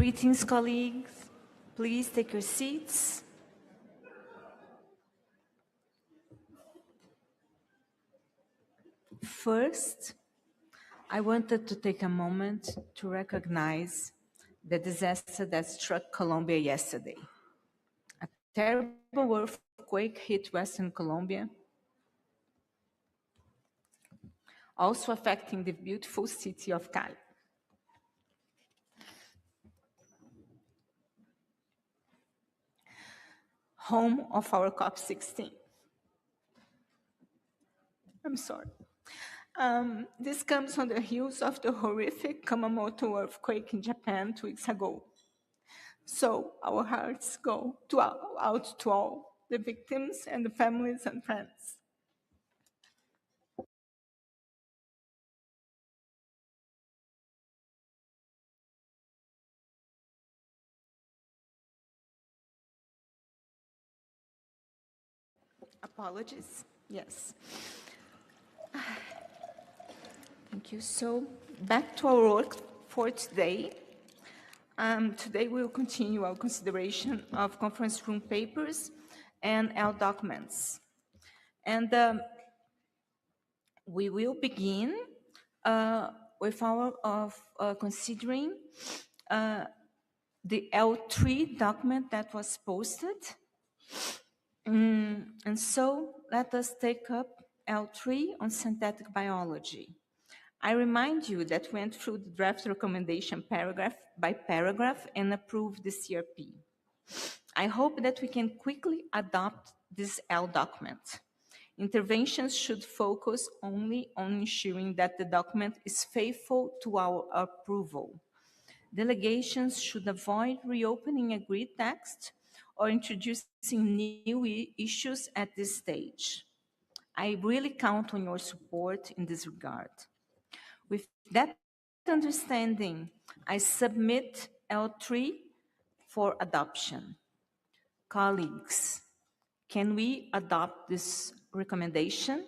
Greetings, colleagues. Please take your seats. First, I wanted to take a moment to recognize the disaster that struck Colombia yesterday. A terrible earthquake hit Western Colombia, also affecting the beautiful city of Cali. Home of our COP16. I'm sorry. This comes on the heels of the horrific Kumamoto earthquake in Japan 2 weeks ago. So our hearts go out to all the victims and the families and friends. Apologies, yes. Thank you. So back to our work for today. Today we will continue our consideration of conference room papers and L documents. And we will begin with our considering the L3 document that was posted. And so let us take up L3 on synthetic biology. I remind you that we went through the draft recommendation paragraph by paragraph and approved the CRP. I hope that we can quickly adopt this L document. Interventions should focus only on ensuring that the document is faithful to our approval. Delegations should avoid reopening agreed text or introducing new issues at this stage. I really count on your support in this regard. With that understanding, I submit L3 for adoption. Colleagues, can we adopt this recommendation?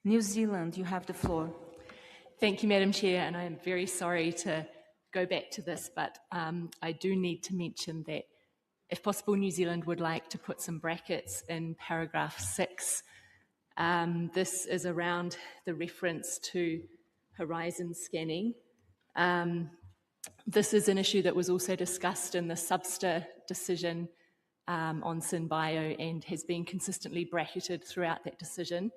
New Zealand, you have the floor. Thank you, Madam Chair, and I am very sorry to go back to this, but I do need to mention that, if possible, New Zealand would like to put some brackets in paragraph 6. This is around the reference to horizon scanning. This is an issue that was also discussed in the Subsidiary decision on SynBio and has been consistently bracketed throughout that decision.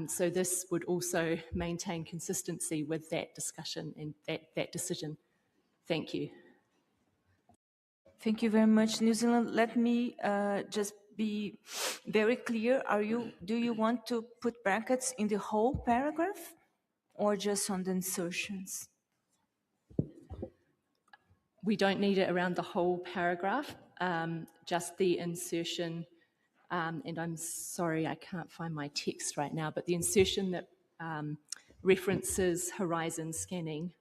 So this would also maintain consistency with that discussion and that decision. Thank you. Thank you very much, New Zealand. Let me just be very clear. Do you want to put brackets in the whole paragraph or just on the insertions? We don't need it around the whole paragraph, just the insertion. And I'm sorry, I can't find my text right now, but the insertion that references horizon scanning.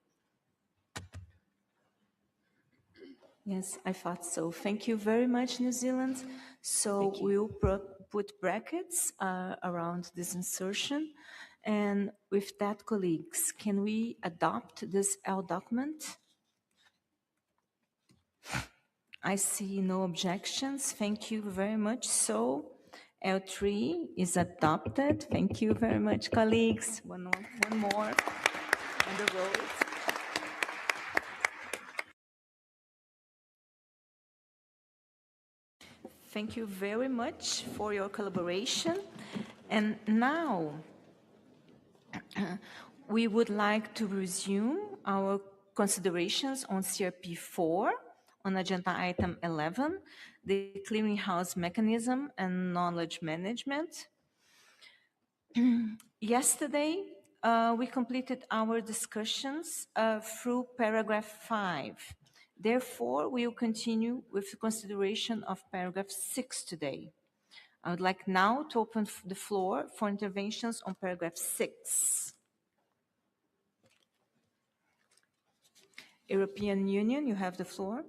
Yes, I thought so. Thank you very much, New Zealand. So we'll put brackets around this insertion. And with that, colleagues, can we adopt this L document? I see no objections. Thank you very much. So L3 is adopted. Thank you very much, colleagues. One more on the road. Thank you very much for your collaboration. And now we would like to resume our considerations on CRP4 on agenda item 11, the clearinghouse mechanism and knowledge management. Yesterday, we completed our discussions through paragraph 5. Therefore, we will continue with the consideration of paragraph 6 today. I would like now to open the floor for interventions on paragraph 6. European Union, you have the floor.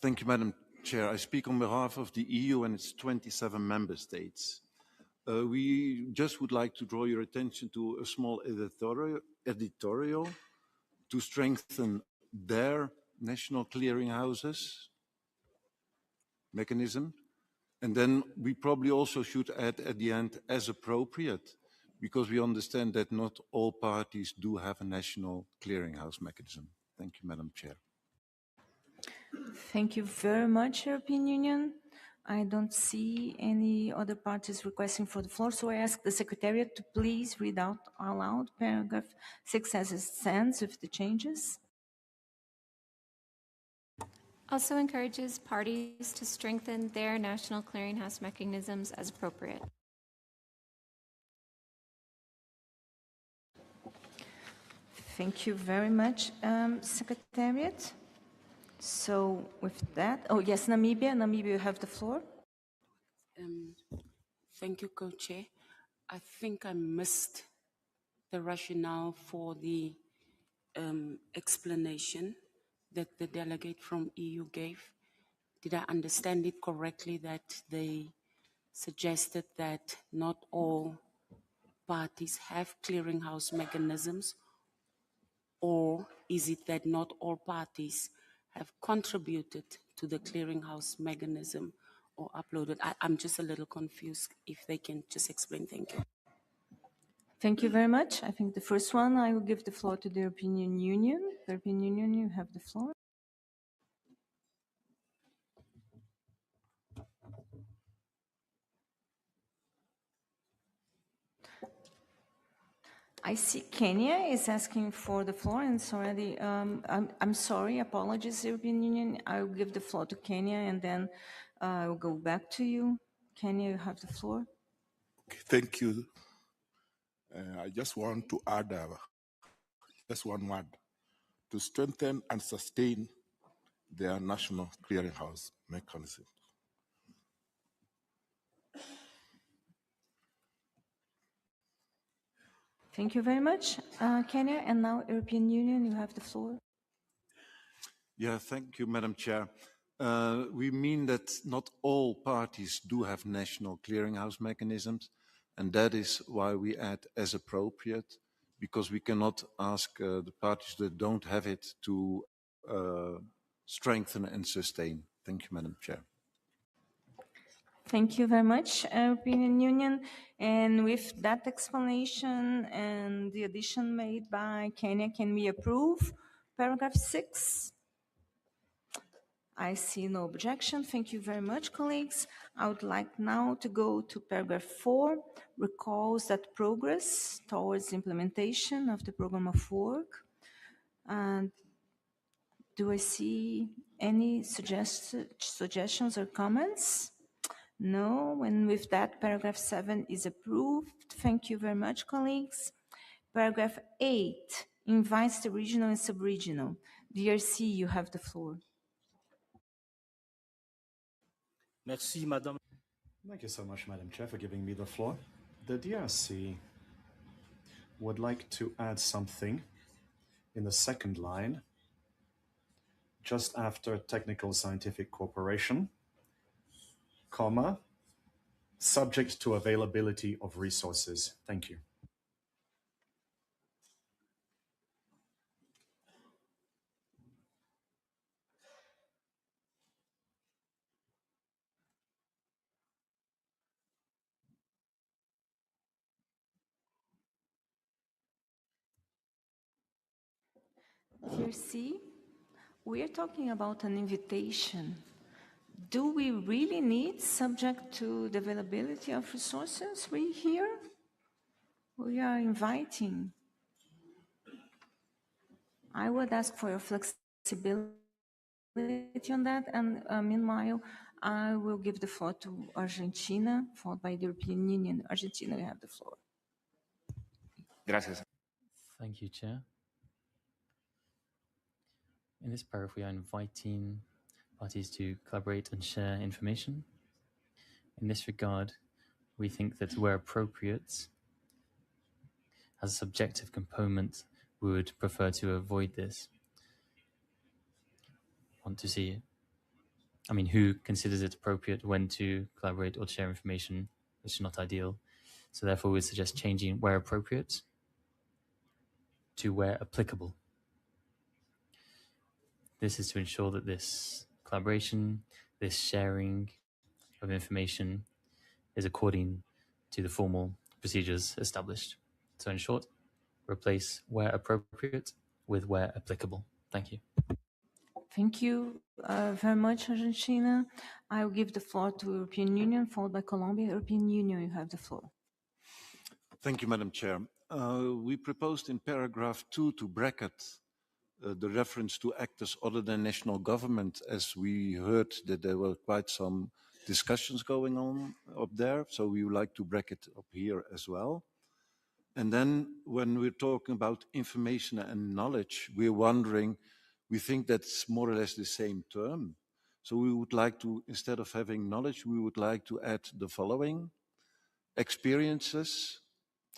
Thank you, Madam Chair. I speak on behalf of the EU and its 27 member states. We just would like to draw your attention to a small editorial to strengthen their national clearinghouses mechanism. And then we probably also should add at the end, as appropriate, because we understand that not all parties do have a national clearinghouse mechanism. Thank you, Madam Chair. Thank you very much, European Union. I don't see any other parties requesting for the floor, so I ask the Secretariat to please read out aloud paragraph 6 as it stands with the changes. Also encourages parties to strengthen their national clearinghouse mechanisms as appropriate. Thank you very much, Secretariat. So with that, oh yes, Namibia, you have the floor. Thank you, Co-Chair. I think I missed the rationale for the explanation that the delegate from EU gave. Did I understand it correctly that they suggested that not all parties have clearinghouse mechanisms, or is it that not all parties have contributed to the clearinghouse mechanism or uploaded? I'm just a little confused. If they can just explain, thank you. Thank you very much. I think the first one, I will give the floor to the European Union. The European Union, you have the floor. I see Kenya is asking for the floor, and it's already, I'm sorry, apologies, European Union. I will give the floor to Kenya, and then I will go back to you. Kenya, you have the floor. Okay, thank you. I just want to add just one word, to strengthen and sustain their national clearinghouse mechanism. Thank you very much, Kenya. And now, European Union, you have the floor. Yeah, thank you, Madam Chair. We mean that not all parties do have national clearinghouse mechanisms, and that is why we add as appropriate, because we cannot ask the parties that don't have it to strengthen and sustain. Thank you, Madam Chair. Thank you very much, European Union. And with that explanation and the addition made by Kenya, can we approve paragraph 6? I see no objection. Thank you very much, colleagues. I would like now to go to paragraph 4, recalls that progress towards implementation of the program of work. And do I see any suggestions or comments? No, and with that, paragraph 7 is approved. Thank you very much, colleagues. Paragraph 8 invites the regional and sub-regional. DRC, you have the floor. Merci, Madame. Thank you so much, Madam Chair, for giving me the floor. The DRC would like to add something in the second line, just after technical scientific cooperation, comma, subject to availability of resources. Thank you. DRC, we are talking about an invitation. Do we really need subject to the availability of resources? We are inviting. I would ask for your flexibility on that, and meanwhile, I will give the floor to Argentina, followed by the European Union. Argentina, you have the floor. Gracias. Thank you, Chair. In this paragraph, we are inviting parties to collaborate and share information. In this regard, we think that where appropriate, as a subjective component, we would prefer to avoid this. Want to see, who considers it appropriate when to collaborate or share information, which is not ideal. So therefore, we would suggest changing where appropriate to where applicable. This is to ensure that this collaboration, this sharing of information is according to the formal procedures established. So in short, replace where appropriate with where applicable. Thank you. Thank you very much, Argentina. I will give the floor to European Union, followed by Colombia. European Union, you have the floor. Thank you, Madam Chair. We proposed in paragraph 2 to bracket the reference to actors other than national government, as we heard that there were quite some discussions going on up there. So we would like to bracket up here as well. And then when we're talking about information and knowledge, we're wondering, we think that's more or less the same term. So we would like to, instead of having knowledge, we would like to add the following: experiences,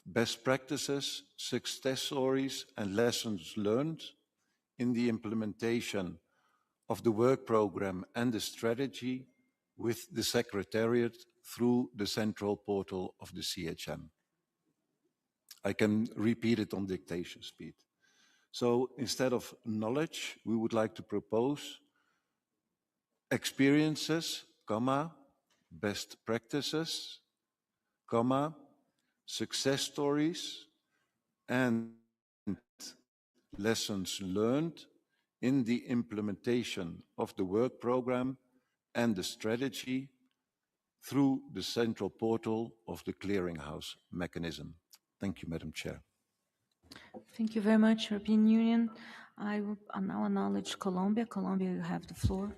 best practices, success stories, and lessons learned in the implementation of the work program and the strategy with the Secretariat through the central portal of the CHM. I can repeat it on dictation speed. So instead of knowledge, we would like to propose experiences, comma, best practices, comma, success stories, and lessons learned in the implementation of the work program and the strategy through the central portal of the clearinghouse mechanism. Thank you, Madam Chair. Thank you very much, European Union. I will now acknowledge Colombia. Colombia, you have the floor.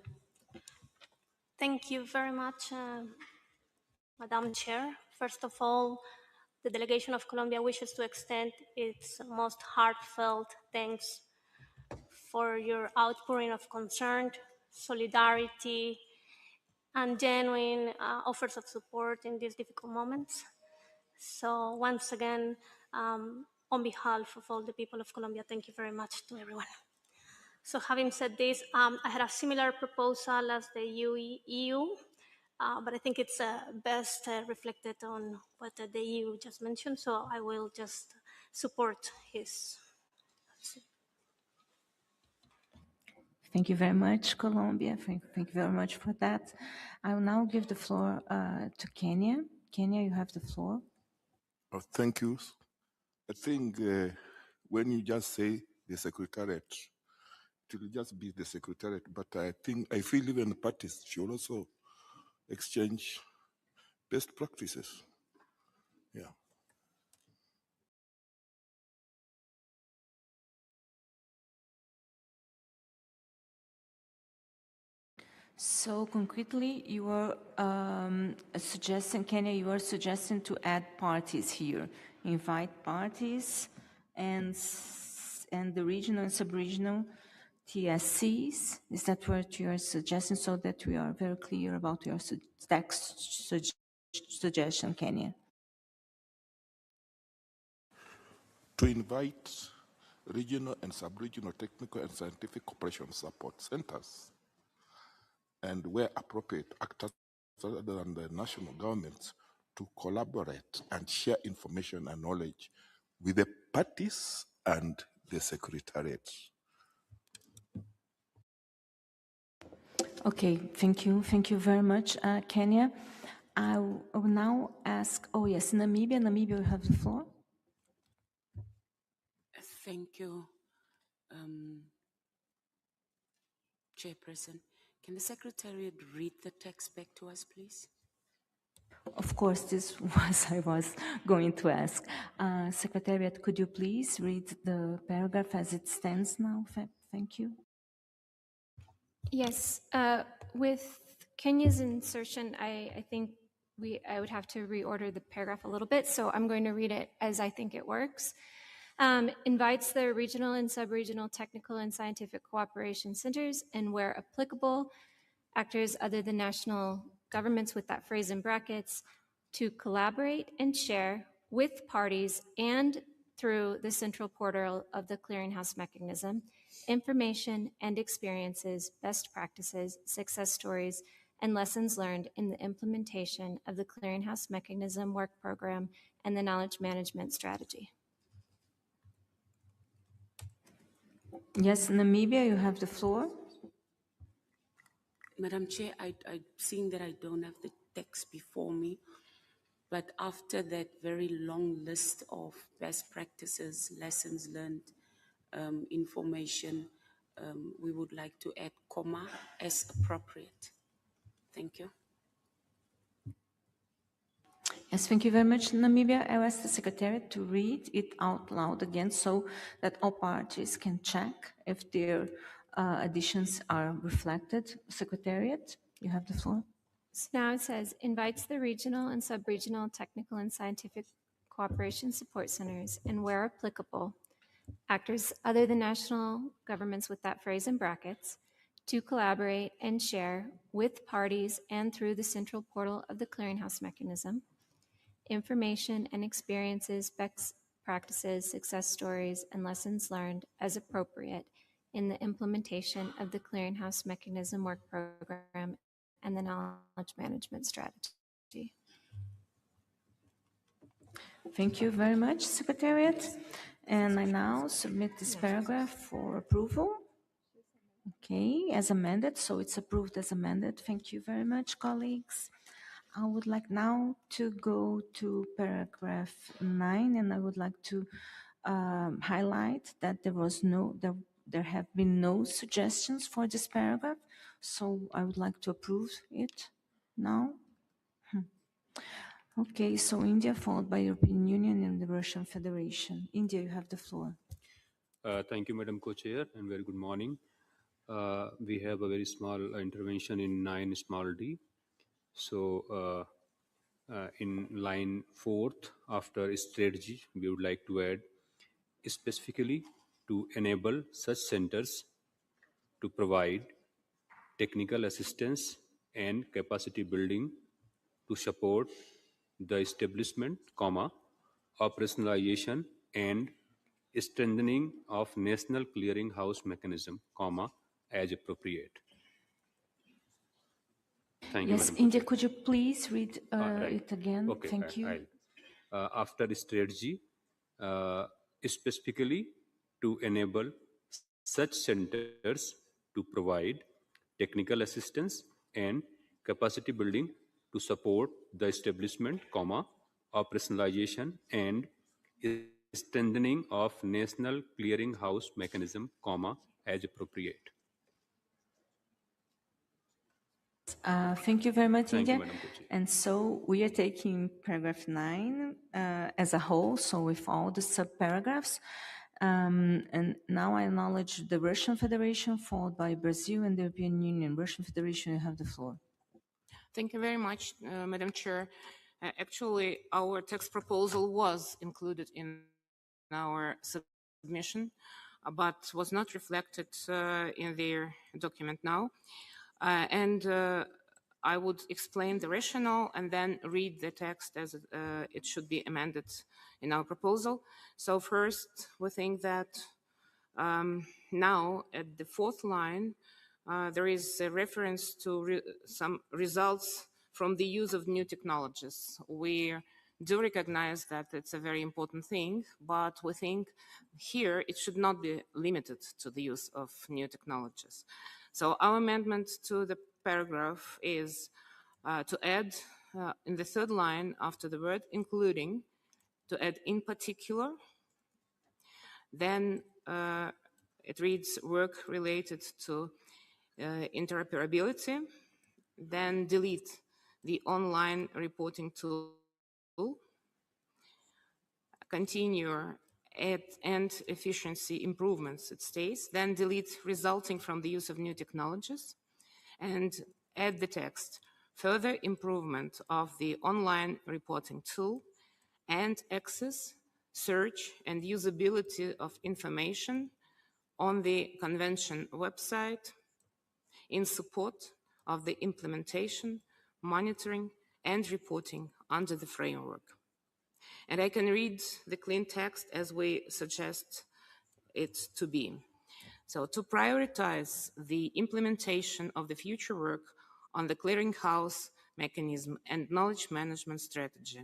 Thank you very much, Madam Chair. First of all, the delegation of Colombia wishes to extend its most heartfelt thanks for your outpouring of concern, solidarity, and genuine offers of support in these difficult moments. So once again, on behalf of all the people of Colombia, thank you very much to everyone. So having said this, I had a similar proposal as the EU, but I think it's best reflected on what the EU just mentioned, so I will just support his. Thank you very much, Colombia. Thank you very much for that. I will now give the floor to Kenya. Kenya, you have the floor. Oh, thank you. I think when you just say the Secretariat, it will just be the Secretariat, but I feel even the parties should also exchange best practices. Yeah. So concretely, you are suggesting, Kenya, you are suggesting to add parties here, invite parties and the regional and sub-regional TSCs. Is that what you are suggesting, so that we are very clear about your text suggestion, Kenya? To invite regional and sub-regional technical and scientific cooperation support centers, and where appropriate, actors other than the national governments to collaborate and share information and knowledge with the parties and the Secretariat. Okay, thank you. Thank you very much, Kenya. I will now ask, oh yes, Namibia. Namibia, you have the floor. Thank you, Chairperson. Can the Secretariat read the text back to us, please? Of course, this was I was going to ask. Secretariat, could you please read the paragraph as it stands now? Thank you. Yes, with Kenya's insertion, I think I would have to reorder the paragraph a little bit, so I'm going to read it as I think it works. Invites the regional and sub-regional technical and scientific cooperation centers, and where applicable, actors other than national governments, with that phrase in brackets, to collaborate and share with parties and through the central portal of the clearinghouse mechanism, information and experiences, best practices, success stories, and lessons learned in the implementation of the clearinghouse mechanism work program and the knowledge management strategy. Yes, Namibia, you have the floor. Madam Chair, I've seen that I don't have the text before me, but after that very long list of best practices, lessons learned, information, we would like to add comma as appropriate. Thank you. Yes, thank you very much, Namibia. I ask the Secretariat to read it out loud again so that all parties can check if their additions are reflected. Secretariat, you have the floor. So now it says, invites the regional and sub-regional technical and scientific cooperation support centers, and where applicable, actors other than national governments with that phrase in brackets, to collaborate and share with parties and through the central portal of the clearinghouse mechanism, information and experiences, best practices, success stories, and lessons learned as appropriate in the implementation of the clearinghouse mechanism work program and the knowledge management strategy. Thank you very much, Secretariat. And I now submit this paragraph for approval. Okay, as amended, so it's approved as amended. Thank you very much, colleagues. I would like now to go to paragraph 9, and I would like to highlight that there have been no suggestions for this paragraph, so I would like to approve it now. Okay, so India followed by European Union and the Russian Federation. India, you have the floor. Thank you, Madam Co-Chair, and very good morning. We have a very small intervention in 9 small d. So in line 4th, after strategy, we would like to add specifically to enable such centers to provide technical assistance and capacity building to support the establishment, operationalization and strengthening of national clearinghouse mechanism, as appropriate. Thank you, Yes, Madam India, Co-Chair. could you please read Right. it again? Okay, Thank you. after strategy, specifically to enable such centers to provide technical assistance and capacity building to support the establishment, operationalization and strengthening of national clearinghouse mechanism, as appropriate. Thank you very much, Thank you, India. Madam Co-Chair. And so we are taking paragraph 9 as a whole, so with all the sub-paragraphs. And now I acknowledge the Russian Federation, followed by Brazil and the European Union. Russian Federation, you have the floor. Thank you very much, Madam Chair. Actually, our text proposal was included in our submission, but was not reflected in their document now. I would explain the rationale and then read the text as it should be amended in our proposal. So first, we think that now at the 4th line, there is a reference to some results from the use of new technologies. We do recognize that it's a very important thing, but we think here it should not be limited to the use of new technologies. So our amendment to the paragraph is to add in the 3rd line after the word including, to add in particular, then it reads work related to interoperability, then delete the online reporting tool, continue and efficiency improvements, it stays, then delete resulting from the use of new technologies, and add the text, further improvement of the online reporting tool and access, search and usability of information on the convention website in support of the implementation, monitoring and reporting under the framework. And I can read the clean text as we suggest it to be. So to prioritize the implementation of the future work on the clearinghouse mechanism and knowledge management strategy,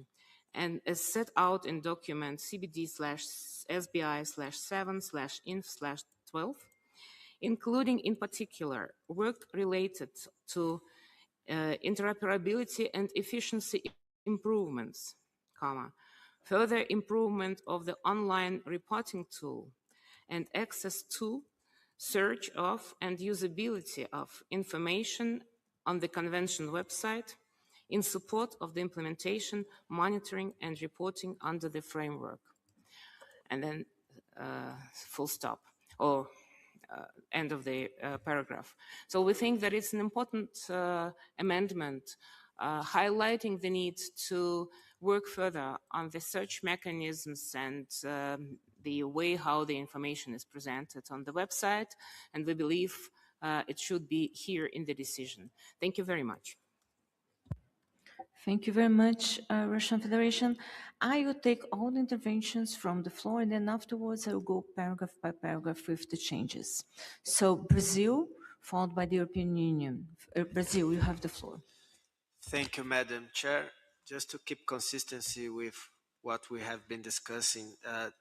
and as set out in document CBD/SBI/7/INF/12, including in particular work related to interoperability and efficiency improvements, further improvement of the online reporting tool and access to, search of, and usability of information on the convention website in support of the implementation, monitoring, and reporting under the framework. And then full stop, or end of the paragraph. So we think that it's an important amendment highlighting the need to work further on the search mechanisms and the way how the information is presented on the website. And we believe it should be here in the decision. Thank you very much. Thank you very much, Russian Federation. I will take all the interventions from the floor, and then afterwards I will go paragraph by paragraph with the changes. So Brazil, followed by the European Union. Brazil, you have the floor. Thank you, Madam Chair. Just to keep consistency with what we have been discussing,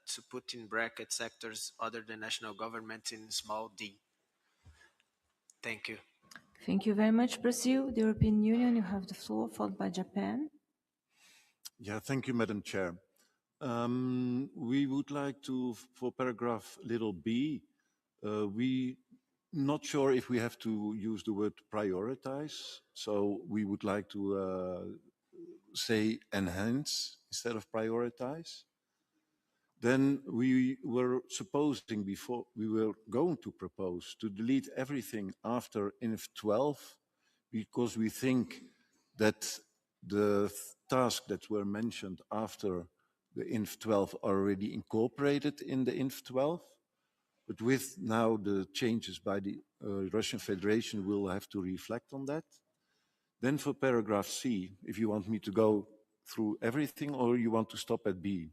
to put in brackets sectors other than national government in small d. Thank you. Thank you very much, Brazil. The European Union, you have the floor, followed by Japan. Yeah, thank you, Madam Chair. We would like to, for paragraph little b, we not sure if we have to use the word prioritize. So we would like to say enhance instead of prioritize. Then we were supposing before, we were going to propose to delete everything after INF12 because we think that the tasks that were mentioned after the INF12 are already incorporated in the INF12. But with now the changes by the Russian Federation, we'll have to reflect on that. Then for paragraph C, if you want me to go through everything or you want to stop at B?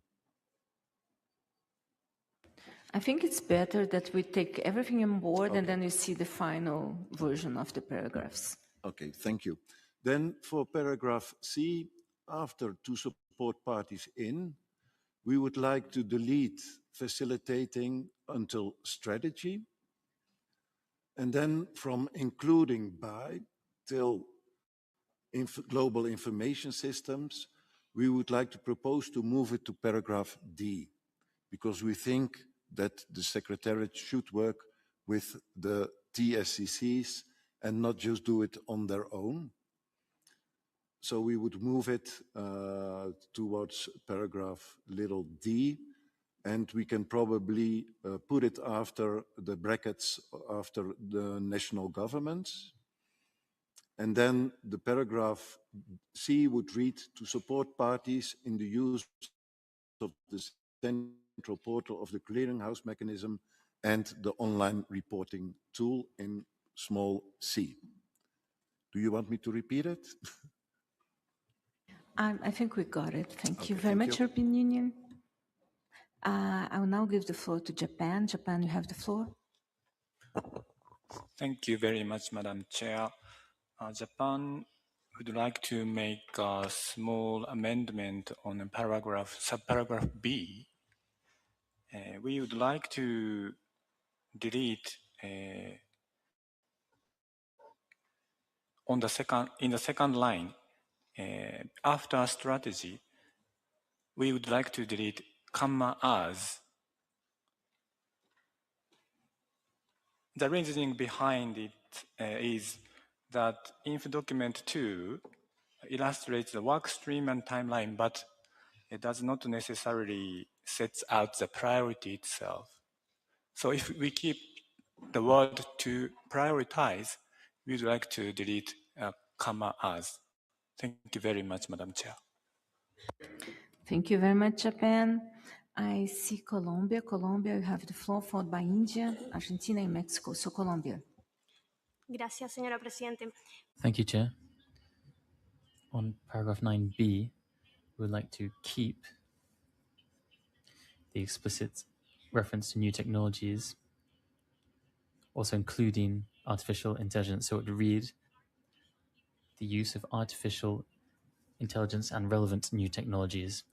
I think it's better that we take everything on board, okay. And then you see the final version of the paragraphs. Okay, thank you. Then for paragraph C, after to support parties in, we would like to delete facilitating until strategy. And then from including by till global information systems, we would like to propose to move it to paragraph D, because we think that the Secretariat should work with the TSCCs and not just do it on their own. So we would move it towards paragraph little d, and we can probably put it after the brackets after the national governments. And then the paragraph C would read to support parties in the use of the central portal of the clearinghouse mechanism and the online reporting tool in small c. Do you want me to repeat it? I think we got it. Thank you very thank much, you. European Union. I will now give the floor to Japan. Japan, you have the floor. Thank you very much, Madam Chair. Japan would like to make a small amendment on subparagraph B. We would like to delete in the second line, after strategy, we would like to delete comma as. The reasoning behind it is that INF document 2 illustrates the work stream and timeline, but it does not necessarily set out the priority itself. So if we keep the word to prioritize, we would like to delete comma as. Thank you very much, Madam Chair. Thank you very much, Japan. I see Colombia. Colombia, you have the floor, followed by India, Argentina, and Mexico. So Colombia. Gracias, señora Presidente. Thank you, Chair. On paragraph 9b, we would like to keep the explicit reference to new technologies, also including artificial intelligence. So it would read the use of artificial intelligence and relevant new technologies.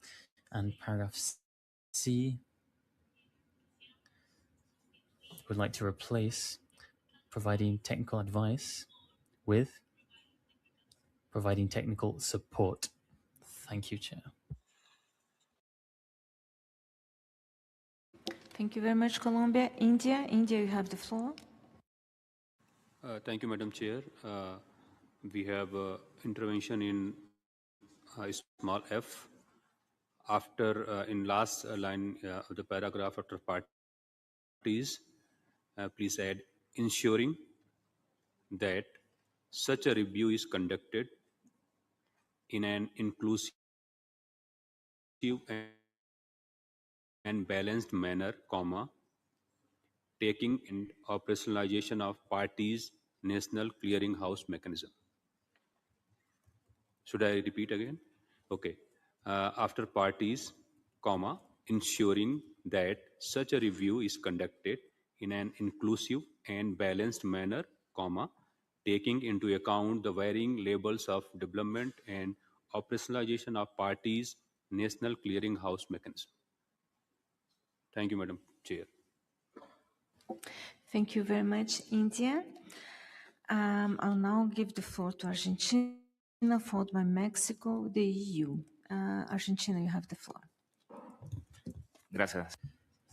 And paragraph C would like to replace providing technical advice with providing technical support. Thank you, Chair. Thank you very much, Colombia. India, you have the floor. Thank you, Madam Chair. We have intervention in small f. After, in last line of the paragraph after parties, please add ensuring that such a review is conducted in an inclusive and balanced manner, comma, taking in operationalization of parties' national clearinghouse mechanism. Should I repeat again? Okay. After parties, comma, ensuring that such a review is conducted in an inclusive and balanced manner, comma, taking into account the varying levels of development and operationalization of parties' national clearinghouse mechanism. Thank you, Madam Chair. Thank you very much, India. I'll now give the floor to Argentina, followed by Mexico, the EU. Argentina, you have the floor. Gracias.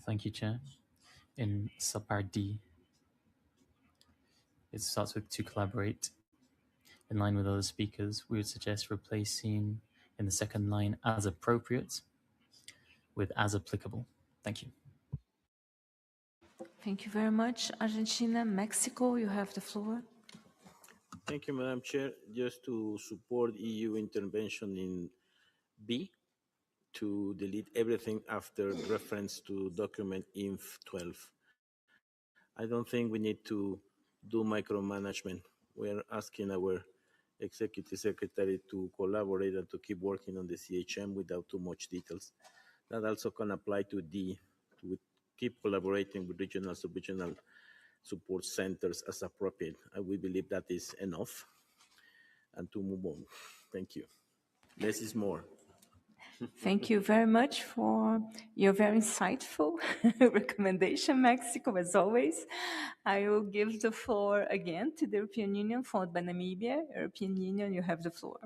Thank you, Chair. In subpart D, it starts with to collaborate. In line with other speakers, we would suggest replacing in the second line as appropriate with as applicable. Thank you. Thank you very much, Argentina. Mexico, you have the floor. Thank you, Madam Chair. Just to support EU intervention in B, to delete everything after reference to document INF 12. I don't think we need to do micromanagement. We're asking our executive secretary to collaborate and to keep working on the CHM without too much details. That also can apply to D, to keep collaborating with regional, sub-regional support centers as appropriate. And we believe that is enough. And to move on. Thank you. Less is more. Thank you very much for your very insightful recommendation, Mexico, as always. I will give the floor again to the European Union, followed by Namibia. European Union, you have the floor.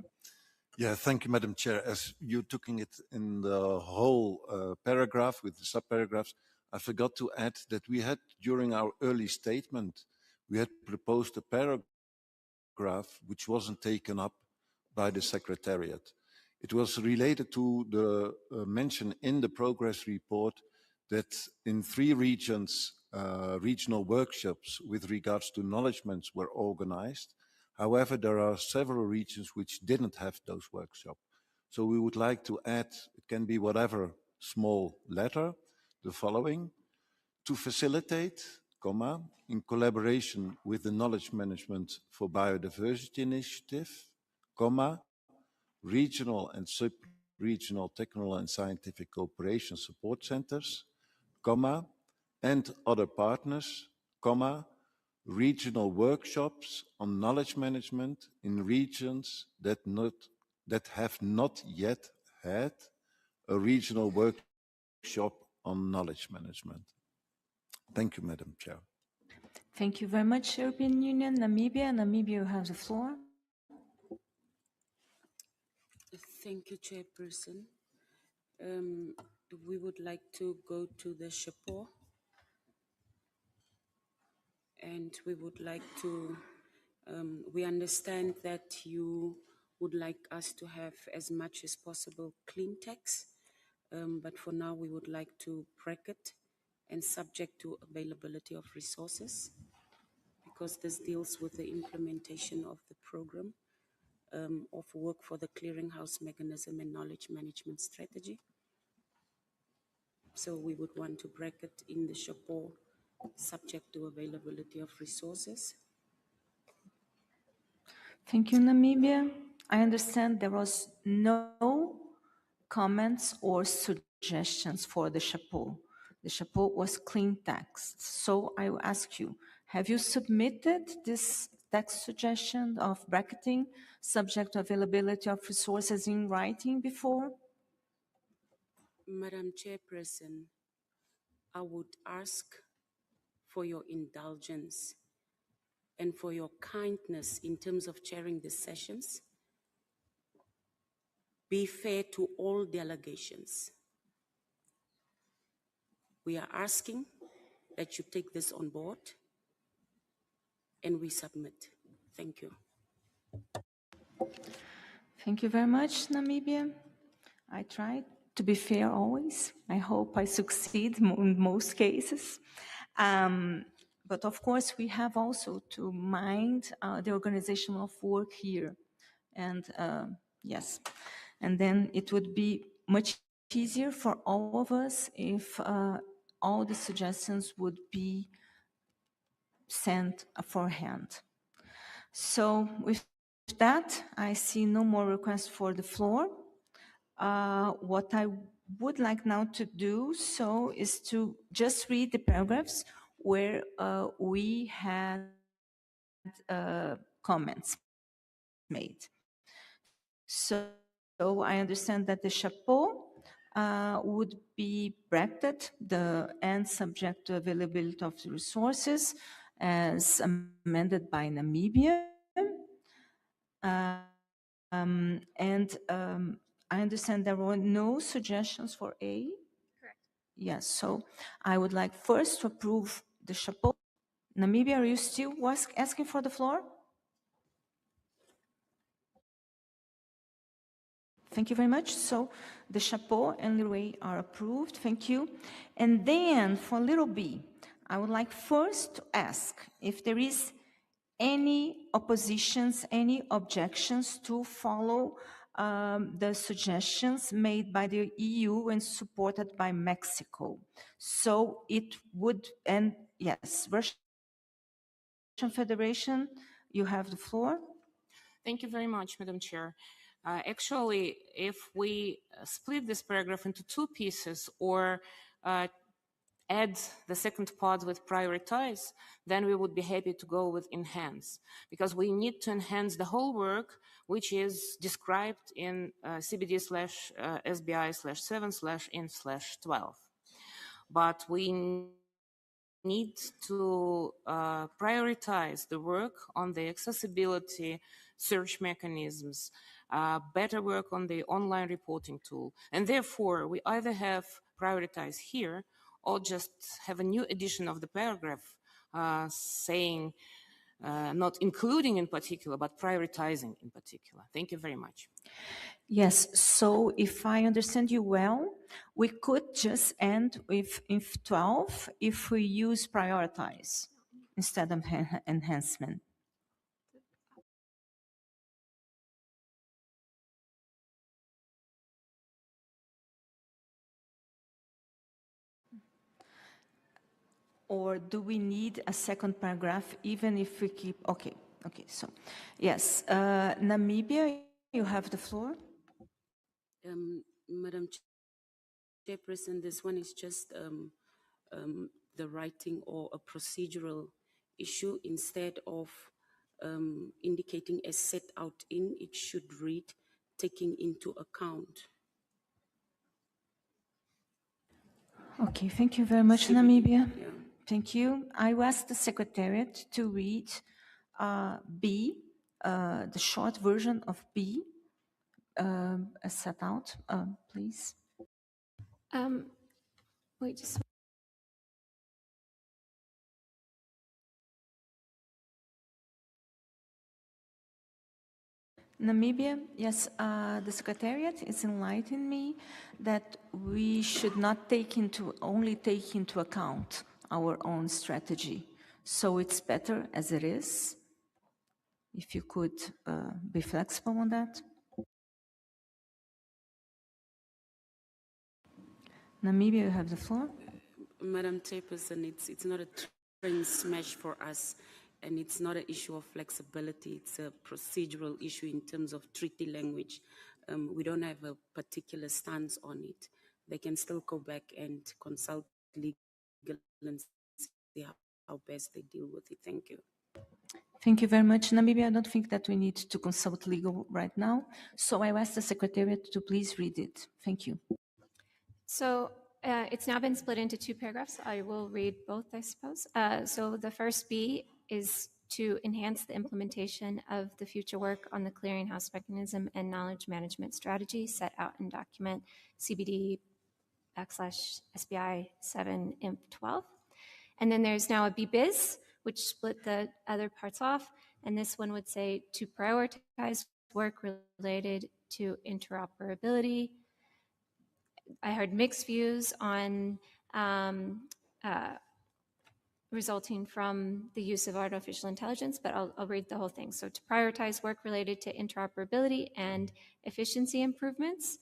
Yeah, thank you, Madam Chair. As you're taking it in the whole paragraph with the subparagraphs, I forgot to add that we had, during our early statement, we had proposed a paragraph which wasn't taken up by the Secretariat. It was related to the mention in the progress report that in 3 regions, regional workshops with regards to knowledgements were organized. However, there are several regions which didn't have those workshops. So we would like to add, it can be whatever small letter, the following: to facilitate, comma, in collaboration with the Knowledge Management for Biodiversity Initiative, comma, regional and sub-regional technical and scientific cooperation support centers, comma, and other partners, comma, regional workshops on knowledge management in regions that have not yet had a regional workshop on knowledge management. Thank you, Madam Chair. Thank you very much, European Union. Namibia, you have the floor. Thank you, Chairperson. We would like to go to the chapeau, and we would like to, we understand that you would like us to have as much as possible clean text, but for now we would like to bracket and subject to availability of resources, because this deals with the implementation of the program of work for the clearinghouse mechanism and knowledge management strategy. So we would want to bracket in the chapeau subject to availability of resources. Thank you, Namibia. I understand there was no comments or suggestions for the chapeau. The chapeau was clean text. So I will ask you, have you submitted this text suggestion of bracketing subject to availability of resources in writing before? Madam Chairperson, I would ask for your indulgence and for your kindness in terms of chairing the sessions. Be fair to all delegations. We are asking that you take this on board and we submit. Thank you. Thank you very much, Namibia. I try to be fair always. I hope I succeed in most cases. But of course, we have also to mind the organization of work here. And yes, and then it would be much easier for all of us if all the suggestions would be sent aforehand. So with that, I see no more requests for the floor. What I would like now to do so is to just read the paragraphs where we had comments made. So I understand that the chapeau would be bracketed, the end subject to availability of the resources as amended by Namibia. I understand there were no suggestions for A. Correct. Yes, so I would like first to approve the chapeau. Namibia, are you still asking for the floor? Thank you very much. So the chapeau and little a are approved. Thank you. And then for little b, I would like first to ask if there is any oppositions, any objections to follow the suggestions made by the EU and supported by Mexico. So it would, and yes, Russian Federation, you have the floor. Thank you very much, Madam Chair. Actually, if we split this paragraph into two pieces or add the second part with prioritize, then we would be happy to go with enhance, because we need to enhance the whole work which is described in CBD/SBI/7/in/12. But we need to prioritize the work on the accessibility search mechanisms, better work on the online reporting tool. And therefore, we either have prioritize here or just have a new edition of the paragraph saying not including in particular, but prioritizing in particular. Thank you very much. Yes, so if I understand you well, we could just end with if 12 if we use prioritize instead of enhancement. Or do we need a second paragraph even if we keep, okay, so yes, Namibia, you have the floor. Madam Chairperson, this one is just the writing or a procedural issue. Instead of indicating as set out in, it should read taking into account. Okay, thank you very much, Namibia. Yeah. Thank you. I will ask the Secretariat to read B, the short version of B, as set out, please. Wait, just. Namibia, yes, the Secretariat is enlightening me that we should not only take into account our own strategy. So it's better as it is. If you could be flexible on that. Namibia, you have the floor. Madam Chairperson, it's not a train smash for us, and it's not an issue of flexibility. It's a procedural issue in terms of treaty language. We don't have a particular stance on it. They can still go back and consult legal and see how best they deal with it. Thank you. Thank you very much, Namibia. I don't think that we need to consult legal right now, so I ask the Secretariat to please read it. Thank you. So it's now been split into two paragraphs. I will read both, I suppose. So the first B is to enhance the implementation of the future work on the clearinghouse mechanism and knowledge management strategy set out in document CBD/SBI-7 IMP 12. And then there's now a BBIS, which split the other parts off. And this one would say to prioritize work related to interoperability. I heard mixed views on resulting from the use of artificial intelligence, but I'll read the whole thing. So to prioritize work related to interoperability and efficiency improvements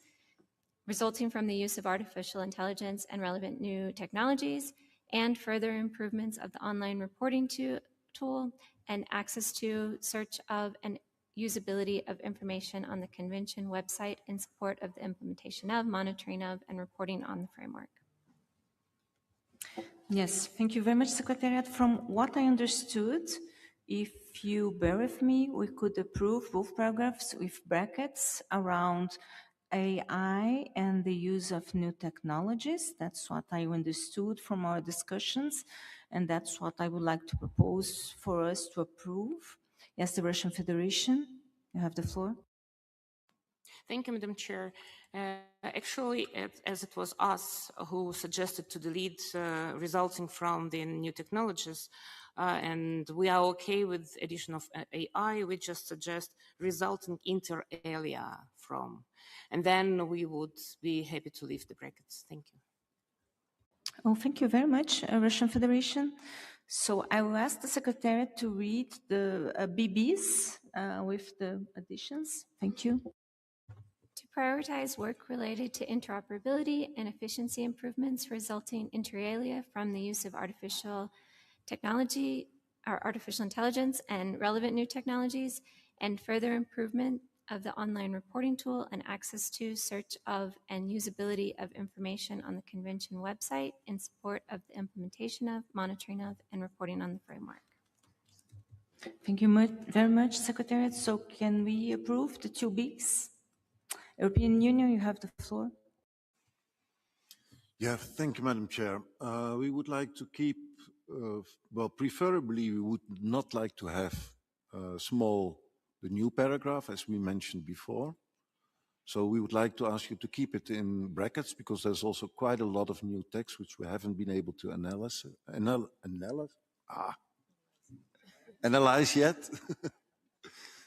resulting from the use of artificial intelligence and relevant new technologies, and further improvements of the online reporting tool and access to, search of, and usability of information on the convention website in support of the implementation of, monitoring of, and reporting on the framework. Yes, thank you very much, Secretariat. From what I understood, if you bear with me, we could approve both paragraphs with brackets around AI and the use of new technologies. That's what I understood from our discussions, and that's what I would like to propose for us to approve. Yes, the Russian Federation, you have the floor. Thank you, Madam Chair. Actually, as it was us who suggested to delete resulting from the new technologies, and we are okay with addition of AI, we just suggest resulting inter alia from, and then we would be happy to leave the brackets. Thank you. Oh, thank you very much, Russian Federation. So I will ask the Secretariat to read the BBs with the additions. Thank you. To prioritize work related to interoperability and efficiency improvements resulting inter alia from the use of artificial technology, or artificial intelligence and relevant new technologies, and further improvement of the online reporting tool and access to, search of, and usability of information on the convention website in support of the implementation of, monitoring of, and reporting on the framework. Thank you very much, Secretariat. So can we approve the two Bs? European Union, you have the floor. Yeah, thank you, Madam Chair. We would like to keep, well, preferably we would not like to have the new paragraph, as we mentioned before. So we would like to ask you to keep it in brackets, because there's also quite a lot of new text which we haven't been able to analyze yet.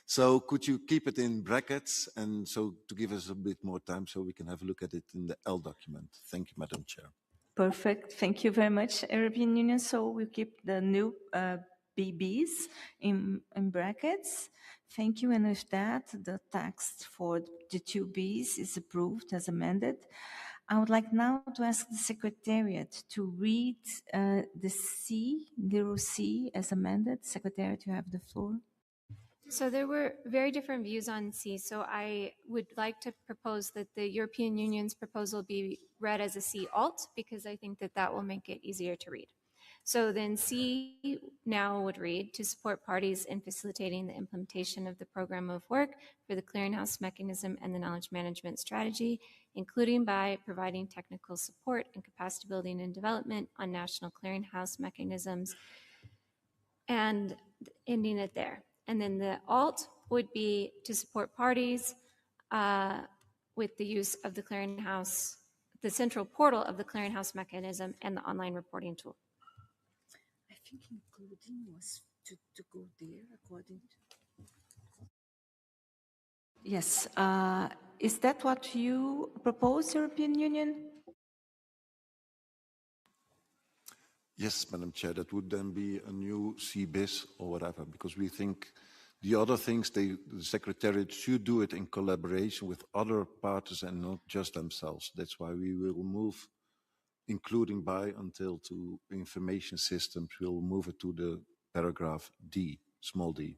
So could you keep it in brackets, and so to give us a bit more time so we can have a look at it in the L document. Thank you, Madam Chair. Perfect. Thank you very much, European Union. So we'll keep the new BBs in brackets. Thank you. And with that, the text for the two Bs is approved as amended. I would like now to ask the Secretariat to read the little C as amended. Secretariat, you have the floor. So there were very different views on C. So I would like to propose that the European Union's proposal be read as a C alt, because I think that that will make it easier to read. So then C now would read, to support parties in facilitating the implementation of the program of work for the clearinghouse mechanism and the knowledge management strategy, including by providing technical support and capacity building and development on national clearinghouse mechanisms, and ending it there. And then the alt would be to support parties with the use of the clearinghouse, the central portal of the clearinghouse mechanism and the online reporting tool. I think including was to go there according to... Yes. Is that what you propose, European Union? Yes, Madam Chair, that would then be a new CBIS or whatever, because we think the other things, the Secretariat should do it in collaboration with other parties and not just themselves. That's why we will move, including by until to information systems, we'll move it to the paragraph D, small d.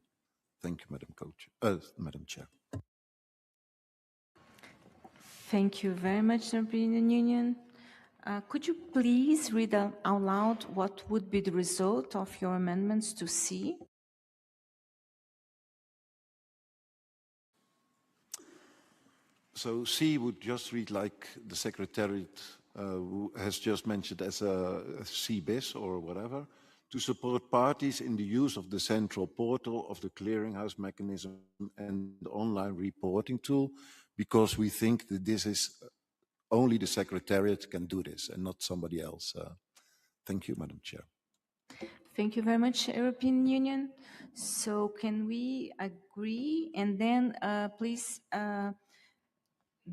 Thank you, Madam Chair. Thank you very much, European Union. Could you please read out loud what would be the result of your amendments to C? So C would just read like the Secretariat who has just mentioned as a C bis or whatever, to support parties in the use of the central portal of the clearinghouse mechanism and online reporting tool, because we think that this is only the Secretariat can do this and not somebody else. Thank you, Madam Chair. Thank you very much, European Union. So can we agree? And then please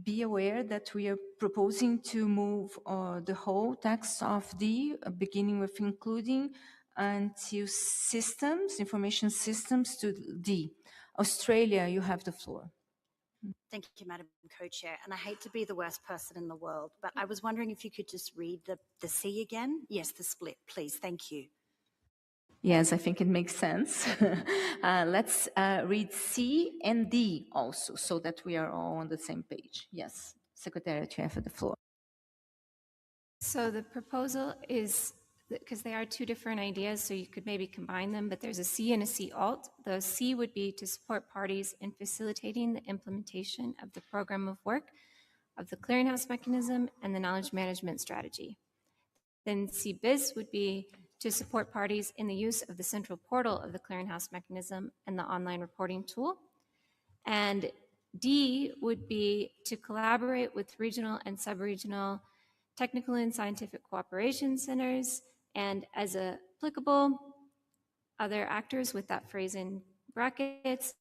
be aware that we are proposing to move the whole text of D, beginning with including, until systems, information systems, to D. Australia, you have the floor. Thank you, Madam Co-Chair. And I hate to be the worst person in the world, but I was wondering if you could just read the C again. Yes, the split, please. Thank you. Yes, I think it makes sense. Let's read C and D also, so that we are all on the same page. Yes, Secretariat, you have the floor. So the proposal is, because they are two different ideas, so you could maybe combine them, but there's a C and a C alt. The C would be to support parties in facilitating the implementation of the program of work of the clearinghouse mechanism and the knowledge management strategy. Then C bis would be to support parties in the use of the central portal of the clearinghouse mechanism and the online reporting tool. And D would be to collaborate with regional and sub-regional technical and scientific cooperation centers, and as applicable, other actors, with that phrase in brackets.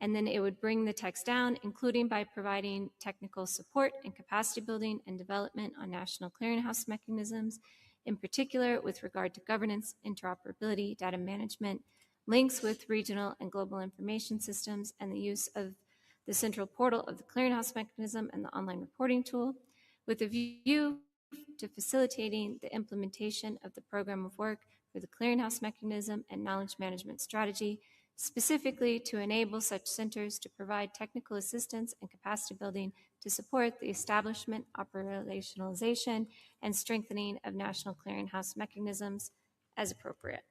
And then it would bring the text down, including by providing technical support and capacity building and development on national clearinghouse mechanisms, in particular with regard to governance, interoperability, data management, links with regional and global information systems, and the use of the central portal of the clearinghouse mechanism and the online reporting tool, with a view to facilitating the implementation of the program of work for the clearinghouse mechanism and knowledge management strategy, specifically to enable such centers to provide technical assistance and capacity building to support the establishment, operationalization, and strengthening of national clearinghouse mechanisms as appropriate.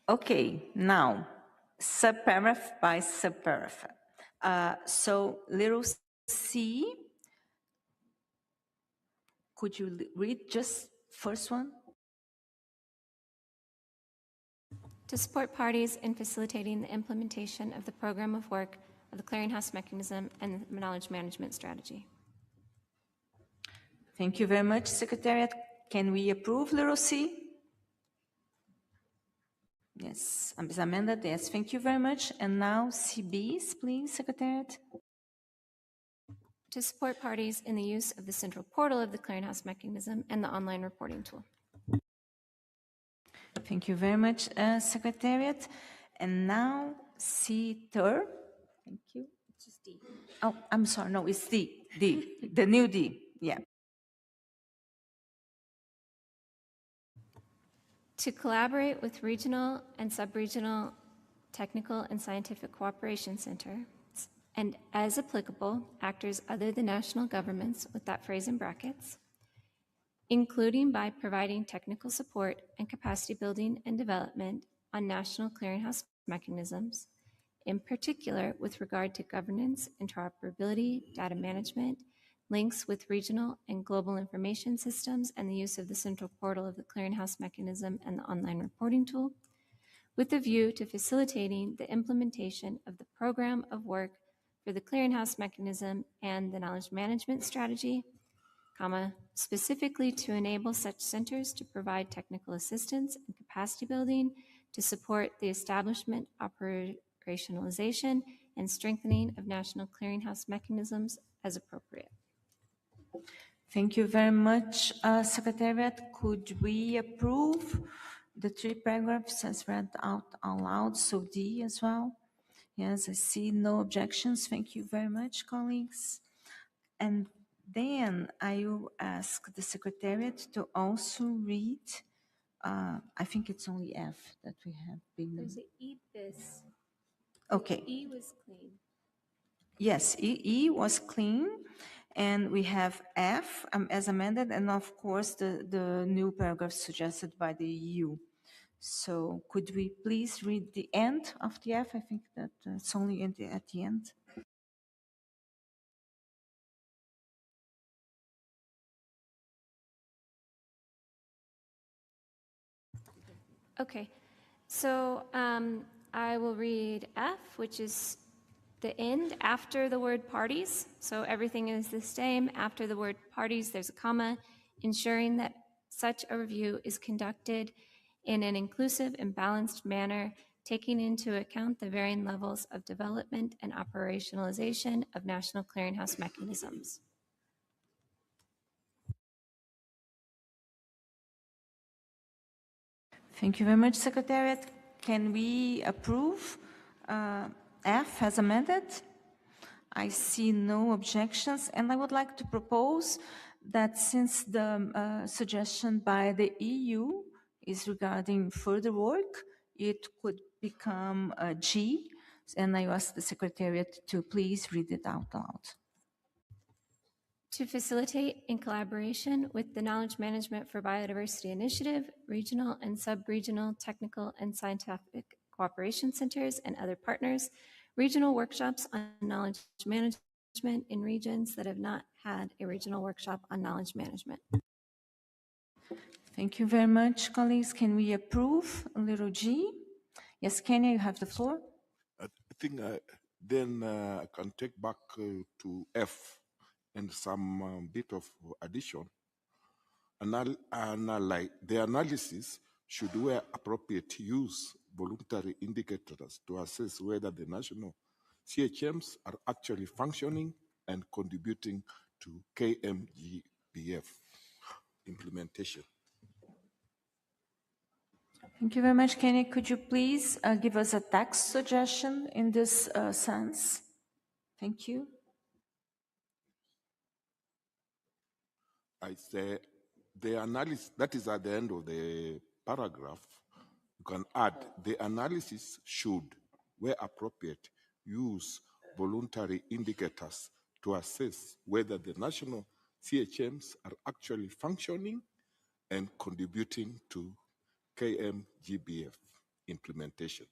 Okay, now, subparagraph by subparagraph. So little C, could you read just first one? To support parties in facilitating the implementation of the program of work of the clearinghouse mechanism and the knowledge management strategy. Thank you very much, Secretariat. Can we approve little C? Yes, as amended, yes, thank you very much. And now CBs, please, Secretariat. To support parties in the use of the central portal of the clearinghouse mechanism and the online reporting tool. Thank you very much, Secretariat. And now C-ter. Thank you. It's just D. Oh, I'm sorry, no, it's D, the new D, yeah. To collaborate with regional and sub-regional technical and scientific cooperation centers, and as applicable, actors other than national governments, with that phrase in brackets, including by providing technical support and capacity building and development on national clearinghouse mechanisms, in particular with regard to governance, interoperability, data management, links with regional and global information systems, and the use of the central portal of the clearinghouse mechanism and the online reporting tool, with a view to facilitating the implementation of the program of work for the clearinghouse mechanism and the knowledge management strategy, comma, specifically to enable such centers to provide technical assistance and capacity building to support the establishment, operationalization, and strengthening of national clearinghouse mechanisms as appropriate. Thank you very much, Secretariat. Could we approve the three paragraphs as read out aloud, so D as well? Yes, I see no objections. Thank you very much, colleagues. And then I will ask the Secretariat to also read, I think it's only F that we have been. There's an E bis. Okay. E was clean. Yes, E was clean. And we have F as amended, and of course the new paragraph suggested by the EU. So could we please read the end of the F? I think that it's only at the end. Okay, so I will read F, which is the end after the word parties. So everything is the same. After the word parties, there's a comma, ensuring that such a review is conducted in an inclusive and balanced manner, taking into account the varying levels of development and operationalization of national clearinghouse mechanisms. Thank you very much, Secretariat. Can we approve F as amended? I see no objections, and I would like to propose that since the suggestion by the EU is regarding further work, it could become a G, and I ask the Secretariat to please read it out loud. To facilitate in collaboration with the Knowledge Management for Biodiversity Initiative, regional and sub-regional technical and scientific cooperation centers and other partners, regional workshops on knowledge management in regions that have not had a regional workshop on knowledge management. Thank you very much, colleagues. Can we approve little g? Yes, Kenya, you have the floor. I think then I can take back to F and some bit of addition. The analysis should, where appropriate, use voluntary indicators to assess whether the national CHMs are actually functioning and contributing to KMGBF implementation. Thank you very much, Kenny. Could you please give us a text suggestion in this sense? Thank you. I say the analysis, that is at the end of the paragraph, you can add the analysis should, where appropriate, use voluntary indicators to assess whether the national CHMs are actually functioning and contributing to KMGBF implementation.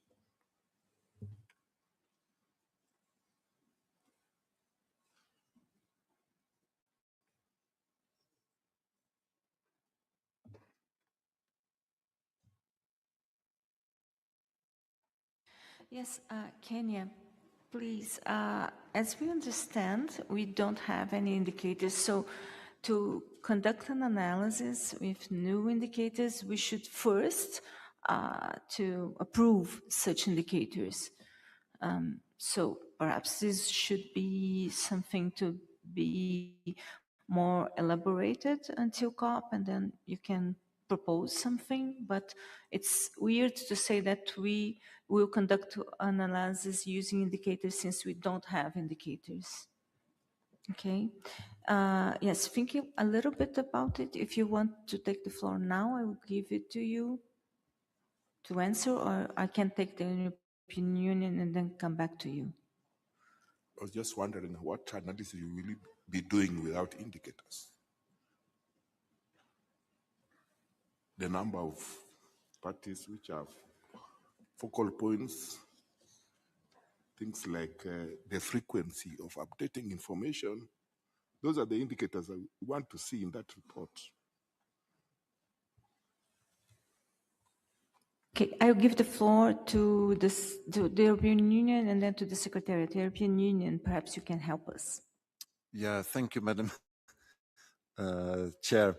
Yes, Kenya, please, as we understand, we don't have any indicators. So to conduct an analysis with new indicators, we should first to approve such indicators. So perhaps this should be something to be more elaborated until COP, and then you can propose something, but it's weird to say that we will conduct an analysis using indicators since we don't have indicators. Okay. Yes, thinking a little bit about it. If you want to take the floor now, I will give it to you to answer, or I can take the European Union and then come back to you. I was just wondering what analysis you will be doing without indicators. The number of parties which have focal points, things like the frequency of updating information. Those are the indicators I want to see in that report. Okay, I'll give the floor to the European Union and then to the Secretariat. The European Union, perhaps you can help us. Yeah, thank you, Madam Chair.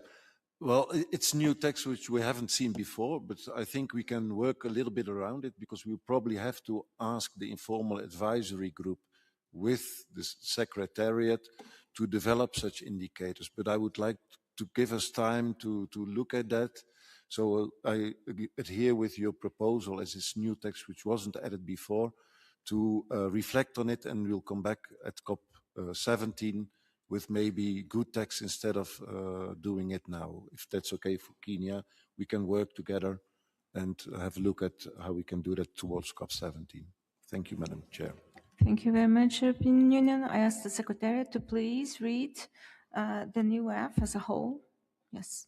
Well, it's new text which we haven't seen before, but I think we can work a little bit around it because we probably have to ask the informal advisory group with the Secretariat to develop such indicators. But I would like to give us time to look at that. So I adhere with your proposal as this new text, which wasn't added before, to reflect on it, and we'll come back at COP 17 with maybe good text instead of doing it now. If that's okay for Kenya, we can work together and have a look at how we can do that towards COP 17. Thank you, Madam Chair. Thank you very much, European Union. I ask the Secretariat to please read the new F as a whole. Yes.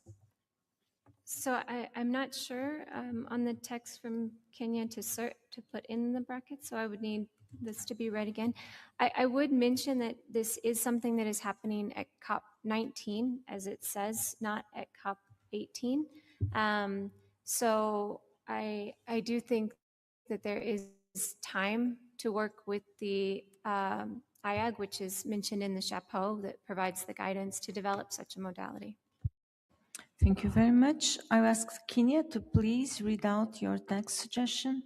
So I'm not sure on the text from Kenya to put in the brackets, so I would need this to be read again. I would mention that this is something that is happening at COP19, as it says, not at COP18. So I do think that there is time to work with the IAG, which is mentioned in the chapeau, that provides the guidance to develop such a modality. Thank you very much. I ask Kenya to please read out your text suggestion.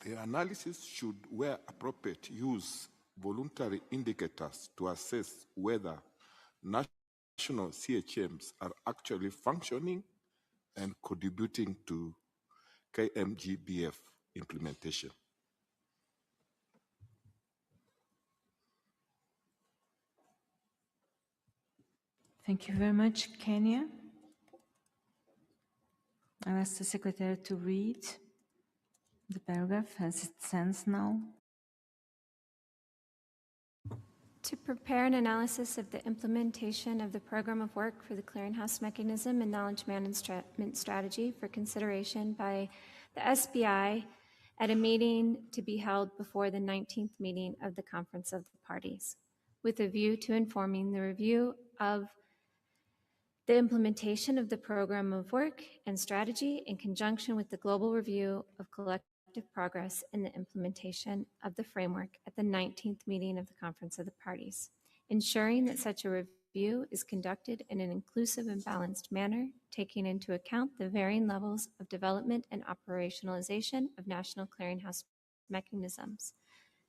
The analysis should, where appropriate, use voluntary indicators to assess whether national CHMs are actually functioning and contributing to KMGBF implementation. Thank you very much, Kenya. I ask the Secretary to read the paragraph as it stands now. To prepare an analysis of the implementation of the program of work for the clearinghouse mechanism and knowledge management strategy for consideration by the SBI at a meeting to be held before the 19th meeting of the Conference of the Parties, with a view to informing the review of the implementation of the program of work and strategy in conjunction with the global review of collective progress in the implementation of the framework at the 19th meeting of the Conference of the Parties, ensuring that such a review is conducted in an inclusive and balanced manner, taking into account the varying levels of development and operationalization of national clearinghouse mechanisms.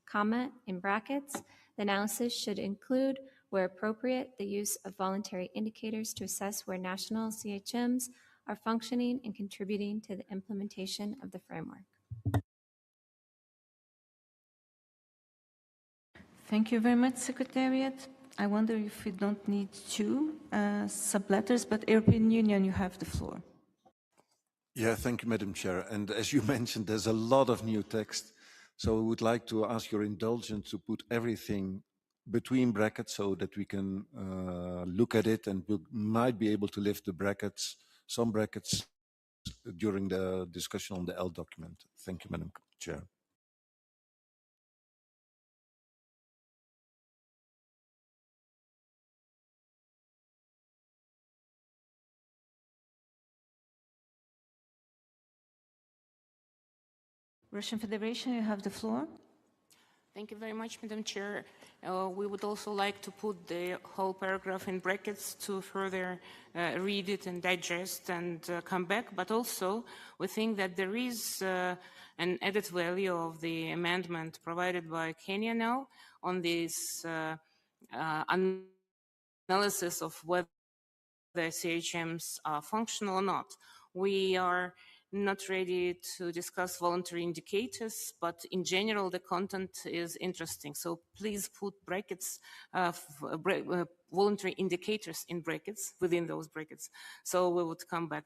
Comma, in brackets, the analysis should include, where appropriate, the use of voluntary indicators to assess where national CHMs are functioning and contributing to the implementation of the framework. Thank you very much, Secretariat. I wonder if we don't need two subletters, but European Union, you have the floor. Yeah, thank you, Madam Chair. And as you mentioned, there's a lot of new text. So we would like to ask your indulgence to put everything between brackets so that we can look at it, and we might be able to lift the brackets, some brackets, during the discussion on the L document. Thank you, Madam Chair. Russian Federation, you have the floor. Thank you very much, Madam Chair. We would also like to put the whole paragraph in brackets to further read it and digest and come back. But also, we think that there is an added value of the amendment provided by Kenya now on this analysis of whether CHMs are functional or not. We are not ready to discuss voluntary indicators, but in general, the content is interesting. So please put brackets, voluntary indicators in brackets, within those brackets. So we would come back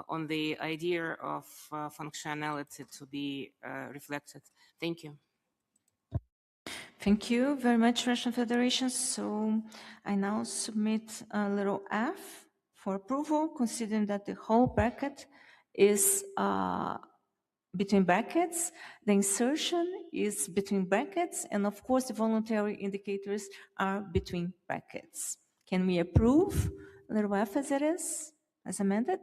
on the idea of functionality to be reflected. Thank you. Thank you very much, Russian Federation. So I now submit a little F for approval, considering that the whole bracket is between brackets, the insertion is between brackets, and of course the voluntary indicators are between brackets. Can we approve little F as it is, as amended?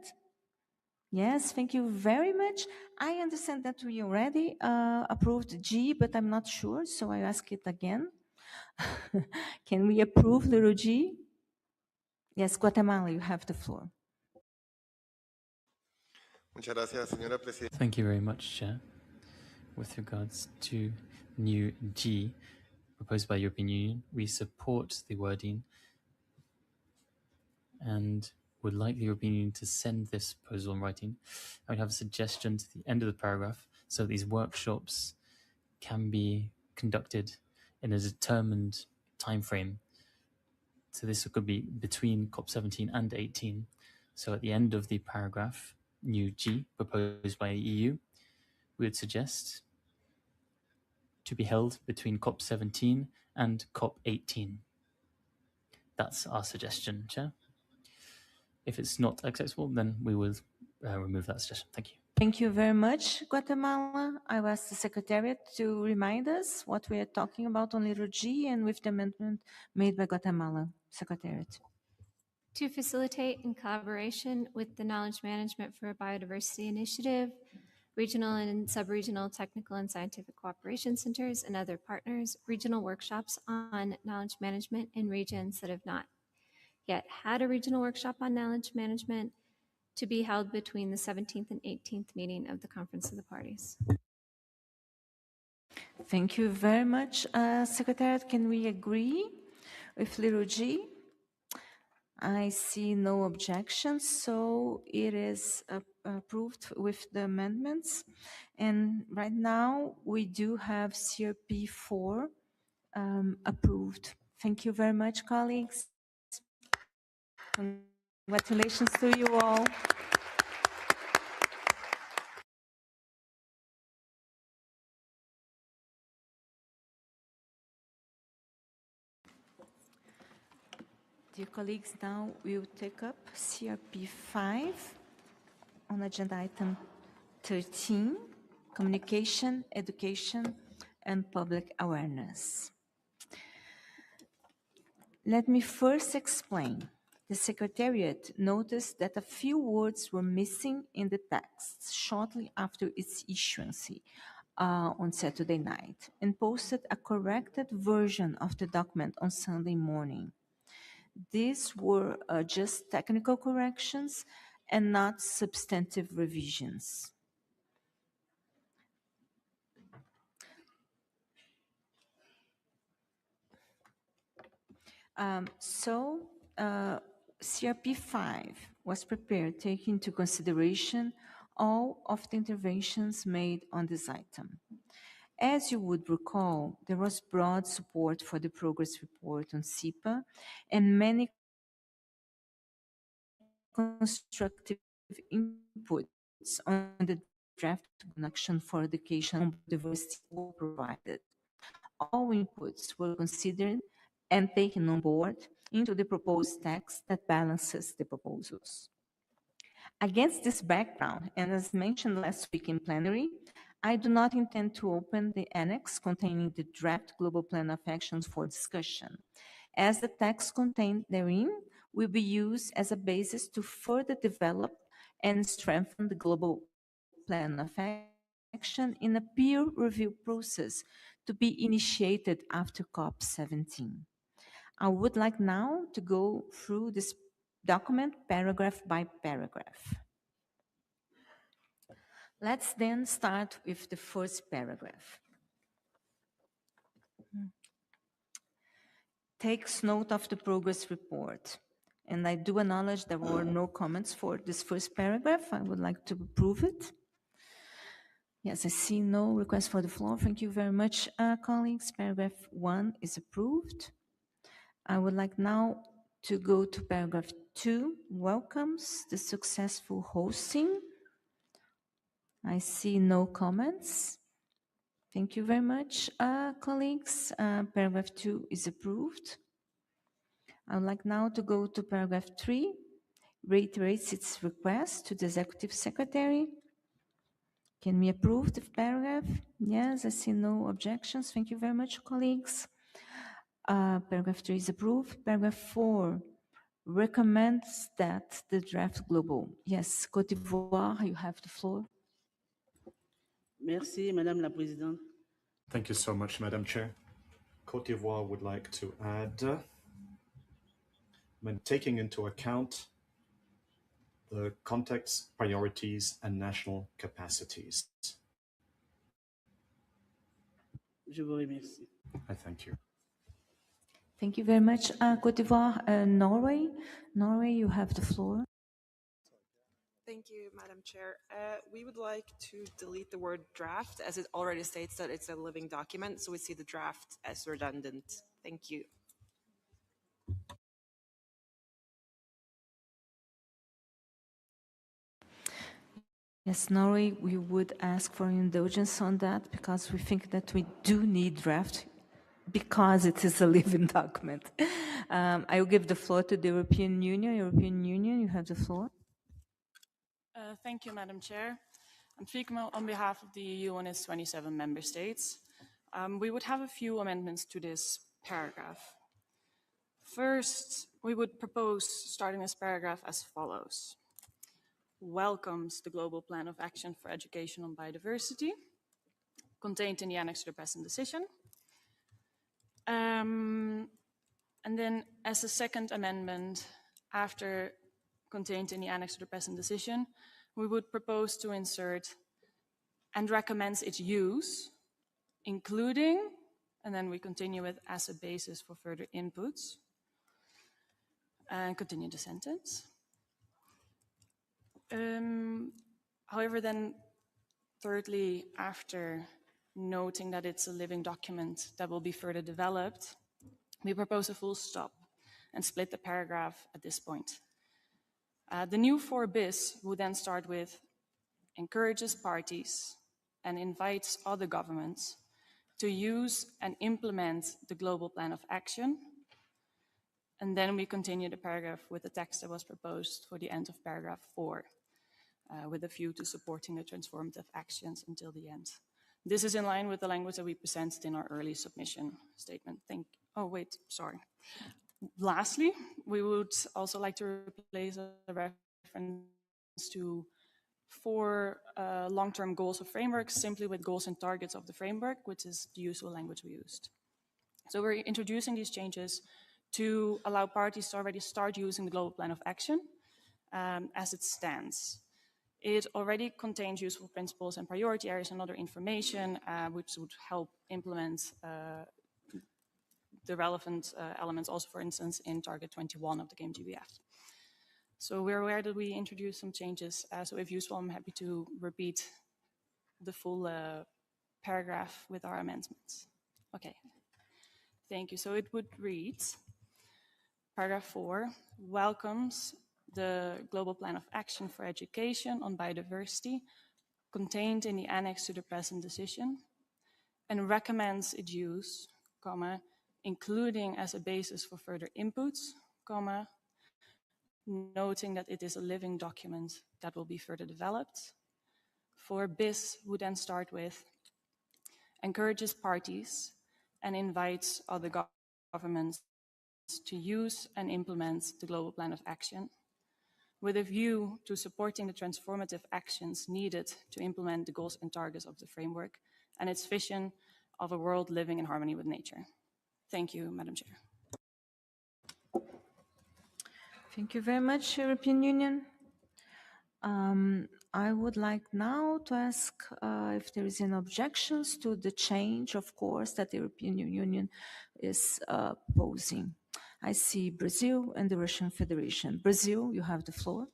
Yes, thank you very much. I understand that we already approved G, but I'm not sure, so I ask it again. Can we approve little G? Yes, Guatemala, you have the floor. Thank you very much, Chair. With regards to new G proposed by European Union, we support the wording and would like the European Union to send this proposal in writing. I would have a suggestion to the end of the paragraph so that these workshops can be conducted in a determined time frame. So this could be between COP17 and 18. So at the end of the paragraph, new G proposed by the EU, we would suggest to be held between COP17 and COP18. That's our suggestion, Chair. If it's not acceptable, then we will remove that suggestion. Thank you. Thank you very much, Guatemala. I will ask the Secretariat to remind us what we are talking about on little g and with the amendment made by Guatemala. Secretariat. To facilitate in collaboration with the Knowledge Management for Biodiversity Initiative, regional and sub-regional technical and scientific cooperation centers and other partners, regional workshops on knowledge management in regions that have not yet had a regional workshop on knowledge management, to be held between the 17th and 18th meeting of the Conference of the Parties. Thank you very much, Secretariat. Can we agree with little g? I see no objections, so it is approved with the amendments. And right now, we do have CRP 4 approved. Thank you very much, colleagues. Congratulations to you all. Dear colleagues, now we'll take up CRP 5 on agenda item 13, communication, education, and public awareness. Let me first explain. The Secretariat noticed that a few words were missing in the text shortly after its issuance on Saturday night and posted a corrected version of the document on Sunday morning. These were just technical corrections and not substantive revisions. CRP 5 was prepared taking into consideration all of the interventions made on this item. As you would recall, there was broad support for the progress report on SIPA and many constructive inputs on the draft action for education and diversity were provided. All inputs were considered and taken on board into the proposed text that balances the proposals. Against this background, and as mentioned last week in plenary, I do not intend to open the annex containing the draft Global Plan of Actions for discussion, as the text contained therein will be used as a basis to further develop and strengthen the Global Plan of Action in a peer review process to be initiated after COP17. I would like now to go through this document paragraph by paragraph. Let's then start with the first paragraph. Takes note of the progress report. And I do acknowledge there were no comments for this first paragraph. I would like to approve it. Yes, I see no request for the floor. Thank you very much, colleagues. Paragraph 1 is approved. I would like now to go to paragraph 2, welcomes the successful hosting. I see no comments. Thank you very much, colleagues. Paragraph 2 is approved. I would like now to go to paragraph 3, reiterates its request to the Executive Secretary. Can we approve the paragraph? Yes, I see no objections. Thank you very much, colleagues. Paragraph 3 is approved. Paragraph 4 recommends that the draft global. Yes, Côte d'Ivoire, you have the floor. Merci, Madame la Présidente. Thank you so much, Madam Chair. Côte d'Ivoire would like to add, when taking into account the context, priorities, and national capacities. Je vous remercie. I thank you. Thank you very much, Côte d'Ivoire. Norway, you have the floor. Thank you, Madam Chair. We would like to delete the word draft, as it already states that it's a living document, so we see the draft as redundant. Thank you. Yes, Norway, we would ask for indulgence on that because we think that we do need draft because it is a living document. I will give the floor to the European Union. European Union, you have the floor. Thank you, Madam Chair. I'm speaking on behalf of the EU and its 27 member states. We would have a few amendments to this paragraph. First, we would propose starting this paragraph as follows. Welcomes the Global Plan of Action for Education on Biodiversity, contained in the annex to the present decision. And then as a second amendment, after contained in the annex to the present decision, we would propose to insert and recommends its use, including, and then we continue with as a basis for further inputs, and continue the sentence. However, then thirdly, after noting that it's a living document that will be further developed, we propose a full stop and split the paragraph at this point. The new 4 bis would then start with encourages parties and invites other governments to use and implement the Global Plan of Action. And then we continue the paragraph with the text that was proposed for the end of paragraph 4, with a view to supporting the transformative actions until the end. This is in line with the language that we presented in our early submission statement. Lastly, we would also like to replace a reference to 4 long-term goals of frameworks simply with goals and targets of the framework, which is the usual language we used. So we're introducing these changes to allow parties to already start using the Global Plan of Action as it stands. It already contains useful principles and priority areas and other information which would help implement the relevant elements also, for instance, in Target 21 of the GameGBF. So we're aware that we introduced some changes, so if useful, I'm happy to repeat the full paragraph with our amendments. Okay, thank you. So it would read, paragraph 4, welcomes the Global Plan of Action for Education on Biodiversity contained in the annex to the present decision and recommends its use, comma, including as a basis for further inputs, comma, noting that it is a living document that will be further developed. 4 bis would then start with encourages parties and invites other governments to use and implement the Global Plan of Action with a view to supporting the transformative actions needed to implement the goals and targets of the framework and its vision of a world living in harmony with nature. Thank you, Madam Chair. Thank you very much, European Union. I would like now to ask if there is any objections to the change, of course, that the European Union is posing. I see Brazil and the Russian Federation. Brazil, you have the floor.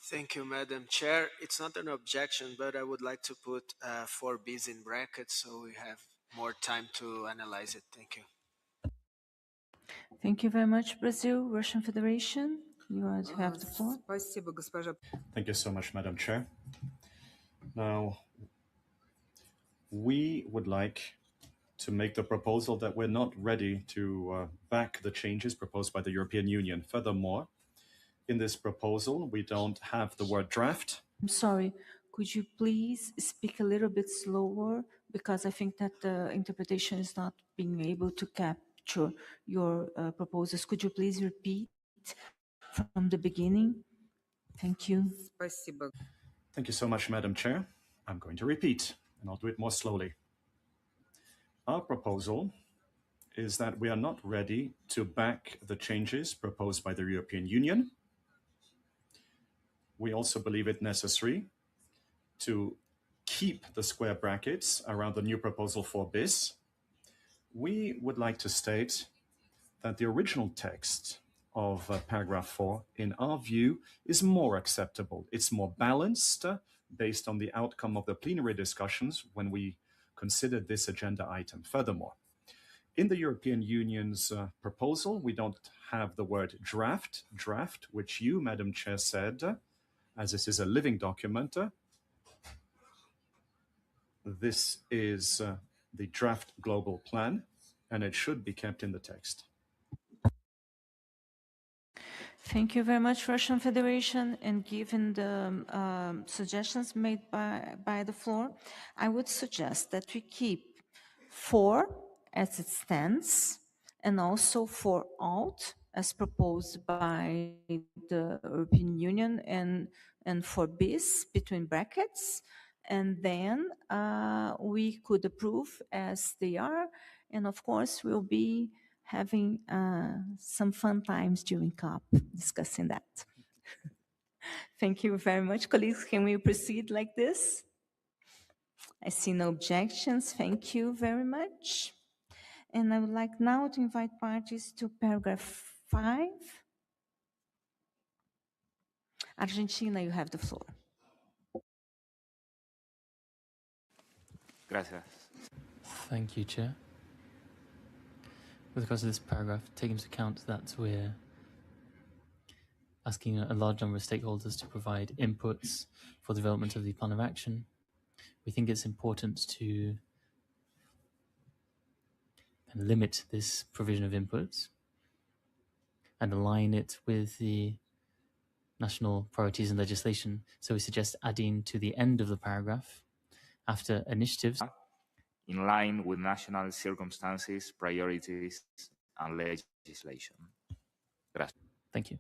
Thank you, Madam Chair. It's not an objection, but I would like to put 4 bis in brackets so we have more time to analyze it. Thank you. Thank you very much, Brazil. Russian Federation, you have the floor. Thank you so much, Madam Chair. Now, we would like to make the proposal that we're not ready to back the changes proposed by the European Union. Furthermore, in this proposal, we don't have the word draft. I'm sorry, could you please speak a little bit slower? Because I think that the interpretation is not being able to capture your proposals. Could you please repeat from the beginning? Thank you. Thank you so much, Madam Chair. I'm going to repeat, and I'll do it more slowly. Our proposal is that we are not ready to back the changes proposed by the European Union. We also believe it necessary to keep the square brackets around the new proposal 4 bis. We would like to state that the original text of paragraph 4, in our view, is more acceptable. It's more balanced based on the outcome of the plenary discussions when we considered this agenda item. Furthermore, in the European Union's proposal, we don't have the word draft, which you, Madam Chair, said, as this is a living document. This is the draft global plan. and it should be kept in the text. Thank you very much, Russian Federation. And given the suggestions made by the floor, I would suggest that we keep 4 as it stands, and also for alt as proposed by the European Union, and for bis between brackets. And then we could approve as they are. And of course, we'll be having some fun times during COP discussing that. Thank you very much, colleagues. Can we proceed like this? I see no objections. Thank you very much. And I would like now to invite parties to paragraph 5. Argentina, you have the floor. Gracias. Thank you, Chair. With regards to this paragraph, take into account that we're asking a large number of stakeholders to provide inputs for the development of the plan of action. We think it's important to limit this provision of inputs and align it with the national priorities and legislation. So we suggest adding to the end of the paragraph, after initiatives, in line with national circumstances, priorities, and legislation. Gracias. Thank you.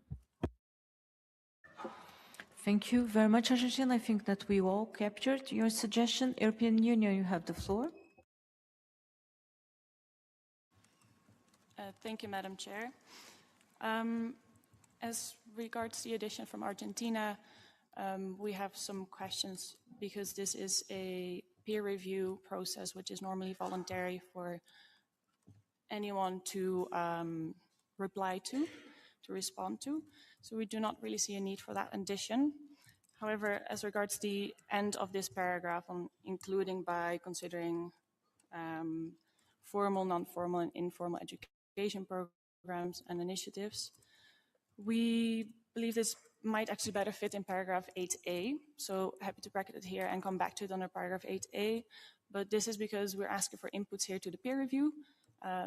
Thank you very much, Argentina. I think that we all captured your suggestion. European Union, you have the floor. Thank you, Madam Chair. As regards the addition from Argentina, we have some questions because this is a peer review process, which is normally voluntary for anyone to reply to respond to. So we do not really see a need for that addition. However, as regards the end of this paragraph, on including by considering formal, non-formal, and informal education programs and initiatives, we believe this might actually better fit in paragraph 8a. So happy to bracket it here and come back to it under paragraph 8a. But this is because we're asking for inputs here to the peer review,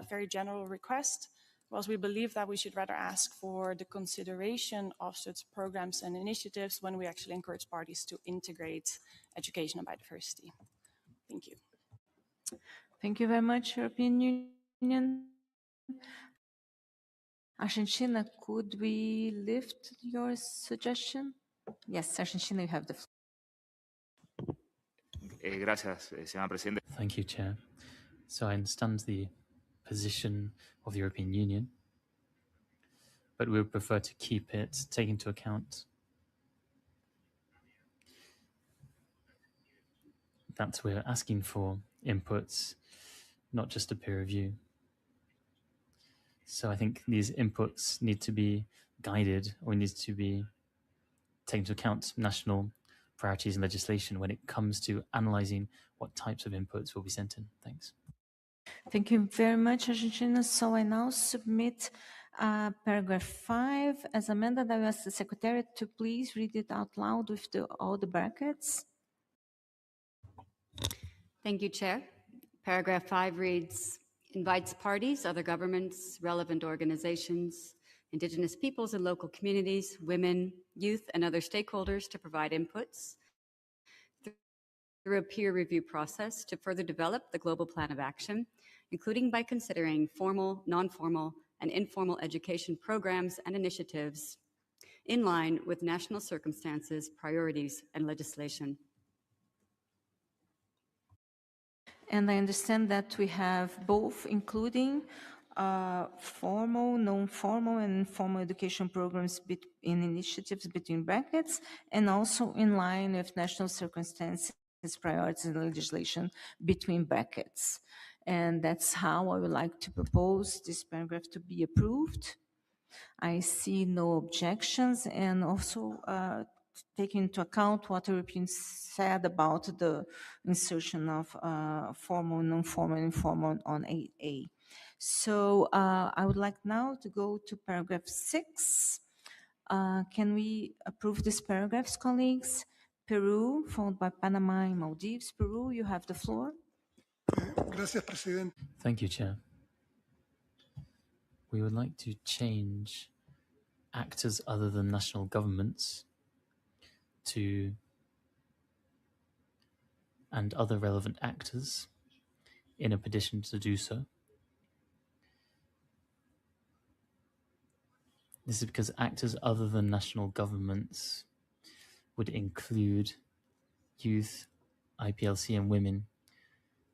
very general request. Whilst we believe that we should rather ask for the consideration of such programs and initiatives when we actually encourage parties to integrate education and biodiversity. Thank you. Thank you very much, European Union. Argentina, could we lift your suggestion? Yes, Argentina, you have the floor. Gracias, señora Presidenta. Thank you, Chair. So I understand the position of the European Union, but we would prefer to keep it, take into account that we're asking for inputs, not just a peer review. So I think these inputs need to be guided, or need to be taken into account national priorities and legislation when it comes to analysing what types of inputs will be sent in. Thanks. Thank you very much, Argentina. So I now submit paragraph 5 as amended. I ask the Secretariat to please read it out loud with all the brackets. Thank you, Chair. Paragraph 5 reads, invites parties, other governments, relevant organizations, Indigenous peoples and local communities, women, youth, and other stakeholders to provide inputs through a peer review process to further develop the global plan of action, including by considering formal, non-formal, and informal education programs and initiatives in line with national circumstances, priorities, and legislation. And I understand that we have both, including formal, non-formal, and informal education programs in initiatives between brackets, and also in line with national circumstances, priorities, and legislation between brackets. And that's how I would like to propose this paragraph to be approved. I see no objections, and also taking into account what Europeans said about the insertion of formal, non-formal, informal on 8A. So I would like now to go to paragraph 6. Can we approve these paragraphs, colleagues? Peru, followed by Panama and Maldives. Peru, you have the floor. Thank you, Chair. we would like to change actors other than national governments to and other relevant actors in a petition to do so. This is because actors other than national governments would include youth, IPLC and women,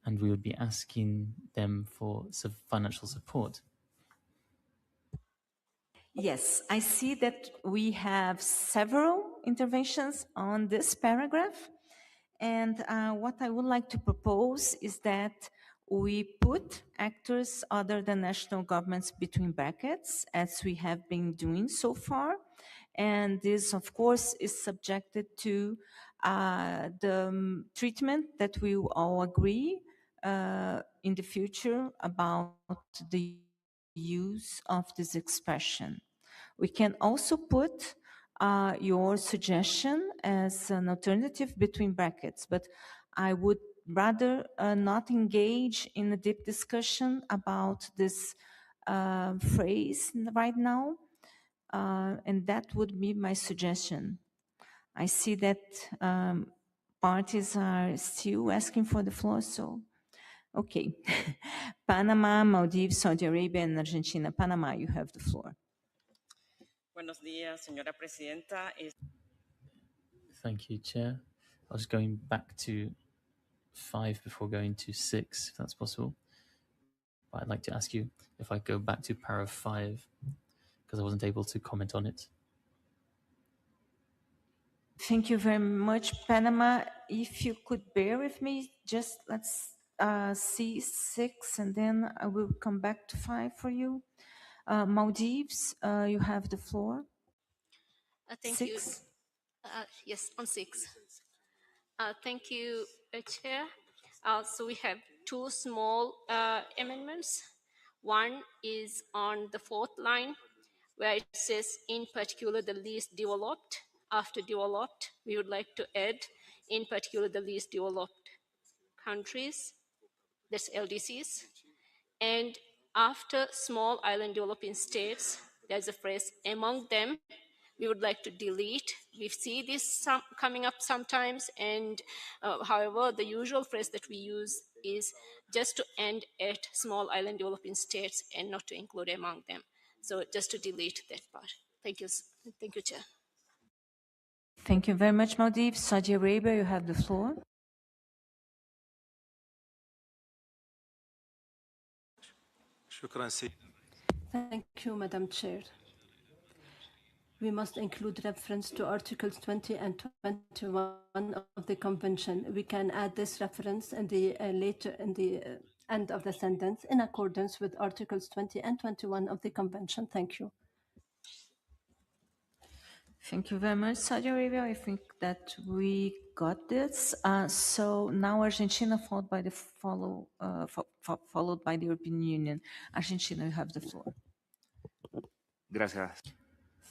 and we would be asking them for financial support. Yes, I see that we have several interventions on this paragraph. And what I would like to propose is that we put actors other than national governments between brackets, as we have been doing so far. And this, of course, is subjected to the treatment that we all agree in the future about the use of this expression. We can also put your suggestion as an alternative between brackets, but I would rather not engage in a deep discussion about this phrase right now, and that would be my suggestion. I see that parties are still asking for the floor, so okay. Panama, Maldives, Saudi Arabia, and Argentina. Panama, you have the floor. Buenos días, señora presidenta. Thank you, Chair. I was going back to 5 before going to 6, if that's possible. But I'd like to ask you if I go back to paragraph 5, because I wasn't able to comment on it. Thank you very much, Panama. If you could bear with me, just let's see 6, and then I will come back to 5 for you. Maldives, you have the floor. Thank 6. you. Yes, on 6. Thank you, Chair. So we have 2 small amendments. One is on the 4th line, where it says, in particular, the least developed. After developed, we would like to add, in particular, the least developed countries, that's LDCs. And after small island developing states, there's a phrase, among them. We would like to delete. We see this coming up sometimes, and however, the usual phrase that we use is just to end at small island developing states and not to include among them. So just to delete that part. Thank you, Chair. Thank you very much, Maldives. Saudi Arabia, you have the floor. Thank you, Madam Chair. We must include reference to Articles 20 and 21 of the Convention. We can add this reference in the end of the sentence in accordance with Articles 20 and 21 of the Convention. Thank you. Thank you very much, Saudi Arabia. I think that we got this. So now Argentina, followed by the European Union. Argentina, you have the floor. Gracias.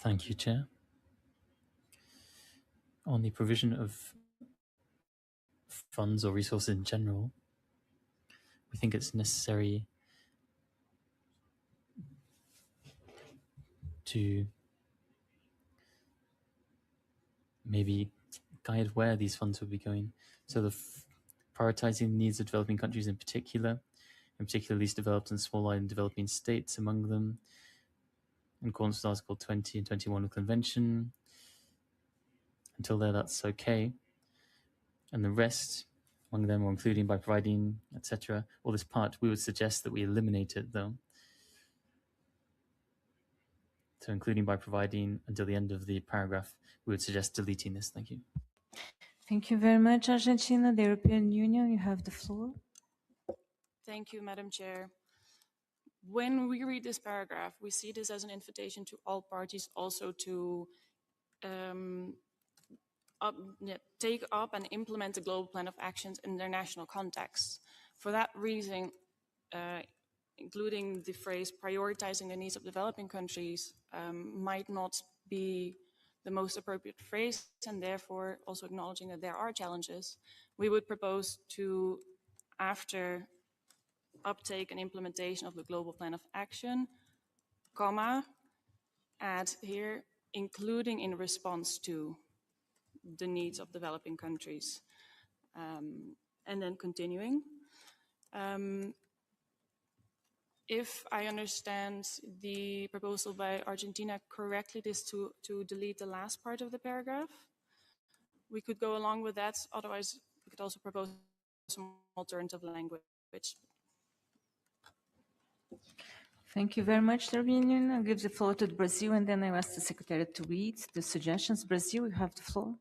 Thank you, Chair. On the provision of funds or resources in general, we think it's necessary to maybe guide where these funds will be going. So prioritizing the needs of developing countries in particular least developed and small island developing states among them, in accordance with Article 20 and 21 of the Convention. Until there, that's okay. And the rest, among them, or including by providing, etc., all this part, we would suggest that we eliminate it, though. So including by providing until the end of the paragraph, we would suggest deleting this. Thank you. Thank you very much, Argentina. The European Union, you have the floor. Thank you, Madam Chair. When we read this paragraph, we see this as an invitation to all parties also to take up and implement the global plan of actions in their national context. For that reason, including the phrase prioritizing the needs of developing countries might not be the most appropriate phrase, and therefore also acknowledging that there are challenges, we would propose to, after uptake and implementation of the global plan of action, comma, add here, including in response to the needs of developing countries. And then continuing. If I understand the proposal by Argentina correctly, it is to delete the last part of the paragraph. We could go along with that. Otherwise, we could also propose some alternative language. Thank you very much, Darwinian. I'll give the floor to Brazil, and then I'll ask the Secretary to read the suggestions. Brazil, you have the floor.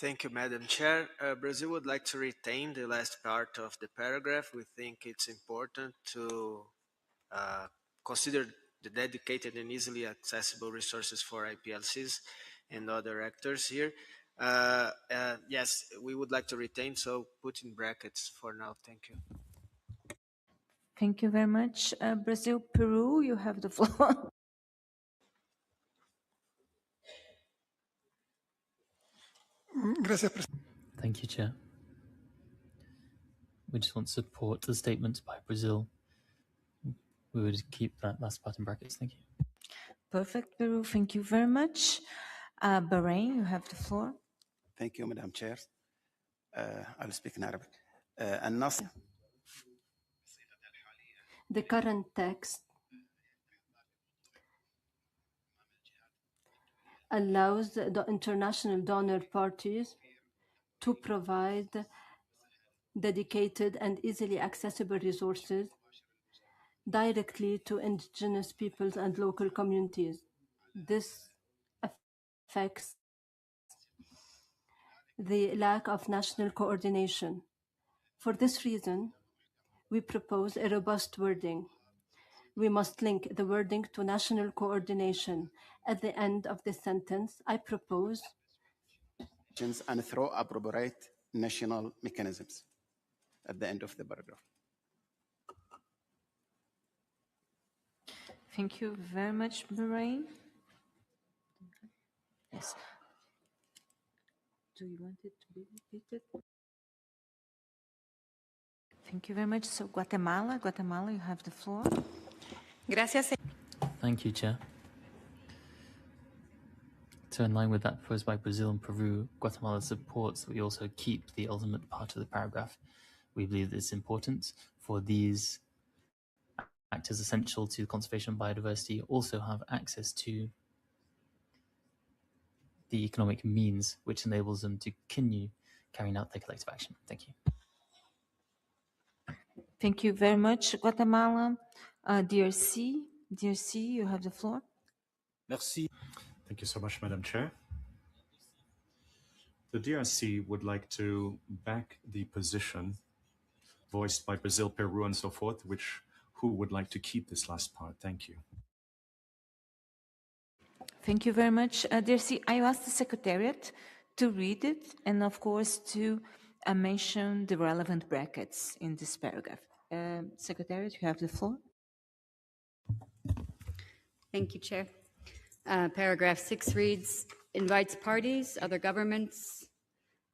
Thank you, Madam Chair. Brazil would like to retain the last part of the paragraph. We think it's important to consider the dedicated and easily accessible resources for IPLCs and other actors here. Yes, we would like to retain, so put in brackets for now. Thank you. Thank you very much. Brazil, Peru, you have the floor. Thank you, Chair. We just want to support the statement by Brazil. We would keep that last part in brackets. Thank you. Perfect, Peru. Thank you very much. Bahrain, you have the floor. Thank you, Madam Chair. I'll speak in Arabic. The current text allows the international donor parties to provide dedicated and easily accessible resources directly to indigenous peoples and local communities. This affects the lack of national coordination. For this reason, we propose a robust wording. We must link the wording to national coordination. At the end of the sentence, I propose and throw appropriate national mechanisms at the end of the paragraph. Thank you very much, Bahrain. Yes. Do you want it to be repeated? Thank you very much. So Guatemala, you have the floor. Gracias. Thank you, Chair. So in line with that proposed by Brazil and Peru, Guatemala supports that we also keep the ultimate part of the paragraph. We believe that it's important for these actors essential to conservation of biodiversity also have access to the economic means which enables them to continue carrying out their collective action. Thank you. Thank you very much, Guatemala. DRC, you have the floor. Merci. Thank you so much, Madam Chair. The DRC would like to back the position voiced by Brazil, Peru, and so forth, who would like to keep this last part. Thank you. Thank you very much, DRC. I asked the Secretariat to read it and, of course, to mention the relevant brackets in this paragraph. Secretariat, you have the floor. Thank you, Chair. Paragraph 6 reads, invites parties, other governments,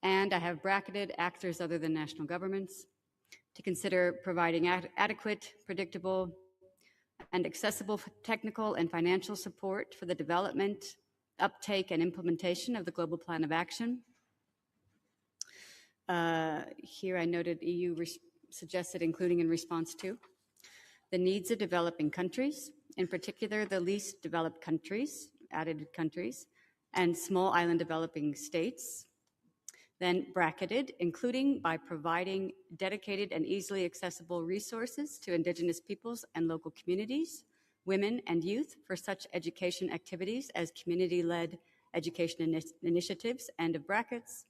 and I have bracketed actors other than national governments to consider providing adequate, predictable, and accessible technical and financial support for the development, uptake, and implementation of the Global Plan of Action. Here I noted EU suggested including in response to the needs of developing countries, in particular the least developed countries, added countries, and small island developing states. Then bracketed, including by providing dedicated and easily accessible resources to indigenous peoples and local communities, women and youth for such education activities as community-led education initiatives, end of brackets,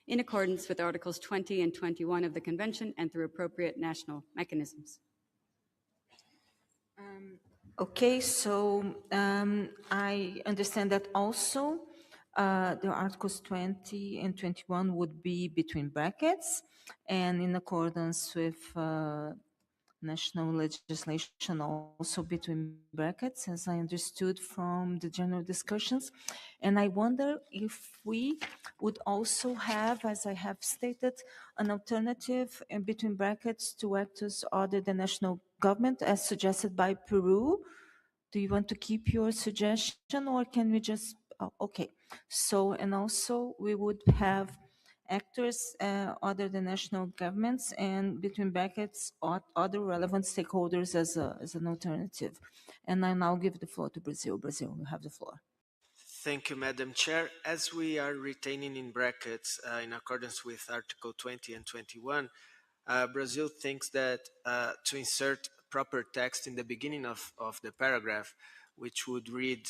in accordance with Articles 20 and 21 of the Convention and through appropriate national mechanisms. Okay, so I understand that also the Articles 20 and 21 would be between brackets and in accordance with national legislation also between brackets, as I understood from the general discussions. And I wonder if we would also have, as I have stated, an alternative in between brackets to actors other than national government, as suggested by Peru. Do you want to keep your suggestion or can we just, oh, okay. So, and also we would have actors other than national governments and between brackets other relevant stakeholders as an alternative. And I now give the floor to Brazil. Brazil, you have the floor. Thank you, Madam Chair. As we are retaining in brackets in accordance with Article 20 and 21, Brazil thinks that to insert proper text in the beginning of the paragraph, which would read,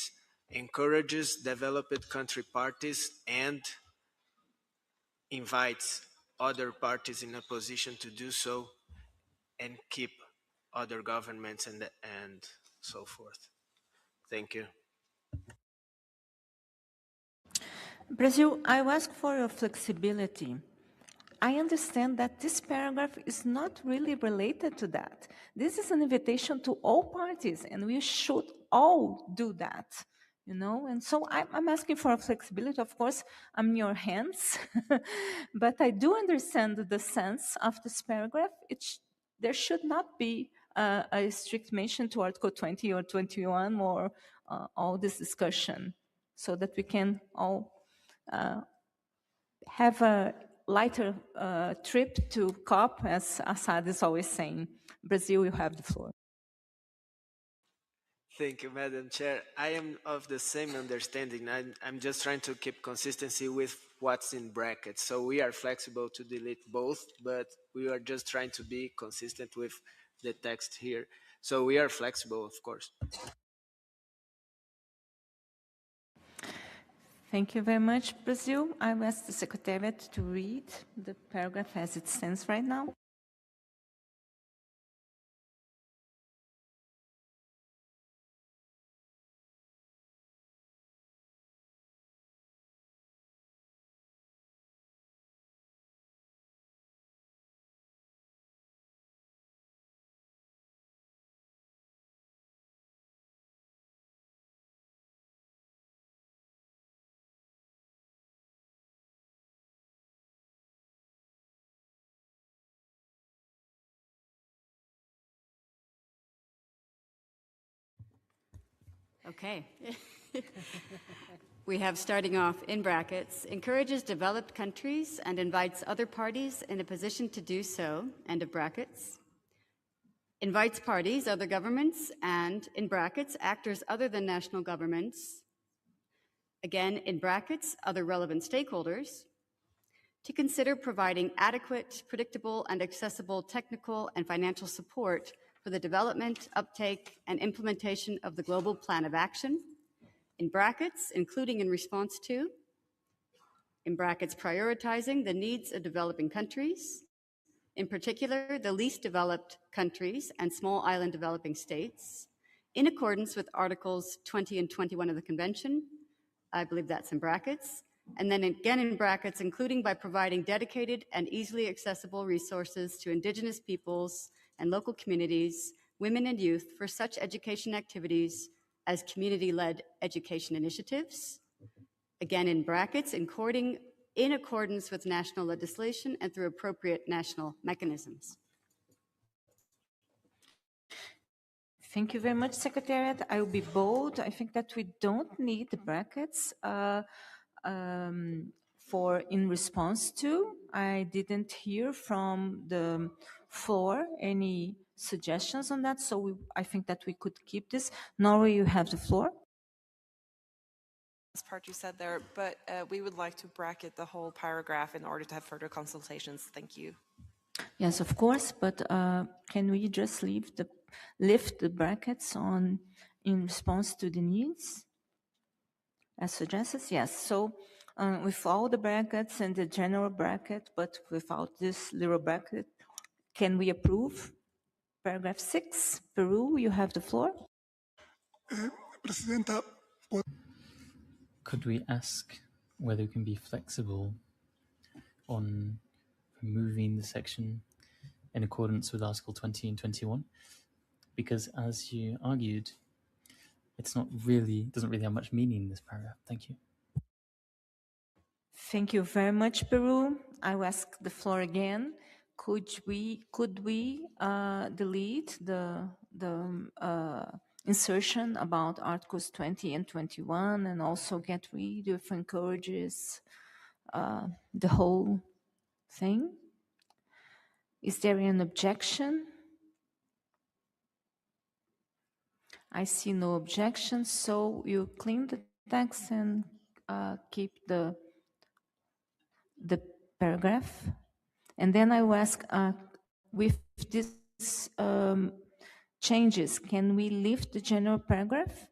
encourages developed country parties and invites other parties in a position to do so and keep other governments and so forth. Thank you. Brazil, I ask for your flexibility. I understand that this paragraph is not really related to that. This is an invitation to all parties, and we should all do that, you know? And so I'm asking for a flexibility. Of course, I'm in your hands, but I do understand the sense of this paragraph. There should not be a strict mention to Article 20 or 21 or all this discussion so that we can all have a lighter trip to COP, as Assad is always saying. Brazil, you have the floor. Thank you, Madam Chair. I am of the same understanding. I'm just trying to keep consistency with what's in brackets. So we are flexible to delete both, but we are just trying to be consistent with the text here. So we are flexible, of course. Thank you very much, Brazil. I will ask the Secretariat to read the paragraph as it stands right now. Okay. We have, starting off in brackets, encourages developed countries and invites other parties in a position to do so, end of brackets. Invites parties, other governments, and, in brackets, actors other than national governments, again, in brackets, other relevant stakeholders, to consider providing adequate, predictable, and accessible technical and financial support for the development, uptake, and implementation of the Global Plan of Action, in brackets, including in response to, in brackets, prioritizing the needs of developing countries, in particular, the least developed countries and small island developing states, in accordance with Articles 20 and 21 of the Convention. I believe that's in brackets. And then again in brackets, including by providing dedicated and easily accessible resources to Indigenous peoples and local communities, women and youth for such education activities as community-led education initiatives. Again in brackets, in accordance with national legislation and through appropriate national mechanisms. Thank you very much, Secretariat. I will be bold. I think that we don't need the brackets for in response to. I didn't hear from the floor any suggestions on that, so I think that we could keep this. Norway, you have the floor. This part you said there, but we would like to bracket the whole paragraph in order to have further consultations. Thank you. Yes, of course, but can we just lift the brackets on in response to the needs as suggested? Yes, so with all the brackets and the general bracket, but without this little bracket, can we approve paragraph 6? Peru, you have the floor. Presidenta. Could we ask whether we can be flexible on removing the section in accordance with Article 20 and 21? Because as you argued, doesn't really have much meaning in this paragraph. Thank you. Thank you very much, Peru. I will ask the floor again. Could we delete the insertion about Articles 20 and 21 and also get rid of encourages the whole thing. Is there an objection? I see no objection, so you clean the text and keep the paragraph. And then I will ask, with these changes, can we leave the general paragraph,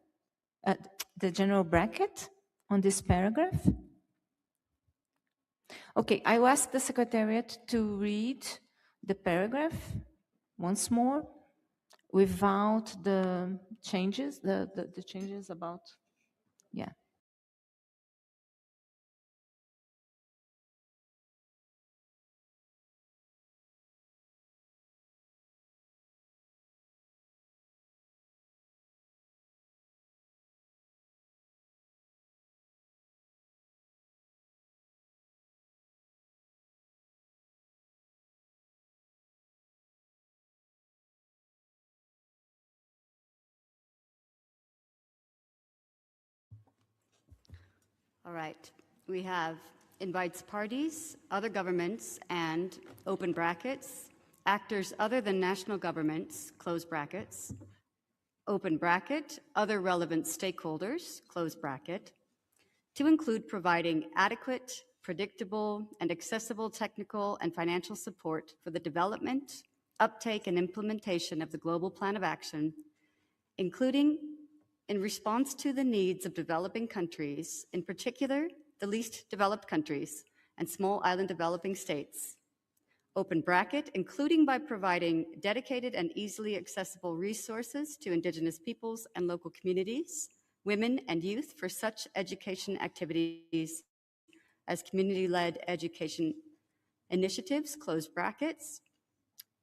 the general bracket on this paragraph? Okay, I will ask the Secretariat to read the paragraph once more without the changes, the changes about, yeah. All right. We have invites parties, other governments, and open brackets, actors other than national governments, close brackets, open bracket, other relevant stakeholders, close bracket, to include providing adequate, predictable, and accessible technical and financial support for the development, uptake, and implementation of the Global Plan of Action, including in response to the needs of developing countries, in particular, the least developed countries and small island developing states, open bracket, including by providing dedicated and easily accessible resources to Indigenous peoples and local communities, women and youth for such education activities as community-led education initiatives, close brackets,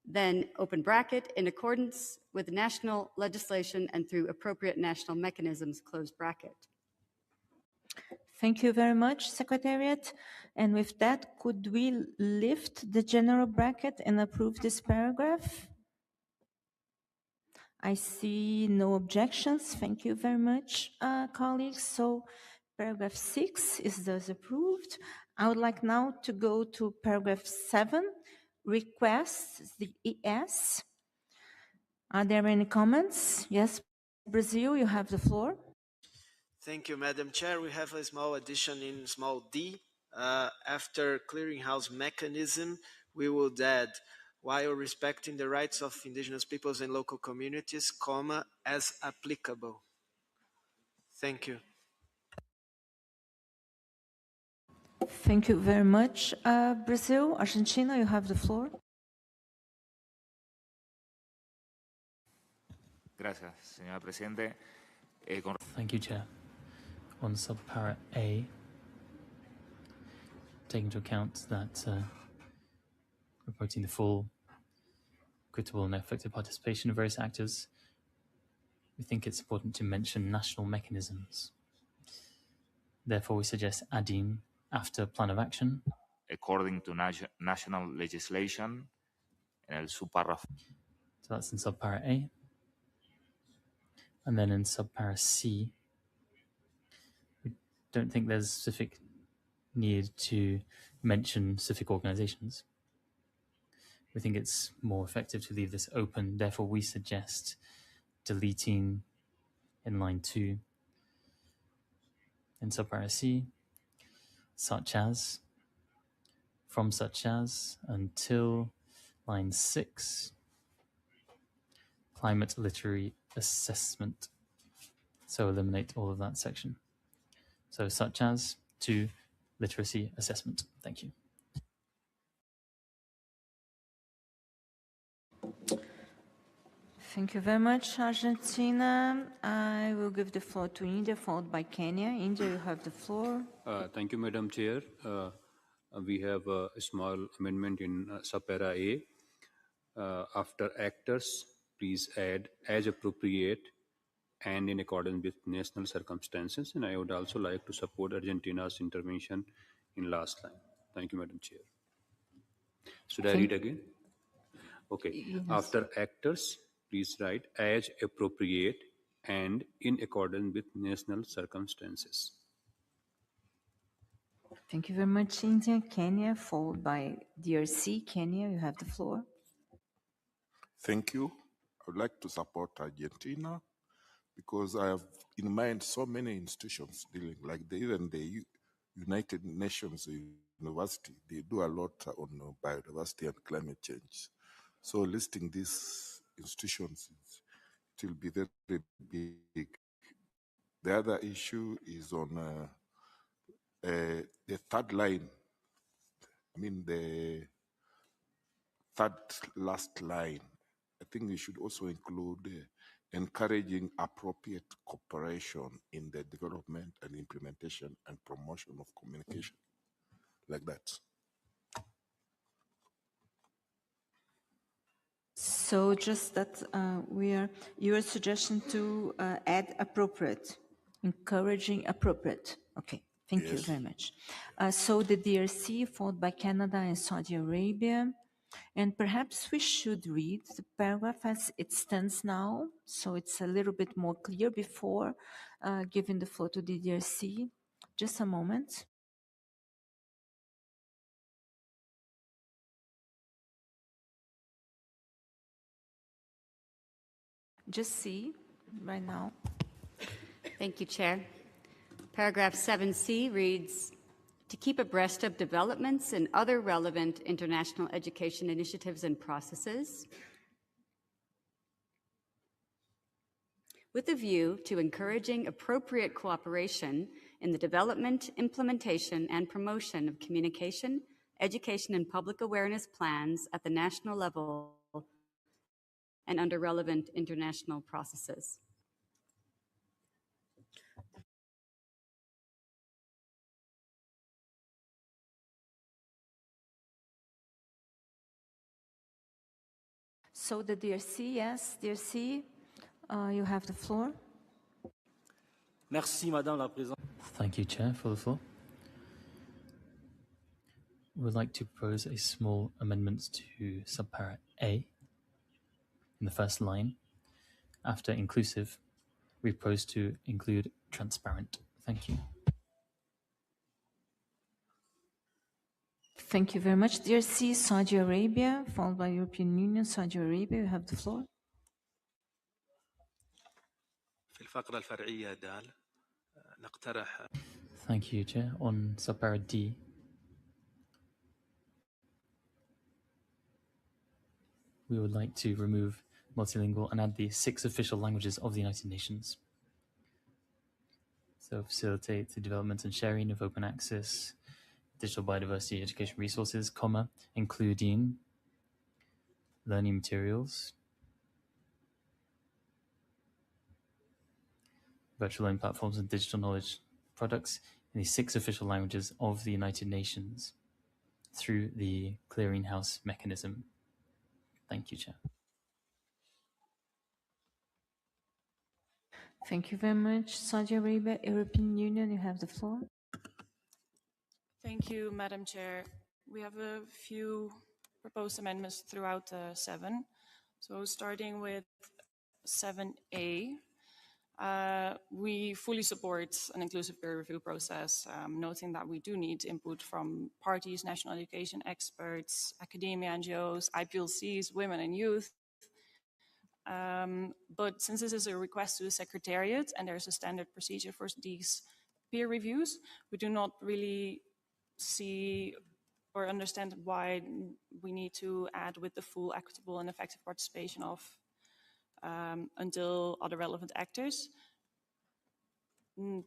then open bracket, in accordance with national legislation and through appropriate national mechanisms, close bracket. Thank you very much, Secretariat. And with that, could we lift the general bracket and approve this paragraph? I see no objections. Thank you very much, colleagues. So paragraph 6 is thus approved. I would like now to go to paragraph 7, requests, the ES. Are there any comments? Yes, Brazil, you have the floor. Thank you, Madam Chair. We have a small addition in small d. After clearinghouse mechanism, we would add, while respecting the rights of indigenous peoples and local communities, comma, as applicable. Thank you. Thank you very much. Brazil, Argentina, you have the floor. Gracias, señora Presidente. Thank you, Chair. On subpara A, taking into account that reporting the full, equitable and effective participation of various actors, we think it's important to mention national mechanisms. Therefore, we suggest adding after plan of action. According to national legislation, en el subpárrafo. So that's in subpara A. And then in subpara C, we don't think there's specific need to mention specific organizations. We think it's more effective to leave this open. Therefore, we suggest deleting in line 2 in subpara C, such as, from such as, until line 6, climate literary assessment. So eliminate all of that section. So such as to literacy assessment. Thank you. Thank you very much, Argentina. I will give the floor to India, followed by Kenya. India, you have the floor. Thank you, Madam Chair. We have a small amendment in subpara A. After actors, please add as appropriate and in accordance with national circumstances. And I would also like to support Argentina's intervention in last line. Thank you, Madam Chair. Should I read again? Okay. Yes. After actors, please write as appropriate and in accordance with national circumstances. Thank you very much, India. Kenya, followed by DRC. Kenya, you have the floor. Thank you. I would like to support Argentina because I have in mind so many institutions dealing, like even the United Nations University, they do a lot on biodiversity and climate change. So listing these institutions, it will be very big. The other issue is on the third line. I mean, the third last line. I think we should also include encouraging appropriate cooperation in the development and implementation and promotion of communication, like that. So just that your suggestion to add appropriate, encouraging appropriate. Okay, thank you very much. So the DRC followed by Canada and Saudi Arabia. And perhaps we should read the paragraph as it stands now, so it's a little bit more clear before giving the floor to the DRC. Just a moment. Just see right now. Thank you, Chair. Paragraph 7C reads, to keep abreast of developments and other relevant international education initiatives and processes, with a view to encouraging appropriate cooperation in the development, implementation, and promotion of communication, education, and public awareness plans at the national level and under relevant international processes. So the DRC, yes, DRC, you have the floor. Merci, Madame la Présidente. Thank you, Chair, for the floor. We would like to propose a small amendment to subpara A in the first line. After inclusive, we propose to include transparent. Thank you. Thank you very much. DRC, Saudi Arabia, followed by European Union, Saudi Arabia, you have the floor. في الفقرة الفرعية دال نقترح. Thank you, Chair. On subpara D, we would like to remove multilingual and add the 6 official languages of the United Nations. So facilitate the development and sharing of open access, digital biodiversity education resources, comma, including learning materials, virtual learning platforms and digital knowledge products in the 6 official languages of the United Nations through the clearinghouse mechanism. Thank you, Chair. Thank you very much. Saudi Arabia, European Union, you have the floor. Thank you, Madam Chair. We have a few proposed amendments throughout 7. So starting with 7A, we fully support an inclusive peer review process, noting that we do need input from parties, national education experts, academia, NGOs, IPLCs, women and youth. But since this is a request to the Secretariat and there's a standard procedure for these peer reviews, we do not really see or understand why we need to add with the full, equitable and effective participation of until other relevant actors.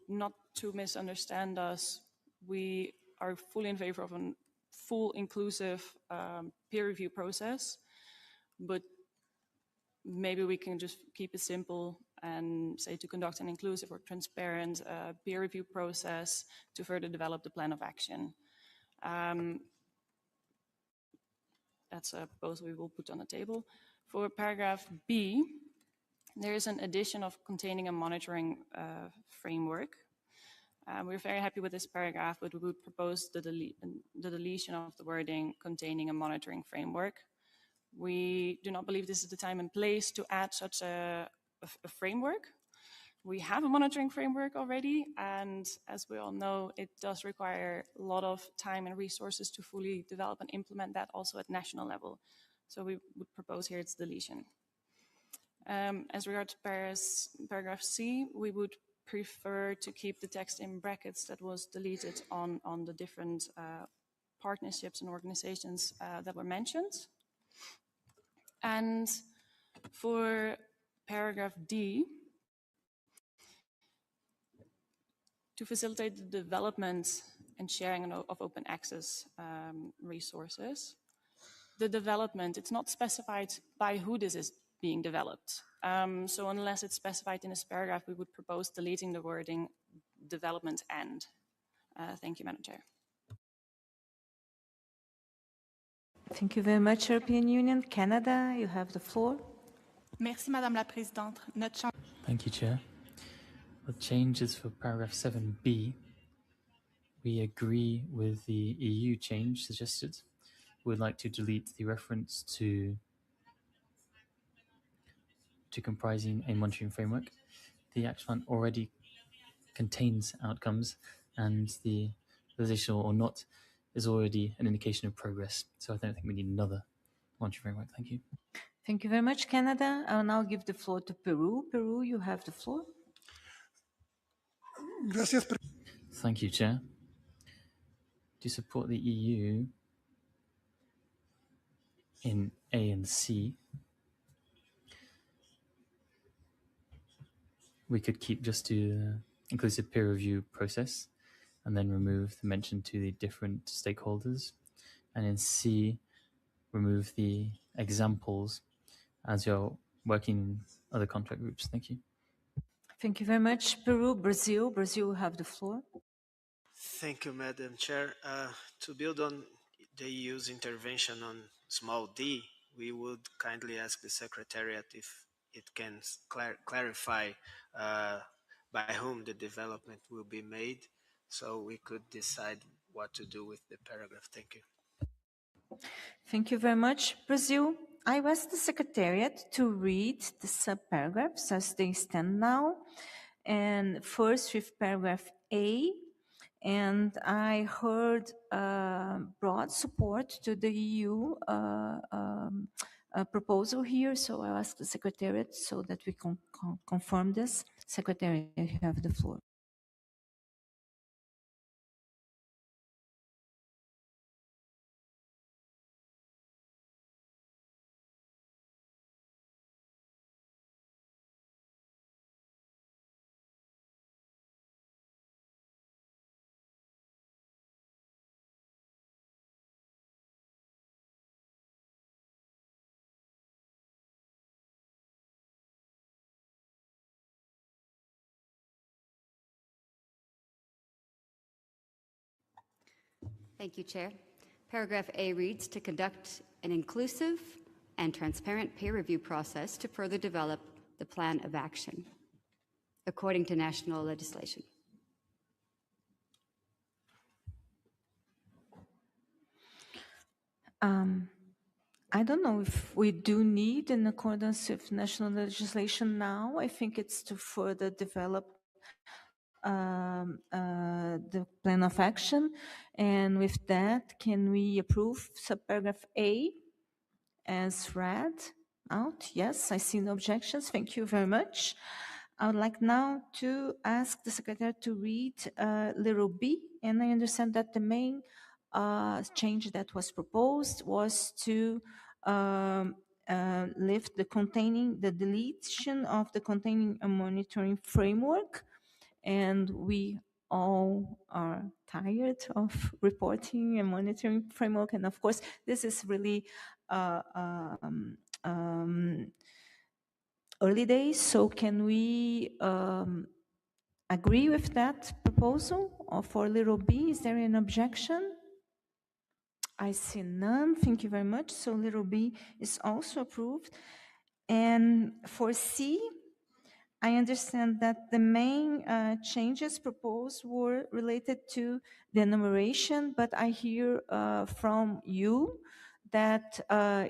Not to misunderstand us, we are fully in favor of a full inclusive peer review process, but maybe we can just keep it simple and say to conduct an inclusive or transparent peer review process to further develop the plan of action. That's a proposal we will put on the table. For paragraph B, there is an addition of containing a monitoring framework. We're very happy with this paragraph, but we would propose the deletion of the wording containing a monitoring framework. We do not believe this is the time and place to add such a framework. we have a monitoring framework already, and as we all know, it does require a lot of time and resources to fully develop and implement that also at national level. So we would propose here its deletion. As regards paragraph C, we would prefer to keep the text in brackets that was deleted on the different partnerships and organizations that were mentioned. And for paragraph D, to facilitate the development and sharing of open access resources, the development, it's not specified by who this is being developed. So unless it's specified in this paragraph, we would propose deleting the wording development and. Thank you, Madam Chair. Thank you very much, European Union. Canada, you have the floor. Merci, Madame la Présidente. Thank you, Chair. The changes for paragraph 7b, we agree with the EU change suggested. We'd like to delete the reference to comprising a monitoring framework. The action plan already contains outcomes, and the positional or not is already an indication of progress. So I don't think we need another monitoring framework. Thank you. Thank you very much, Canada. I'll now give the floor to Peru. Peru, you have the floor. Thank you, Chair. To support the EU in A and C, we could keep just to the inclusive peer review process and then remove the mention to the different stakeholders. And in C, remove the examples as you're working in other contract groups. Thank you. Thank you very much. Peru, Brazil. Brazil, have the floor. Thank you, Madam Chair. To build on the EU's intervention on small d, we would kindly ask the Secretariat if it can clarify by whom the development will be made, so we could decide what to do with the paragraph. Thank you. Thank you very much. Brazil, I asked the Secretariat to read the subparagraphs as they stand now, and first with paragraph A, and I heard broad support to the EU proposal here, so I asked the Secretariat so that we can confirm this. Secretariat, you have the floor. Thank you, Chair. Paragraph A reads, to conduct an inclusive and transparent peer review process to further develop the plan of action according to national legislation. I don't know if we do need in accordance with national legislation now. I think it's to further develop the plan of action. And with that, can we approve subparagraph A as read out? Yes, I see no objections. Thank you very much. I would like now to ask the Secretary to read little b, and I understand that the main change that was proposed was to lift the deletion of the containing a monitoring framework, and we all are tired of reporting and monitoring framework, and of course this is really early days, so can we agree with that proposal or for little b? Is there an objection? I see none. Thank you very much. So little b is also approved. And for C, I understand that the main changes proposed were related to the enumeration, but I hear from you that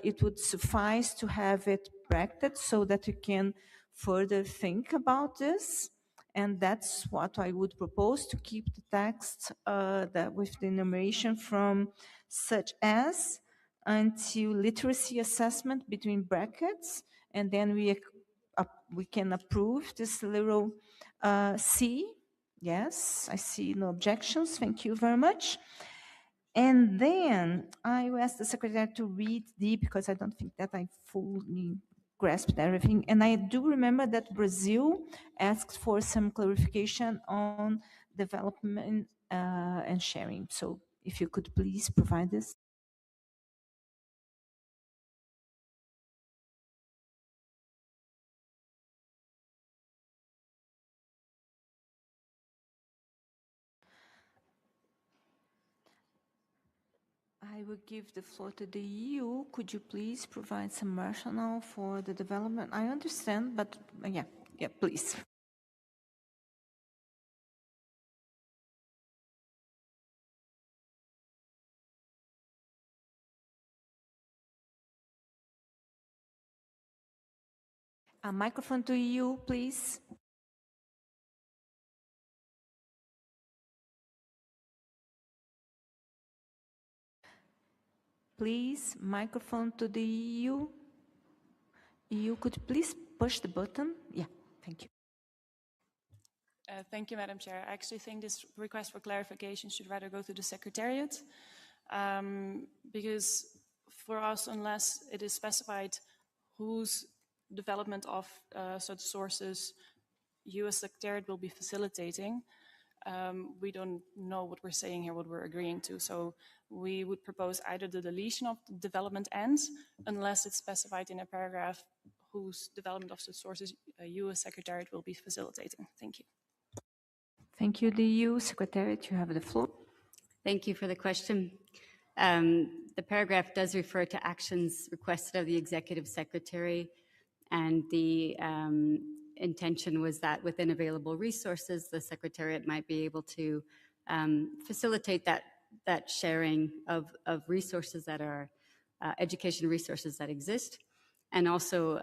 it would suffice to have it bracketed so that you can further think about this. And that's what I would propose, to keep the text with the enumeration from such as until literacy assessment between brackets, and then we can approve this little C. Yes, I see no objections. Thank you very much. And then I will ask the secretary to read D, because I don't think that I fully grasped everything. And I do remember that Brazil asked for some clarification on development and sharing. So if you could please provide this. I will give the floor to the EU. Could you please provide some rationale for the development? I understand, but yeah, please. A microphone to EU, please. Please, microphone to the EU. EU, could you please push the button? Yeah, thank you. Thank you, Madam Chair. I actually think this request for clarification should rather go to the Secretariat, because for us, unless it is specified whose development of such sources US Secretariat will be facilitating, we don't know what we're saying here, what we're agreeing to. So we would propose either the deletion of the development ends, unless it's specified in a paragraph whose development of such sources US Secretariat will be facilitating. Thank you. Thank you, the EU Secretariat. You have the floor. Thank you for the question. The paragraph does refer to actions requested of the Executive Secretary, and the intention was that within available resources, the Secretariat might be able to facilitate that sharing of resources that are education resources that exist, and also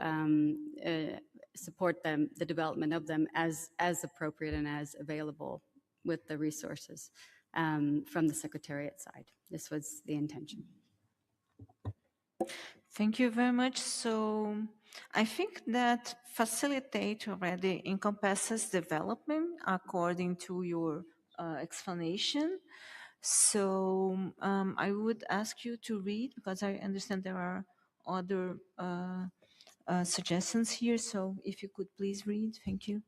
support them, the development of them as appropriate and as available with the resources from the Secretariat side. This was the intention. Thank you very much. So I think that facilitate already encompasses development according to your explanation. So I would ask you to read, because I understand there are other suggestions here. So if you could please read, thank you.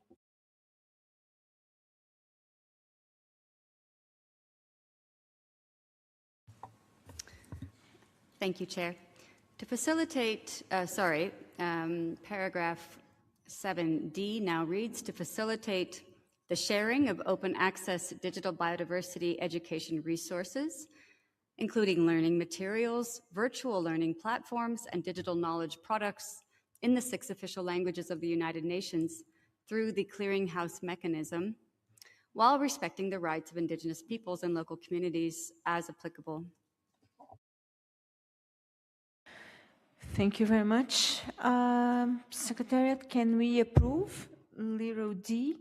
Thank you, Chair. To facilitate, paragraph 7D now reads, to facilitate the sharing of open access digital biodiversity education resources, including learning materials, virtual learning platforms, and digital knowledge products in the 6 official languages of the United Nations through the clearinghouse mechanism, while respecting the rights of Indigenous peoples and local communities as applicable. Thank you very much. Secretariat, can we approve little d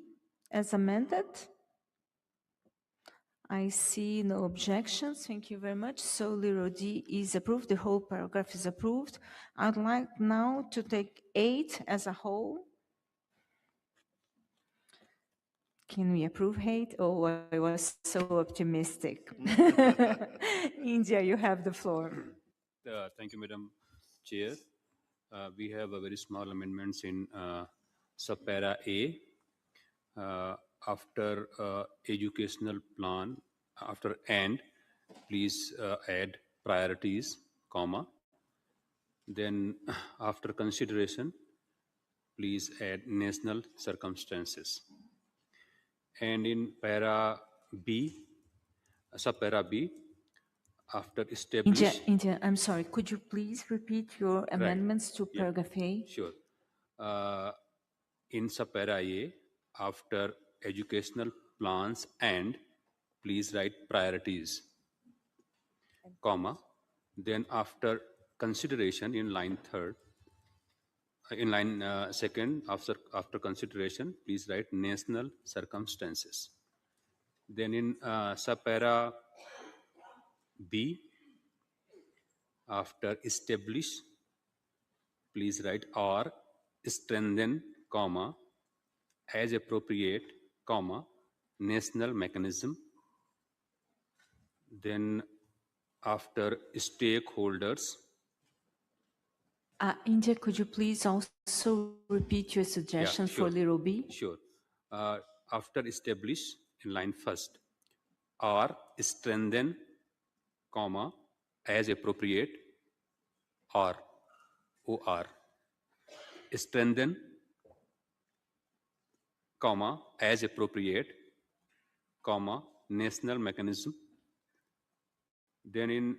as amended? I see no objections. Thank you very much. So little d is approved. The whole paragraph is approved. I'd like now to take 8 as a whole. Can we approve 8? Oh, I was so optimistic. India, you have the floor. Thank you, Madam Chair. We have a very small amendments in subpara A. After educational plan, after and, please add priorities, comma. Then after consideration, please add national circumstances. And in para B, subpara B, after establish... India, I'm sorry, could you please repeat your amendments to paragraph A? Sure. In subpara A, after educational plans and, please write priorities, comma. Then after consideration in line 3rd, in line second, after consideration, please write national circumstances. Then in subpara B, after establish, please write or strengthen, comma, as appropriate, comma, national mechanism. Then after stakeholders. India, could you please also repeat your suggestion for little b? Sure. After establish, in line first, or strengthen, comma, as appropriate, or strengthen, comma, as appropriate, comma, national mechanism. Then in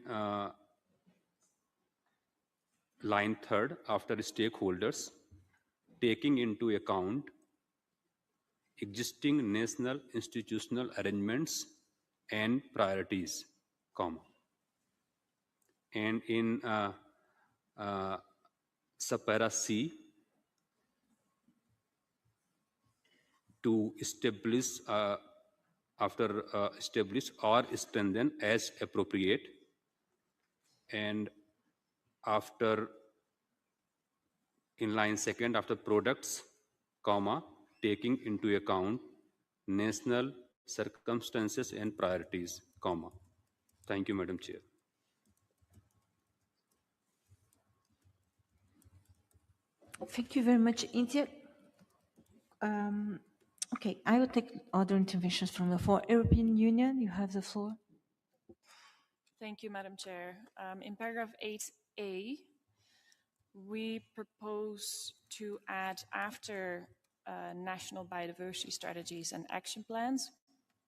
line third, after stakeholders, taking into account existing national institutional arrangements and priorities, comma. And in subpara C, to establish, after establish or strengthen as appropriate, and after, in line second, after products, comma, taking into account national circumstances and priorities, comma. Thank you, Madam Chair. Thank you very much, India. Okay, I will take other interventions from the floor. European Union, you have the floor. Thank you, Madam Chair. In paragraph 8A, we propose to add after national biodiversity strategies and action plans,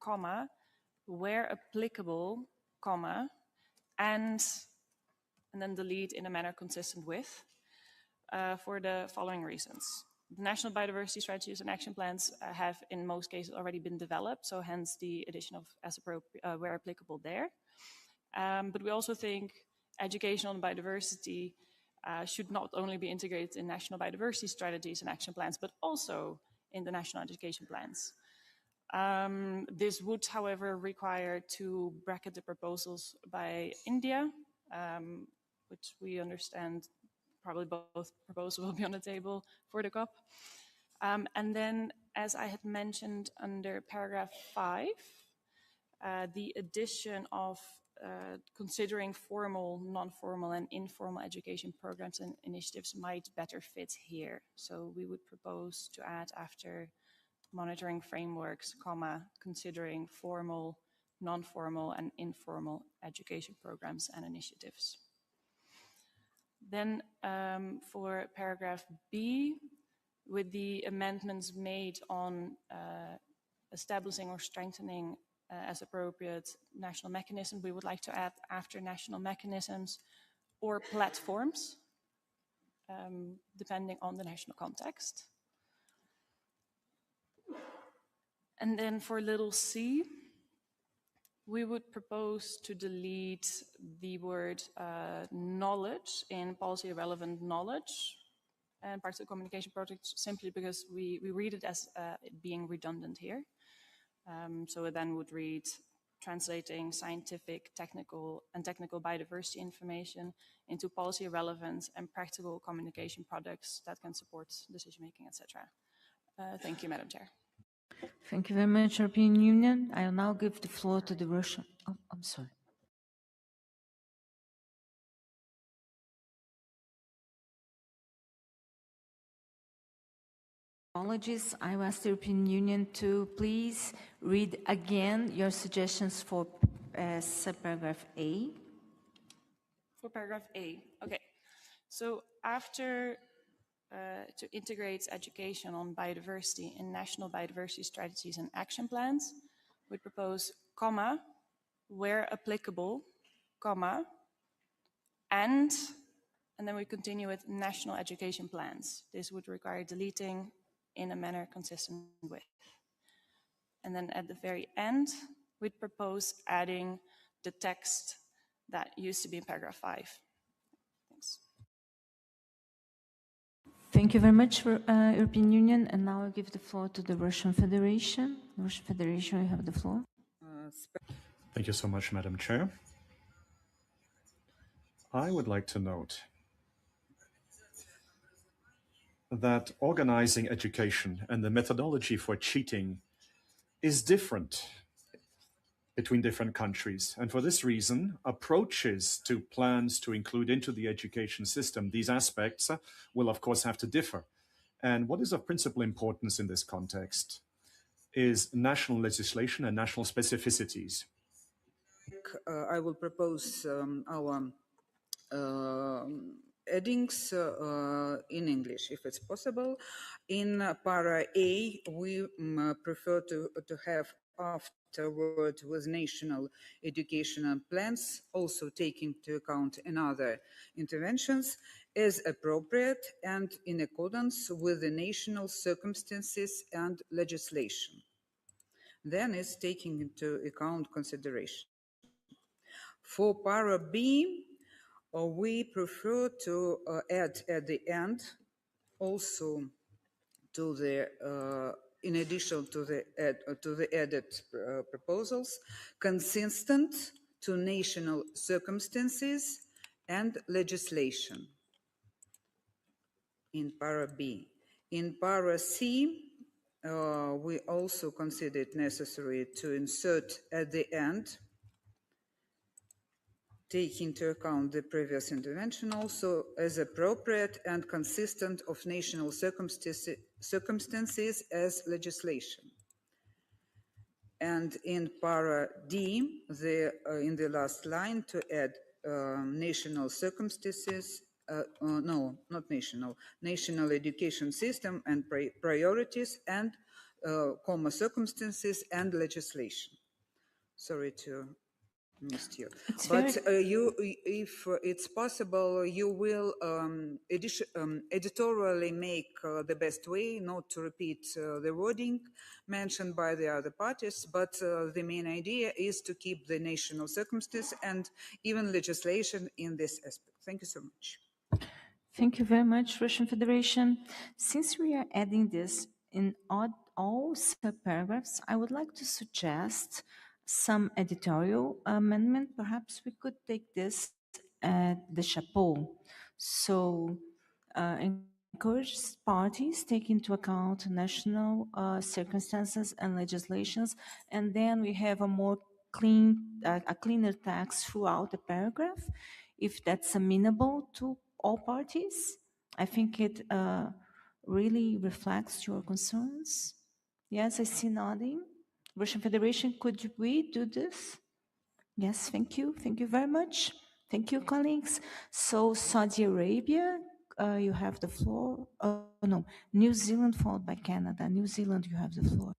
comma, where applicable, comma, and then delete in a manner consistent with, for the following reasons. The national biodiversity strategies and action plans have in most cases already been developed, so hence the addition of as where applicable there. But we also think education on biodiversity should not only be integrated in national biodiversity strategies and action plans, but also in the national education plans. This would, however, require to bracket the proposals by India, which we understand probably both proposals will be on the table for the COP. And then, as I had mentioned under paragraph 5, the addition of considering formal, non-formal and informal education programs and initiatives might better fit here. So we would propose to add after monitoring frameworks, comma, considering formal, non-formal and informal education programs and initiatives. Then for paragraph B, with the amendments made on establishing or strengthening as appropriate national mechanism, we would like to add after national mechanisms or platforms, depending on the national context. And then for little c, we would propose to delete the word knowledge in policy relevant knowledge and practical communication projects, simply because we read it as it being redundant here. So it then would read translating scientific, technical biodiversity information into policy relevant and practical communication products that can support decision making, etc. Thank you, Madam Chair. Thank you very much, European Union. I will now give the floor to the Russian. Oh, I'm sorry. Apologies. I will ask the European Union to please read again your suggestions for subparagraph A. For paragraph A, okay. So after to integrate education on biodiversity in national biodiversity strategies and action plans, we propose, comma, where applicable, comma, and then we continue with national education plans. This would require deleting in a manner consistent with. And then at the very end, we'd propose adding the text that used to be in paragraph 5. Thanks. Thank you very much, for, European Union. And now I give the floor to the Russian Federation. Russian Federation, you have the floor. Thank you so much, Madam Chair. I would like to note that organizing education and the methodology for cheating is different between different countries. And for this reason, approaches to plans to include into the education system these aspects will, of course, have to differ. And what is of principal importance in this context is national legislation and national specificities. I will propose our headings in English, if it's possible. In para A, we prefer to have afterward with national educational plans, also taking into account another interventions as appropriate and in accordance with the national circumstances and legislation. Then is taking into account consideration. For para B, we prefer to add at the end also to the in addition to the added proposals, consistent to national circumstances and legislation in para B. In para C, we also consider it necessary to insert at the end, take into account the previous intervention also as appropriate and consistent of national circumstances as legislation. And in para D, in the last line to add national circumstances, no, not national education system and priorities and circumstances and legislation. Sorry to missed you. But if it's possible, you will editorially make the best way not to repeat the wording mentioned by the other parties, but the main idea is to keep the national circumstances and even legislation in this aspect. Thank you so much. Thank you very much, Russian Federation. Since we are adding this in all subparagraphs, I would like to suggest some editorial amendment. Perhaps we could take this at the chapeau. So encourage parties take into account national circumstances and legislations, and then we have a more cleaner text throughout the paragraph, if that's amenable to all parties. I think it really reflects your concerns. Yes, I see nodding. Russian Federation, could we do this? Yes, thank you. Thank you very much. Thank you, colleagues. So Saudi Arabia, you have the floor. Oh, no, New Zealand followed by Canada. New Zealand, you have the floor.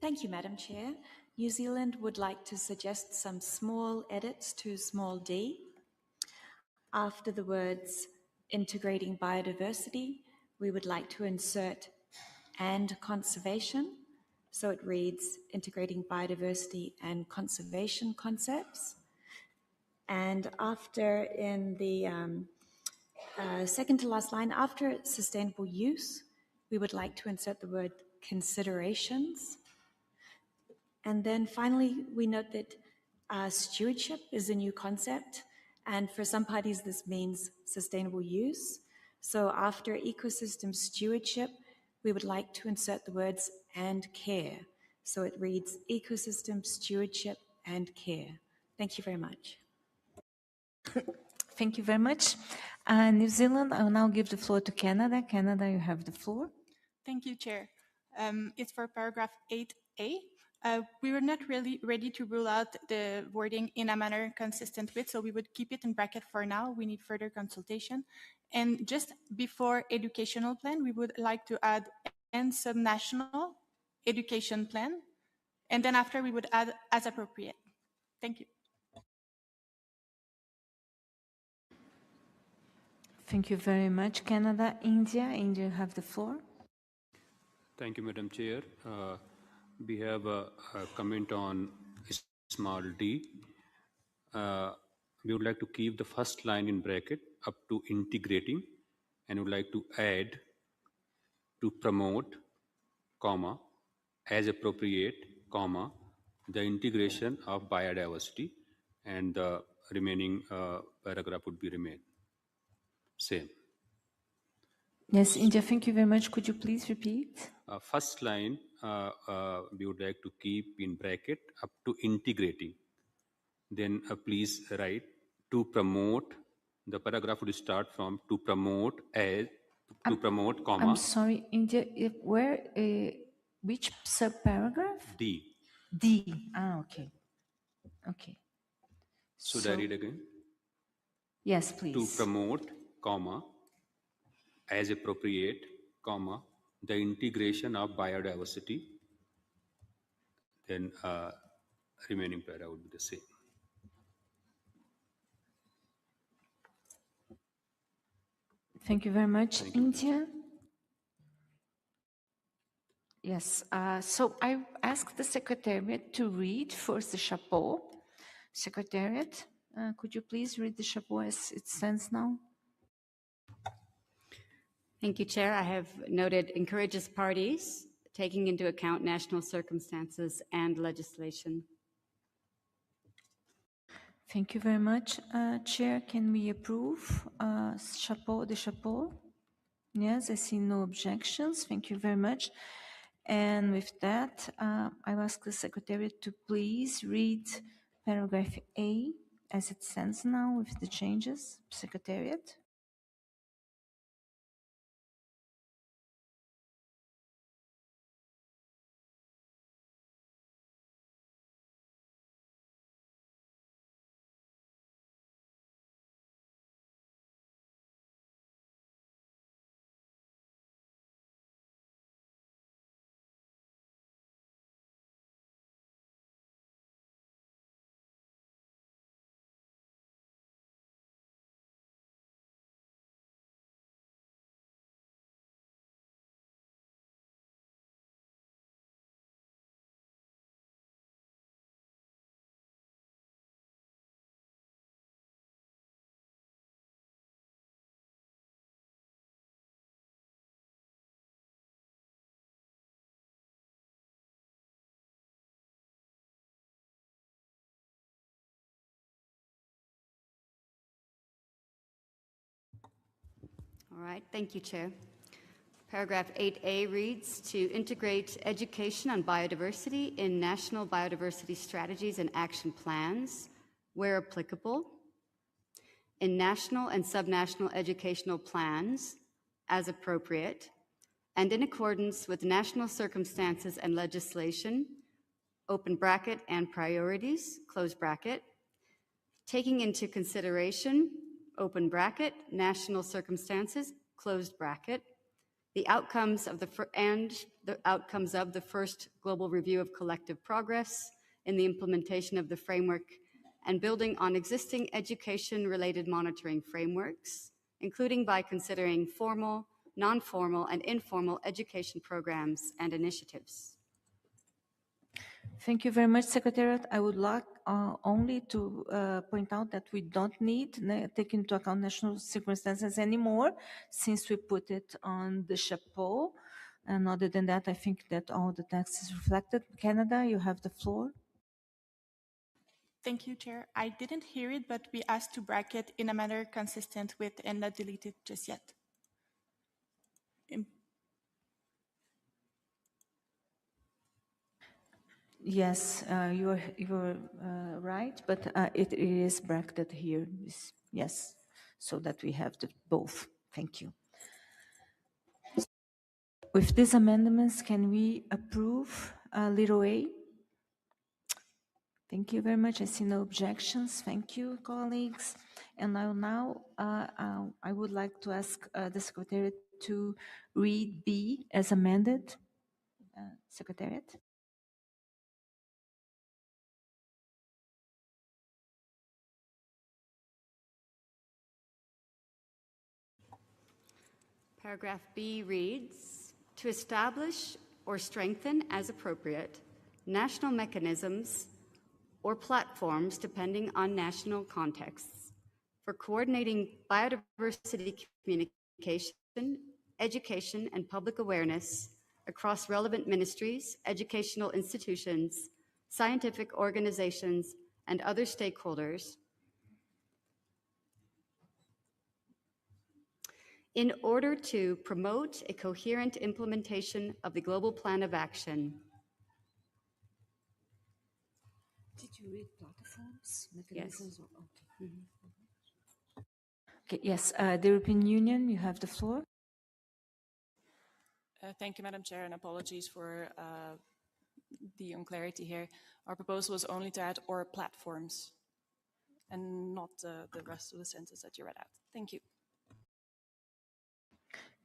Thank you, Madam Chair. New Zealand would like to suggest some small edits to small d. After the words integrating biodiversity, we would like to insert and conservation. So it reads integrating biodiversity and conservation concepts. And after in the second to last line, after sustainable use, we would like to insert the word considerations. And then finally, we note that stewardship is a new concept. And for some parties, this means sustainable use. So after ecosystem stewardship, we would like to insert the words and care. So it reads ecosystem stewardship and care. Thank you very much. Thank you very much. New Zealand, I will now give the floor to Canada. Canada, you have the floor. Thank you, Chair. It's for paragraph 8A. We were not really ready to rule out the wording in a manner consistent with, so we would keep it in bracket for now. We need further consultation. And just before educational plan, we would like to add and subnational education plan. And then after we would add as appropriate. Thank you. Thank you very much, Canada. India, you have the floor. Thank you, Madam Chair. We have a comment on small d. We would like to keep the first line in bracket up to integrating and would like to add to promote, comma, as appropriate, comma, the integration of biodiversity, and the remaining paragraph would be remain same. Yes, India, thank you very much. Could you please repeat? First line, we would like to keep in bracket up to integrating. Then please write to promote. The paragraph would start from to promote as to promote, comma. I'm sorry, India, where, which subparagraph? D. D. Ah, okay. Okay. Should I read again? Yes, please. To promote, comma, as appropriate, comma, the integration of biodiversity. Then remaining para would be the same. Thank you very much, India. Yes, so I asked the Secretariat to read first the chapeau. Secretariat, could you please read the chapeau as it stands now? Thank you, Chair. I have noted encourages parties, taking into account national circumstances and legislation. Thank you very much, Chair. Can we approve chapeau, the chapeau? Yes, I see no objections. Thank you very much. And with that, I ask the Secretariat to please read paragraph A as it stands now with the changes. Secretariat. All right, thank you, Chair. Paragraph 8A reads, to integrate education on biodiversity in national biodiversity strategies and action plans, where applicable, in national and subnational educational plans, as appropriate, and in accordance with national circumstances and legislation, open bracket, and priorities, close bracket, taking into consideration, open bracket, national circumstances, closed bracket, the outcomes of the first global review of collective progress in the implementation of the framework and building on existing education-related monitoring frameworks, including by considering formal, non-formal, and informal education programs and initiatives. Thank you very much, Secretariat. I would like only to point out that we don't need to take into account national circumstances anymore, since we put it on the chapeau. And other than that, I think that all the text is reflected. Canada, you have the floor. Thank you, Chair. I didn't hear it, but we asked to bracket in a manner consistent with and not deleted just yet. Yes, you're right, but it is bracketed here. Yes, so that we have the both. Thank you. With these amendments, can we approve little a? Thank you very much. I see no objections. Thank you, colleagues. And I would like to ask the Secretariat to read B as amended. Secretariat. Paragraph B reads, to establish or strengthen as appropriate national mechanisms or platforms depending on national contexts for coordinating biodiversity communication education, and public awareness across relevant ministries, educational institutions, scientific organizations, and other stakeholders in order to promote a coherent implementation of the Global Plan of Action. Did you read platforms, Yes. mechanisms? Okay. Okay, yes, the European Union, you have the floor. Thank you, Madam Chair, and apologies for the unclarity here. Our proposal was only to add "or platforms" and not the rest of the sentence that you read out. Thank you.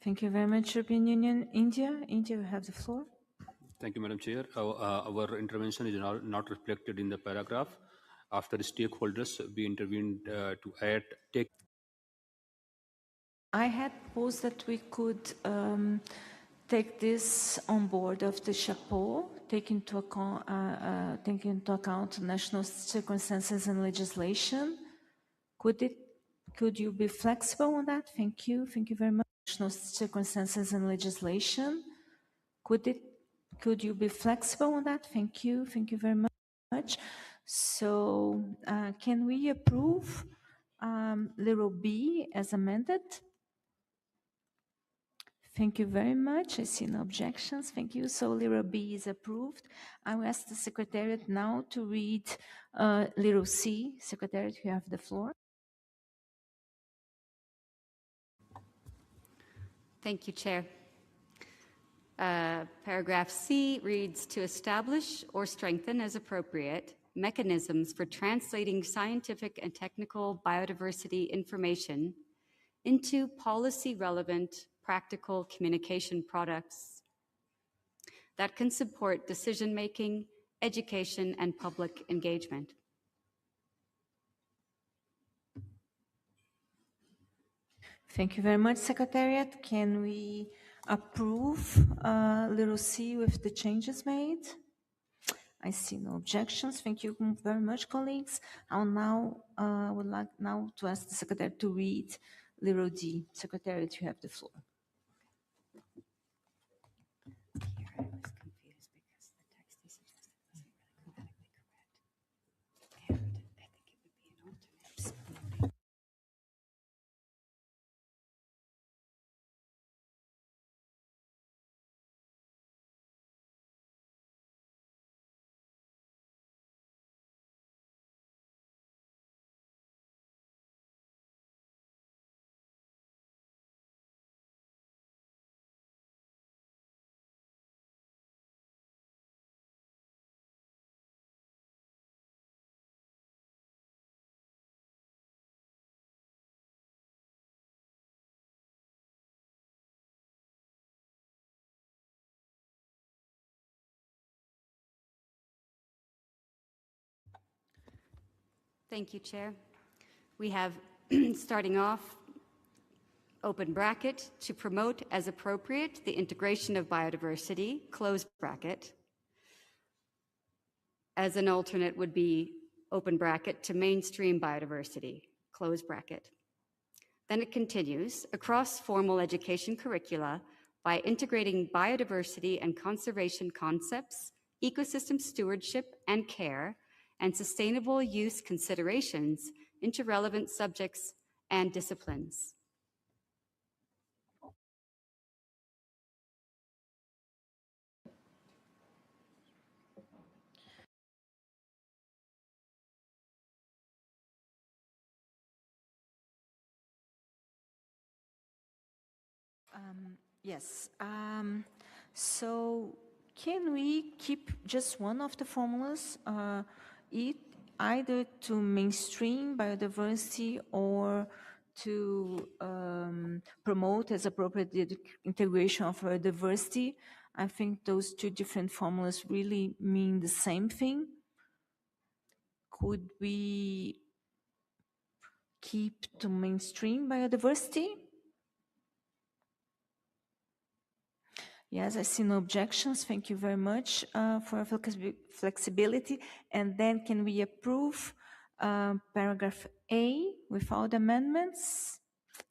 Thank you very much, European Union. India, you have the floor. Thank you, Madam Chair. Our intervention is not reflected in the paragraph. After stakeholders, we intervened to add I had proposed that we could take this on board of the chapeau, take into account national circumstances and legislation. Could you be flexible on that? Thank you very much. National circumstances and legislation. Could you be flexible on that? Thank you very much. So can we approve little b as amended? Thank you very much. I see no objections. Thank you. So little b is approved. I will ask the Secretariat now to read little c. Secretariat, you have the floor. Thank you, Chair. Paragraph C reads, to establish or strengthen as appropriate mechanisms for translating scientific and technical biodiversity information into policy-relevant practical communication products that can support decision-making, education, and public engagement. Thank you very much, Secretariat. Can we approve little c with the changes made? I see no objections. Thank you very much, colleagues. I would like now to ask the Secretary to read little d. Secretariat, you have the floor. Thank you, Chair. We have, starting off, open bracket, to promote as appropriate the integration of biodiversity, close bracket. As an alternate would be open bracket to mainstream biodiversity, close bracket. Then it continues, across formal education curricula by integrating biodiversity and conservation concepts, ecosystem stewardship and care, and sustainable use considerations into relevant subjects and disciplines. Yes. So can we keep just one of the formulas, either to mainstream biodiversity or to promote as appropriate the integration of biodiversity? I think those two different formulas really mean the same thing. Could we keep to mainstream biodiversity? Yes, I see no objections. Thank you very much for flexibility. And then can we approve paragraph A with all the amendments?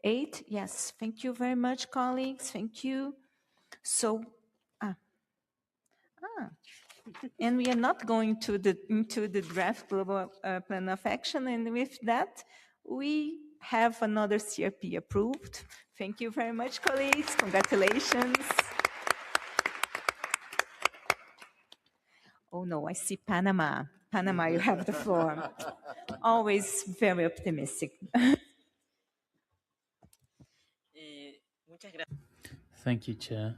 8, yes. Thank you very much, colleagues. Thank you. So, and we are not going into the draft global plan of action. And with that, we have another CRP approved. Thank you very much, colleagues. Congratulations. Oh no, I see Panama. Panama, you have the floor. Always very optimistic. Thank you, Chair.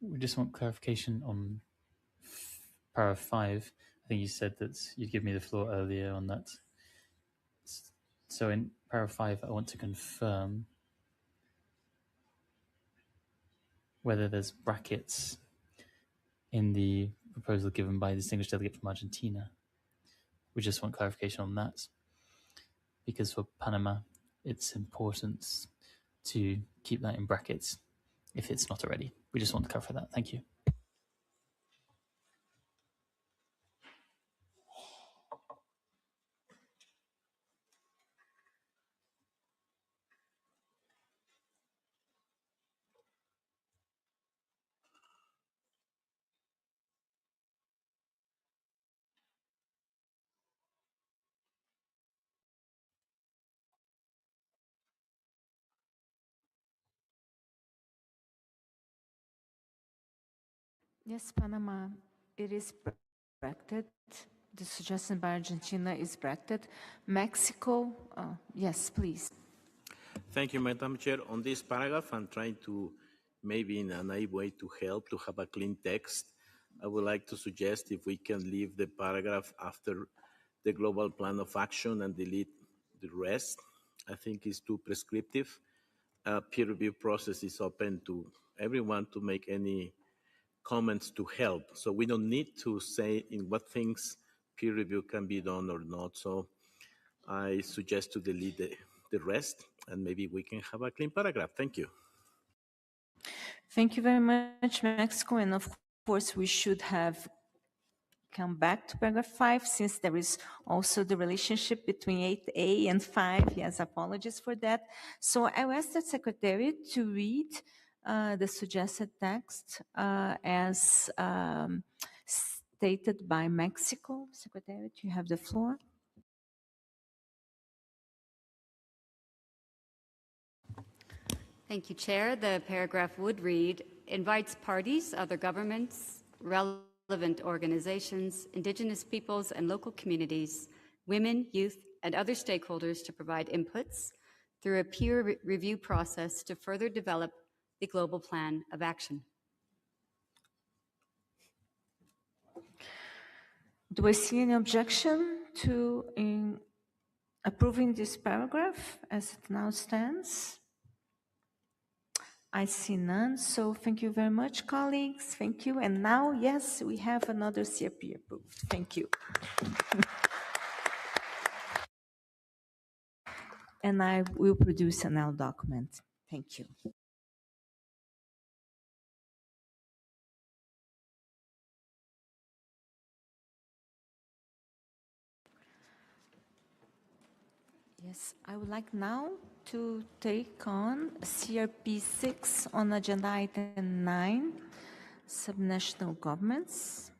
We just want clarification on paragraph 5. I think you said that you'd give me the floor earlier on that. So in paragraph 5, I want to confirm whether there's brackets in the proposal given by the distinguished delegate from Argentina. We just want clarification on that, because for Panama, it's important to keep that in brackets if it's not already. We just want to clarify that. Thank you. Yes, Panama, it is bracketed. The suggestion by Argentina is bracketed. Mexico, yes, please. Thank you, Madam Chair. On this paragraph, I'm trying to, maybe in a naive way, to help to have a clean text. I would like to suggest if we can leave the paragraph after the global plan of action and delete the rest. I think it's too prescriptive. Peer review process is open to everyone to make any comments to help. So we don't need to say in what things peer review can be done or not. So I suggest to delete the rest, and maybe we can have a clean paragraph. Thank you. Thank you very much, Mexico. And of course, we should have come back to paragraph 5, since there is also the relationship between 8A and 5. Yes, apologies for that. So I will ask the Secretary to read the suggested text as stated by Mexico. Secretary, you have the floor. Thank you, Chair. The paragraph would read, invites parties, other governments, relevant organizations, indigenous peoples and local communities, women, youth, and other stakeholders to provide inputs through a peer review process to further develop the global plan of action. Do I see any objection to approving this paragraph as it now stands? I see none, so thank you very much, colleagues. Thank you. And now, yes, we have another CRP approved. Thank you. And I will produce an L document. Thank you. Yes, I would like now to take on CRP 6 on agenda item 9, subnational governments.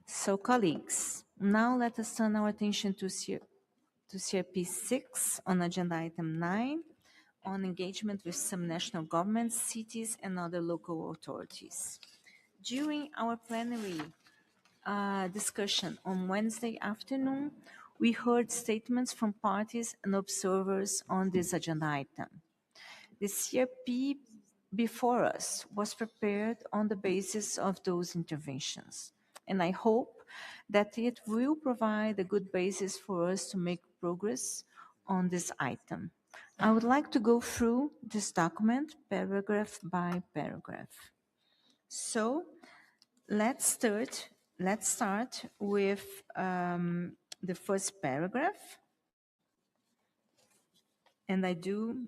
So, colleagues, now let us turn our attention to CRP 6 on agenda item 9 on engagement with subnational governments, cities, and other local authorities. During our plenary discussion on Wednesday afternoon, we heard statements from parties and observers on this agenda item. The CRP before us was prepared on the basis of those interventions, and I hope that it will provide a good basis for us to make progress on this item. I would like to go through this document paragraph by paragraph. So let's start with the first paragraph. And I do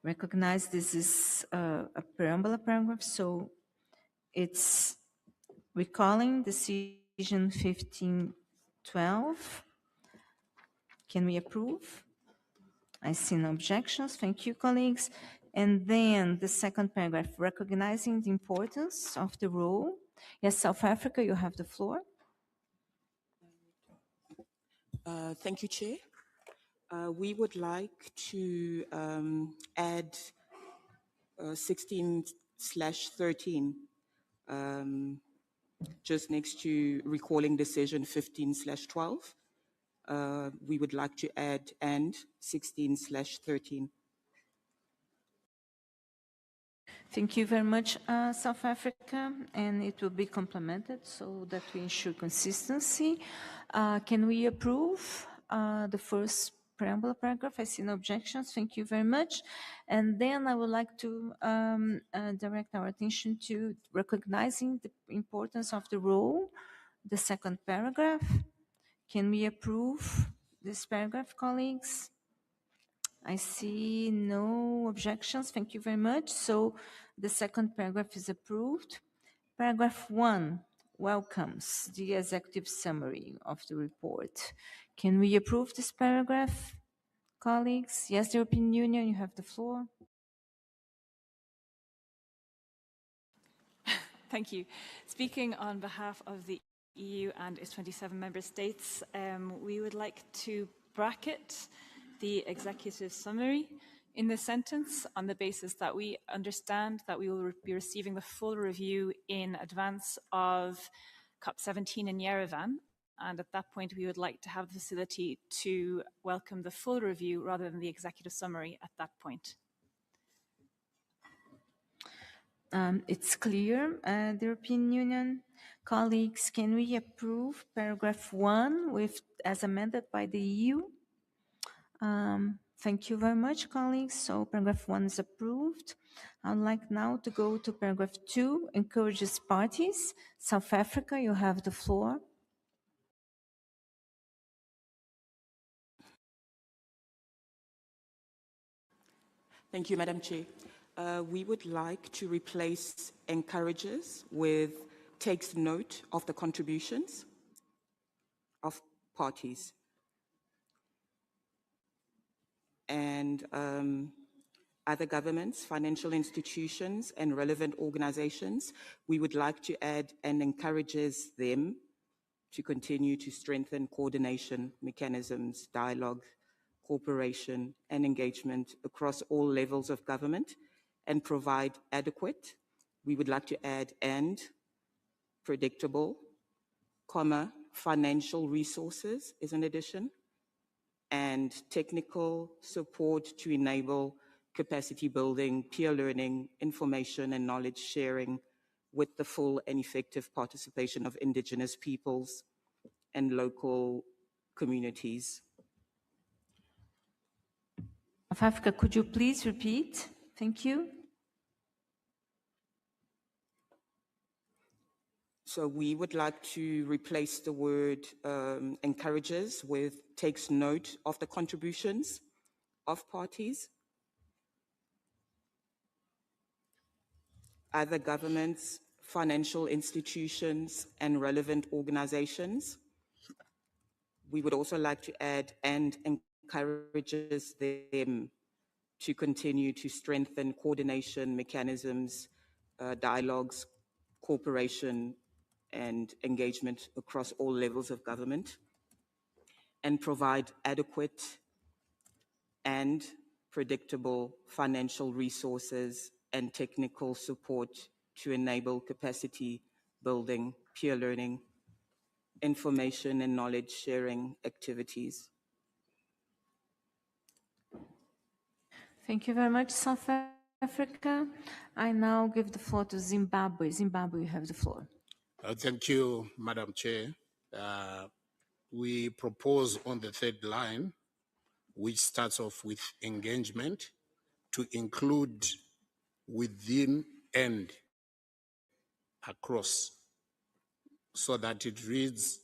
recognize this is a preamble paragraph, so it's recalling decision 15 12. Can we approve? I see no objections. Thank you, colleagues. And then the second paragraph, recognizing the importance of the role. Yes, South Africa, you have the floor. Thank you, Chair. We would like to add 16/13, just next to recalling decision 15/12. We would like to add and 16/13. Thank you very much, South Africa, and it will be complemented so that we ensure consistency. Can we approve the first preamble paragraph? I see no objections. Thank you very much. And then I would like to direct our attention to recognizing the importance of the role, the second paragraph. Can we approve this paragraph, colleagues? I see no objections. Thank you very much. So the second paragraph is approved. Paragraph 1 welcomes the executive summary of the report. Can we approve this paragraph, colleagues? Yes, the European Union, you have the floor. Thank you. Speaking on behalf of the EU and its 27 member states, we would like to bracket the executive summary in the sentence on the basis that we understand that we will be receiving the full review in advance of COP17 in Yerevan. And at that point, we would like to have the facility to welcome the full review rather than the executive summary at that point. It's clear, the European Union. Colleagues, can we approve paragraph 1 as amended by the EU? Thank you very much, colleagues. So paragraph 1 is approved. I'd like now to go to paragraph 2, encourages parties. South Africa, you have the floor. Thank you, Madam Chair. We would like to replace encourages with takes note of the contributions of parties. And other governments, financial institutions, and relevant organizations, we would like to add and encourages them to continue to strengthen coordination mechanisms, dialogue, cooperation, and engagement across all levels of government and provide adequate, we would like to add and predictable, financial resources is an addition, and technical support to enable capacity building, peer learning, information and knowledge sharing with the full and effective participation of indigenous peoples and local communities. South Africa, could you please repeat? Thank you. So we would like to replace the word encourages with takes note of the contributions of parties, other governments, financial institutions, and relevant organizations. We would also like to add and encourages them to continue to strengthen coordination mechanisms, dialogues, cooperation, and engagement across all levels of government, and provide adequate and predictable financial resources and technical support to enable capacity building, peer learning, information and knowledge sharing activities. Thank you very much, South Africa. I now give the floor to Zimbabwe. Zimbabwe, you have the floor. Thank you, Madam Chair. We propose on the third line, which starts off with engagement, to include within and across, so that it reads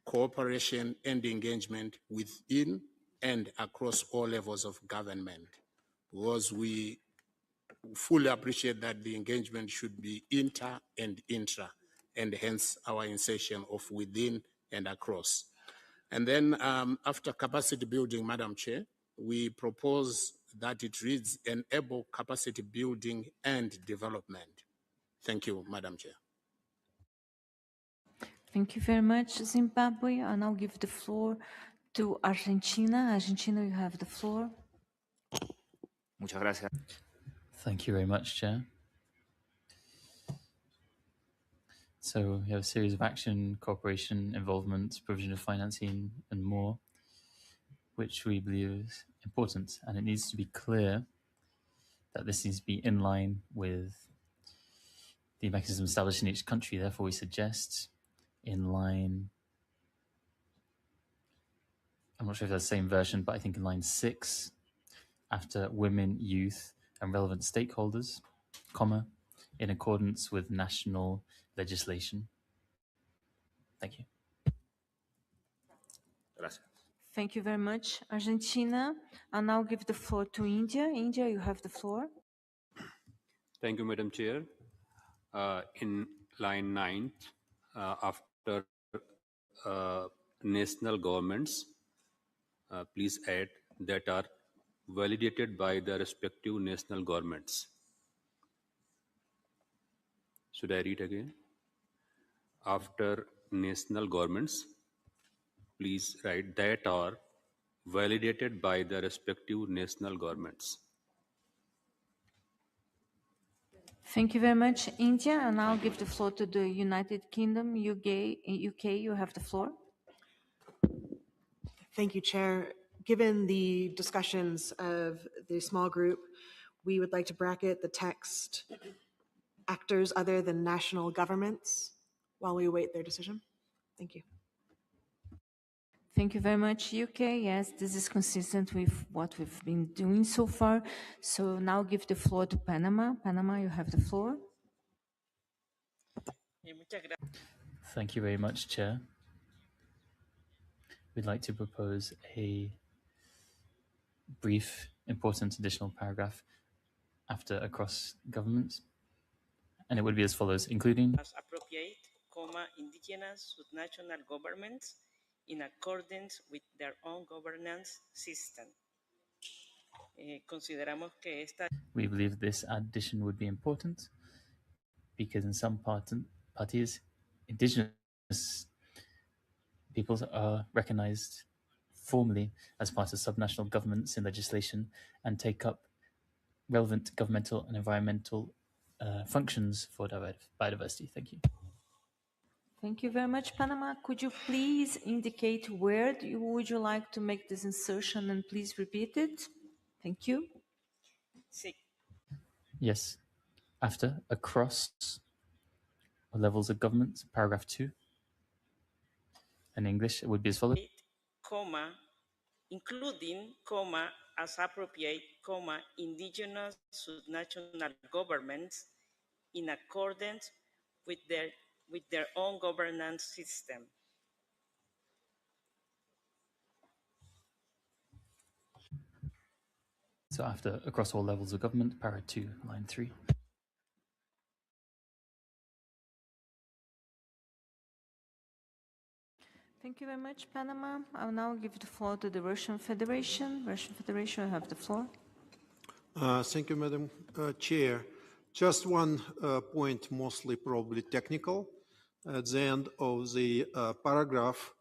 cooperation and engagement within and across all levels of government, because we fully appreciate that the engagement should be inter and intra, and hence our insertion of within and across. And then after capacity building, Madam Chair, we propose that it reads enable capacity building and development. Thank you, Madam Chair. Thank you very much, Zimbabwe. I now give the floor to Argentina. Argentina, you have the floor. Muchas gracias. Thank you very much, Chair. So we have a series of action, cooperation, involvement, provision of financing, and more, which we believe is important. And it needs to be clear that this needs to be in line with the mechanism established in each country. Therefore, we suggest in line, I'm not sure if that's the same version, but I think in line 6, after women, youth, and relevant stakeholders, comma, in accordance with national legislation. Thank you. Gracias. Thank you very much, Argentina. I'll now give the floor to India. India, you have the floor. Thank you, Madam Chair. In line 9, after national governments, please add that are validated by the respective national governments. Should I read again? After national governments, please write that are validated by the respective national governments. Thank you very much, India. And I'll give the floor to the United Kingdom. UK, you have the floor. Thank you, Chair. Given the discussions of the small group, we would like to bracket the text actors other than national governments while we await their decision. Thank you. Thank you very much, UK. Yes, this is consistent with what we've been doing so far. So now give the floor to Panama. Panama, you have the floor. Thank you very much, Chair. We'd like to propose a brief, important additional paragraph after across governments. And it would be as follows, including as appropriate, indigenous subnational governments in accordance with their own governance system. Consideramos que esta we believe this addition would be important because in some parties, indigenous peoples are recognized formally as part of subnational governments in legislation and take up relevant governmental and environmental functions for biodiversity. Thank you. Thank you very much, Panama. Could you please indicate where would you like to make this insertion and please repeat it? Thank you. Sí. Yes. After across levels of government, paragraph 2. In English, it would be as follows. Including, as appropriate, indigenous subnational governments in accordance with their own governance system. So after across all levels of government, para 2, line 3. Thank you very much, Panama. I'll now give the floor to the Russian Federation. Russian Federation, you have the floor. Thank you, Madam Chair. Just one point, mostly probably technical. At the end of the paragraph,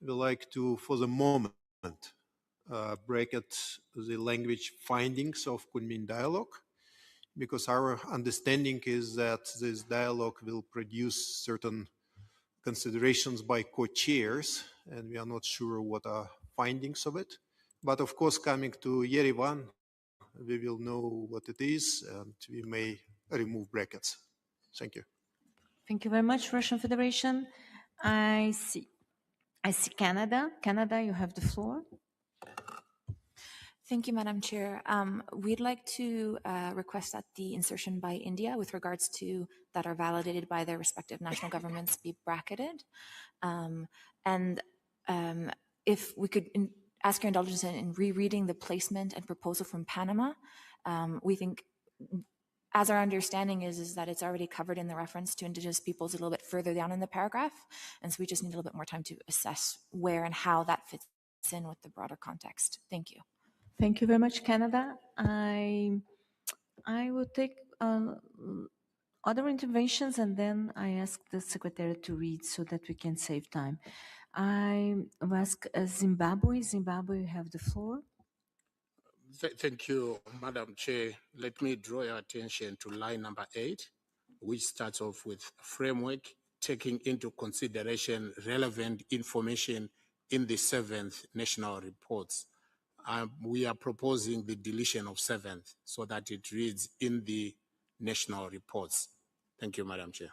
we like to, for the moment, bracket the language findings of Kunming dialogue, because our understanding is that this dialogue will produce certain considerations by co-chairs, and we are not sure what are findings of it. But of course, coming to Yerevan, we will know what it is, and we may remove brackets. Thank you. Thank you very much, Russian Federation. I see Canada. Canada, you have the floor. Thank you, Madam Chair. We'd like to request that the insertion by India with regards to that are validated by their respective national governments be bracketed. If we could ask your indulgence in rereading the placement and proposal from Panama, we think as our understanding is that it's already covered in the reference to Indigenous peoples a little bit further down in the paragraph. And so we just need a little bit more time to assess where and how that fits in with the broader context. Thank you. Thank you very much, Canada. I will take other interventions and then I ask the Secretary to read so that we can save time. I will ask Zimbabwe. Zimbabwe, you have the floor. Thank you, Madam Chair. Let me draw your attention to line number 8, which starts off with framework, taking into consideration relevant information in the 7th national reports. We are proposing the deletion of 7th so that it reads in the national reports. Thank you, Madam Chair.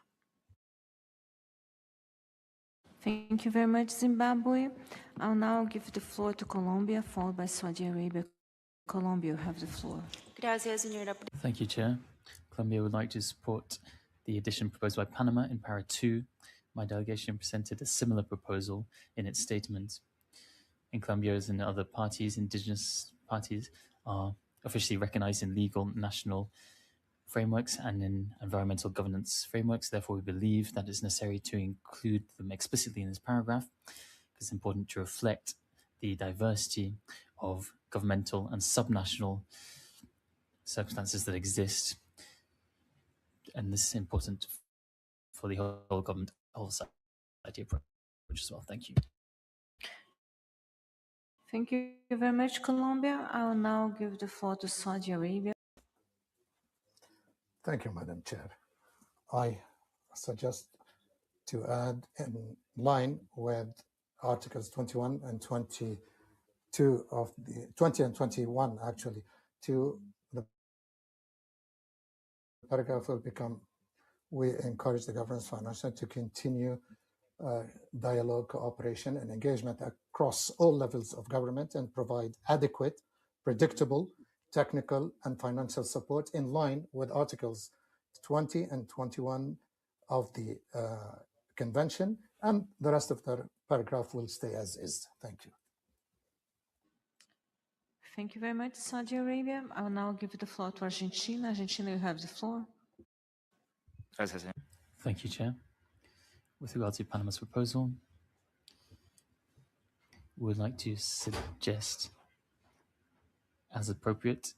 Thank you very much, Zimbabwe. I'll now give the floor to Colombia, followed by Saudi Arabia. Colombia, you have the floor. Thank you, Chair. Colombia would like to support the addition proposed by Panama in Para 2. My delegation presented a similar proposal in its statement. In Colombia, as in other parties, indigenous parties are officially recognized in legal national frameworks and in environmental governance frameworks. Therefore, we believe that it's necessary to include them explicitly in this paragraph, because it's important to reflect the diversity of governmental and subnational circumstances that exist. And this is important for the whole government, whole society approach as well. Thank you. Thank you very much, Colombia. I will now give the floor to Saudi Arabia. Thank you, Madam Chair. I suggest to add in line with Articles 21 and 22 of the 20 and 21 actually, to the paragraph will become, we encourage the governance foundation to continue dialogue, cooperation, and engagement across all levels of government and provide adequate, predictable, technical, and financial support in line with Articles 20 and 21 of the Convention, and the rest of the paragraph will stay as is. Thank you. Thank you very much, Saudi Arabia. I will now give the floor to Argentina. Argentina, you have the floor. Thank you, Chair. With regard to Panama's proposal, we would like to suggest as appropriate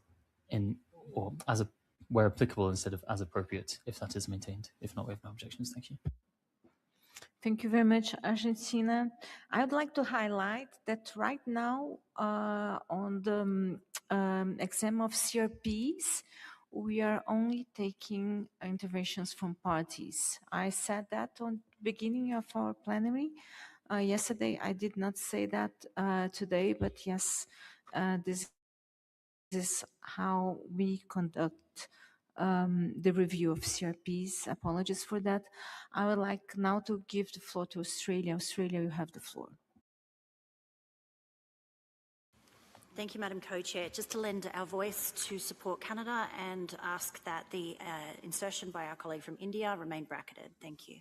or as where applicable instead of as appropriate, if that is maintained. If not, we have no objections. Thank you. Thank you very much, Argentina. I would like to highlight that right now on the exam of CRPs, we are only taking interventions from parties. I said that on the beginning of our plenary. Yesterday, I did not say that today, but yes, this is how we conduct the review of CRPs. Apologies for that. I would like now to give the floor to Australia. Australia, you have the floor. Thank you, Madam Co-Chair. Just to lend our voice to support Canada and ask that the insertion by our colleague from India remain bracketed. Thank you.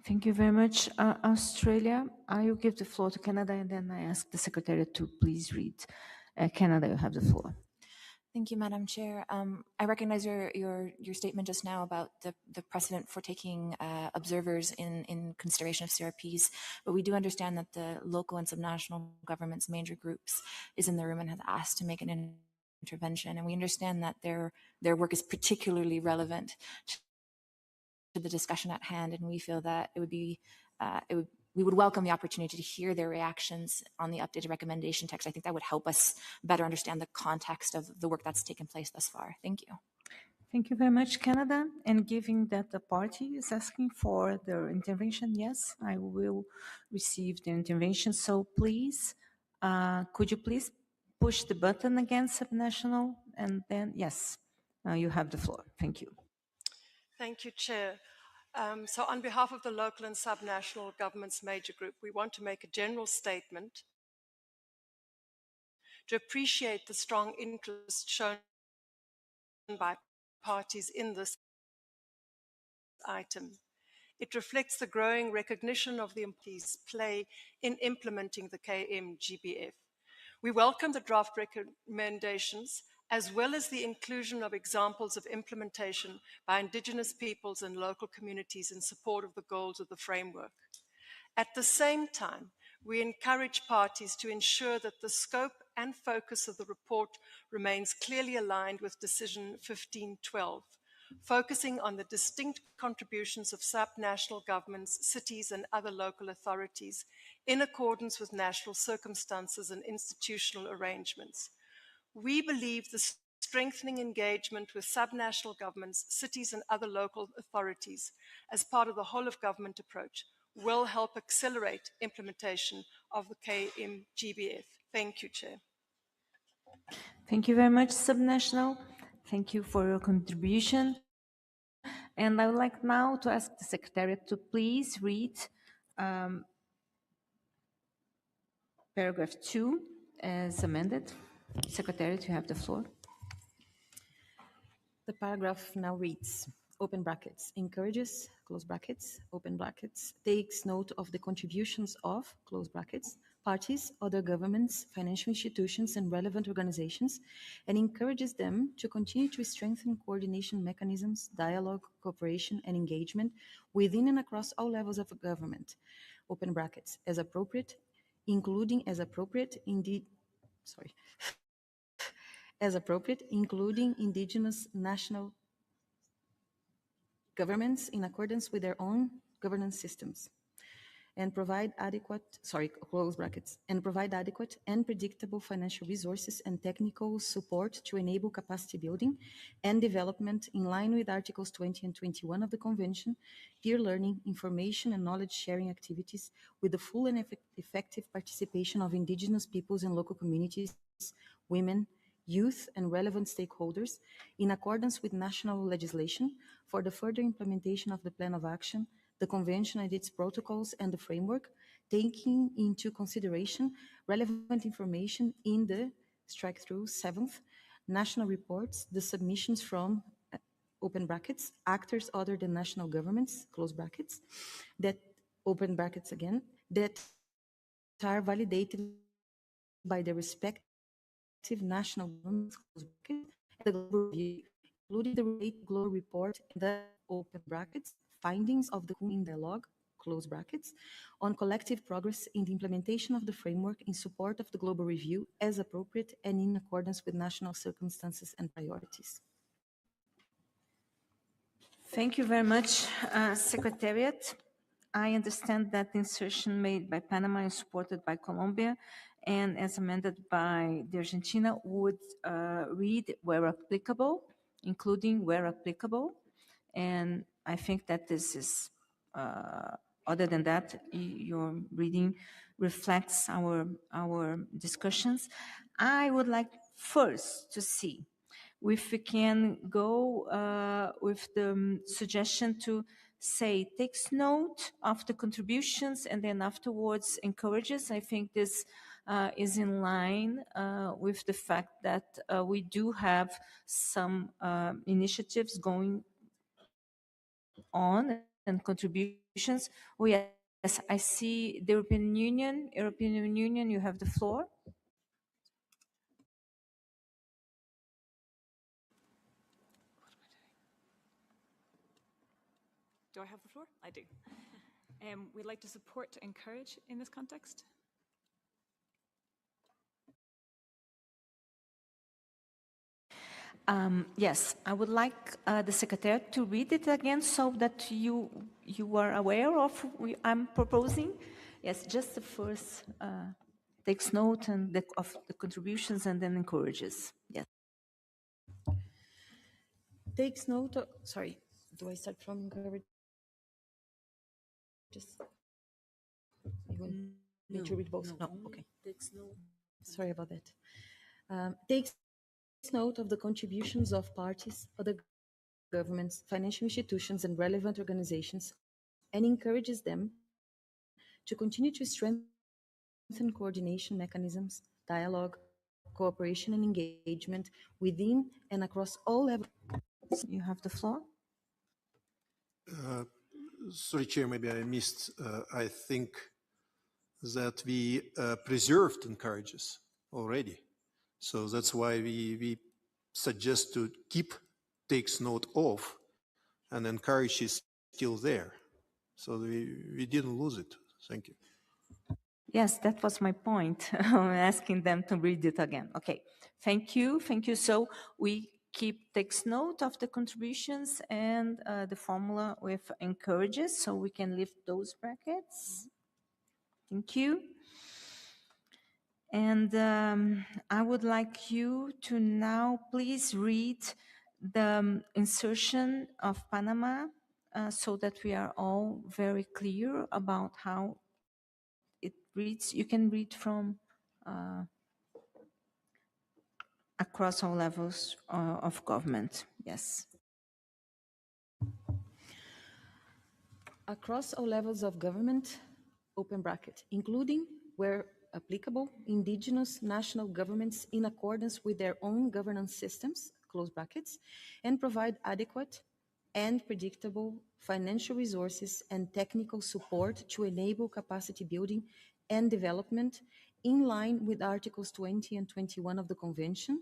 Thank you very much, Australia. I will give the floor to Canada and then I ask the Secretary to please read. Canada, you have the floor. Thank you, Madam Chair. I recognize your statement just now about the precedent for taking observers in consideration of CRPs, but we do understand that the local and subnational governments, major groups, is in the room and has asked to make an intervention, and we understand that their work is particularly relevant to the discussion at hand, and we feel that we would welcome the opportunity to hear their reactions on the updated recommendation text. I think that would help us better understand the context of the work that's taken place thus far. Thank you. Thank you very much, Canada. And given that the party is asking for their intervention, yes, I will receive the intervention. So please, could you please push the button again, subnational? And then, yes, you have the floor. Thank you. Thank you, Chair. So on behalf of the local and subnational governments major group, we want to make a general statement to appreciate the strong interest shown by parties in this item. It reflects the growing recognition of the importance play in implementing the KMGBF. We welcome the draft recommendations as well as the inclusion of examples of implementation by Indigenous peoples and local communities in support of the goals of the framework. At the same time, we encourage parties to ensure that the scope and focus of the report remains clearly aligned with Decision 1512, focusing on the distinct contributions of sub-national governments, cities, and other local authorities in accordance with national circumstances and institutional arrangements. We believe the strengthening engagement with subnational governments, cities, and other local authorities as part of the whole of government approach will help accelerate implementation of the KMGBF. Thank you, Chair. Thank you very much, Subnational. Thank you for your contribution. And I would like now to ask the Secretariat to please read paragraph 2 as amended. Secretariat, you have the floor. The paragraph now reads, open brackets, encourages, close brackets, open brackets, takes note of the contributions of, close brackets, parties, other governments, financial institutions, and relevant organizations, and encourages them to continue to strengthen coordination mechanisms, dialogue, cooperation, and engagement within and across all levels of government, open brackets, as appropriate, including as appropriate, as appropriate, including indigenous national governments in accordance with their own governance systems, and provide adequate, close brackets, and provide adequate and predictable financial resources and technical support to enable capacity building and development in line with Articles 20 and 21 of the Convention, peer learning, information and knowledge sharing activities with the full and effective participation of indigenous peoples and local communities, women, youth, and relevant stakeholders in accordance with national legislation for the further implementation of the Plan of Action, the Convention and its protocols and the framework, taking into consideration relevant information in the, strike through, 7th, national reports, the submissions from, open brackets, actors other than national governments, close brackets, that, open brackets again, that are validated by the respective national governments, close brackets, and the global review, including the global report and the, open brackets, findings of the in dialogue, close brackets, on collective progress in the implementation of the framework in support of the global review as appropriate and in accordance with national circumstances and priorities. Thank you very much, Secretariat. I understand that the insertion made by Panama is supported by Colombia, and as amended by the Argentina would read where applicable, including where applicable. And I think that this is, other than that, your reading reflects our discussions. I would like first to see if we can go with the suggestion to say takes note of the contributions and then afterwards encourages. I think this is in line with the fact that we do have some initiatives going on and contributions. Oh yes, I see the European Union, you have the floor. Do I have the floor? I do. We'd like to support to encourage in this context. Yes, I would like the Secretariat to read it again so that you are aware of what I'm proposing. Yes, just the first takes note and of the contributions and then encourages. Yes. Takes note of, sorry, do I start from encourages? You want me to read both? No, okay. Takes note. Sorry about that. Takes note of the contributions of parties, other governments, financial institutions, and relevant organizations, and encourages them to continue to strengthen coordination mechanisms, dialogue, cooperation, and engagement within and across all levels. You have the floor. Sorry, Chair, maybe I missed. I think that we preserved encourages already. So that's why we suggest to keep takes note of and encourage is still there. So we didn't lose it. Thank you. Yes, that was my point. I'm asking them to read it again. Okay, thank you. Thank you. So we takes note of the contributions and the formula with encourages, so we can lift those brackets. Thank you. And I would like you to now please read the insertion of Panama so that we are all very clear about how it reads. You can read from across all levels of government. Yes. Across all levels of government, open bracket, including, where applicable, indigenous national governments in accordance with their own governance systems, close brackets, and provide adequate and predictable financial resources and technical support to enable capacity building and development in line with Articles 20 and 21 of the Convention,